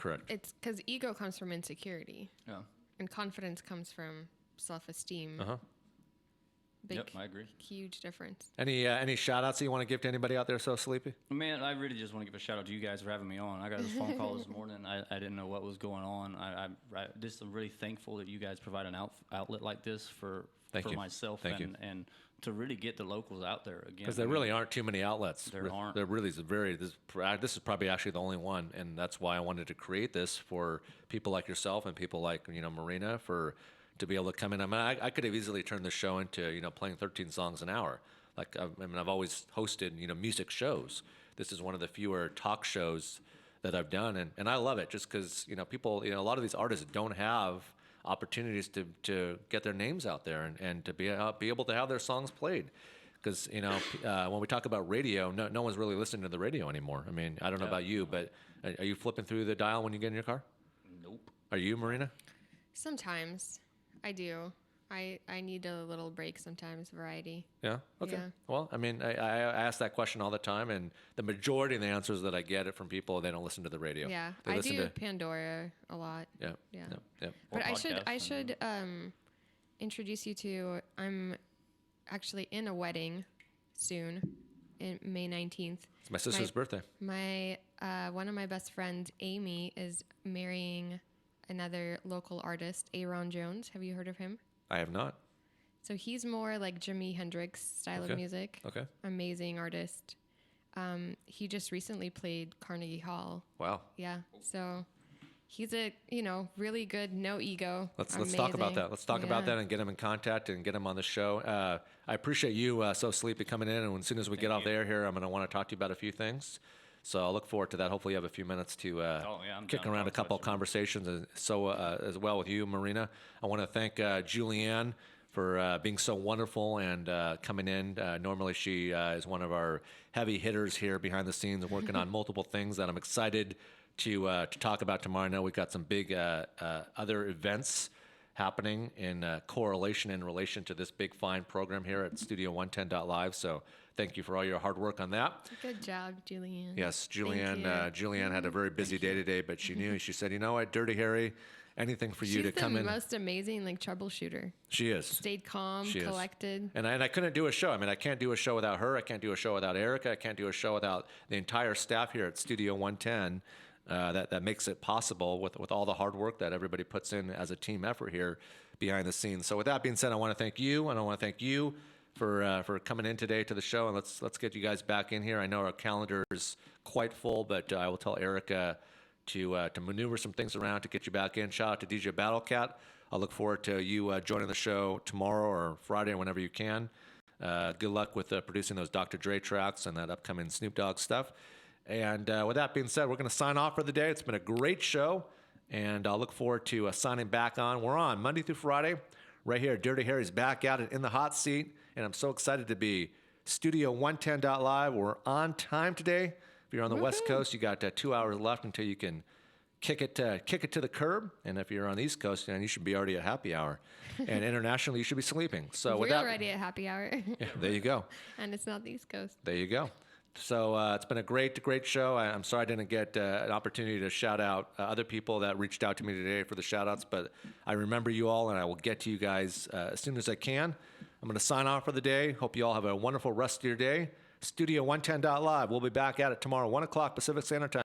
correct. It's because ego comes from insecurity. Yeah. And confidence comes from self-esteem. Uh-huh. Yep, I agree. Huge difference. Any shout outs you want to give to anybody out there so sleepy? Man, I really just want to give a shout out to you guys for having me on. I got a phone call this morning. I didn't know what was going on. I'm really thankful that you guys provide an outlet like this for myself and to really get the locals out there again. Because there really aren't too many outlets. There aren't. There really is this is probably actually the only one, and that's why I wanted to create this for people like yourself and people like Marina to be able to come in. I mean, I could have easily turned this show into playing 13 songs an hour. I've always hosted music shows. This is one of the fewer talk shows that I've done, and I love it just because people a lot of these artists don't have opportunities to get their names out there and to be able to have their songs played. Because when we talk about radio, no one's really listening to the radio anymore. I mean, I don't know about you, but are you flipping through the dial when you get in your car? Nope. Are you, Marina? Sometimes I do. I need a little break sometimes, variety. Yeah. Okay. Yeah. Well, I mean, I ask that question all the time, and the majority of the answers that I get it from people, they don't listen to the radio. Yeah, They I listen do to. Pandora a lot. Yeah. Yeah. Yeah. Yeah. Or But podcasts I and- should introduce you to. I'm actually in a wedding soon, in May 19th. It's my sister's birthday. My one of my best friends, Amy, is marrying another local artist, Aaron Jones. Have you heard of him? I have not. So he's more like Jimi Hendrix style Okay. of music. Okay. Amazing artist. He just recently played Carnegie Hall. Wow. Yeah. So he's a, really good, no ego. Let's talk about amazing. that. Let's talk about Yeah. that and get him in contact and get him on the show. I appreciate you, So Sleepy, coming in. And as soon as we get off the air here, I'm going to want to talk to you about a few things. So I'll look forward to that. Hopefully you have a few minutes to I'm kick down to around a talk couple about of conversations. And so as well with you, Marina. I want to thank Julianne for being so wonderful and coming in. Normally she is one of our heavy hitters here behind the scenes and working on multiple things that I'm excited to talk about tomorrow. I know we've got some big other events happening in correlation in relation to this big fine program here at Studio 110.live. So thank you for all your hard work on that. Good job, Julianne. Yes, Thank Julianne. you. Julianne had a very busy day today, but she knew. She said, "You know what, Dirty Harry, anything for you She's to come the in." most amazing troubleshooter. She is. Stayed calm, She is. collected. And I couldn't do a show. I mean, I can't do a show without her. I can't do a show without Erica. I can't do a show without the entire staff here at Studio 110. That makes it possible with all the hard work that everybody puts in as a team effort here behind the scenes. So with that being said, I want to thank you, and I want to thank you for coming in today to the show. And let's get you guys back in here. I know our calendar is quite full, but I will tell Erica to maneuver some things around to get you back in. Shout out to DJ Battlecat. I'll look forward to you joining the show tomorrow or Friday or whenever you can. Good luck with producing those Dr. Dre tracks and that upcoming Snoop Dogg stuff. And with that being said, we're going to sign off for the day. It's been a great show, and I'll look forward to signing back on. We're on Monday through Friday right here. Dirty Harry's back out and in the hot seat, and I'm so excited to be Studio 110.live. We're on time today. If you're on the West Coast, you got 2 hours left until you can kick it to the curb. And if you're on the East Coast, you should be already at happy hour. And internationally, you should be sleeping. So with We're that, already at happy hour, yeah, there you go. and it's not the East Coast. There you go. So it's been a great show. I'm sorry I didn't get an opportunity to shout out other people that reached out to me today for the shout outs, but I remember you all, and I will get to you guys as soon as I can. I'm going to sign off for the day. Hope you all have a wonderful rest of your day. Studio 110.live. We'll be back at it tomorrow, 1 o'clock Pacific Standard Time.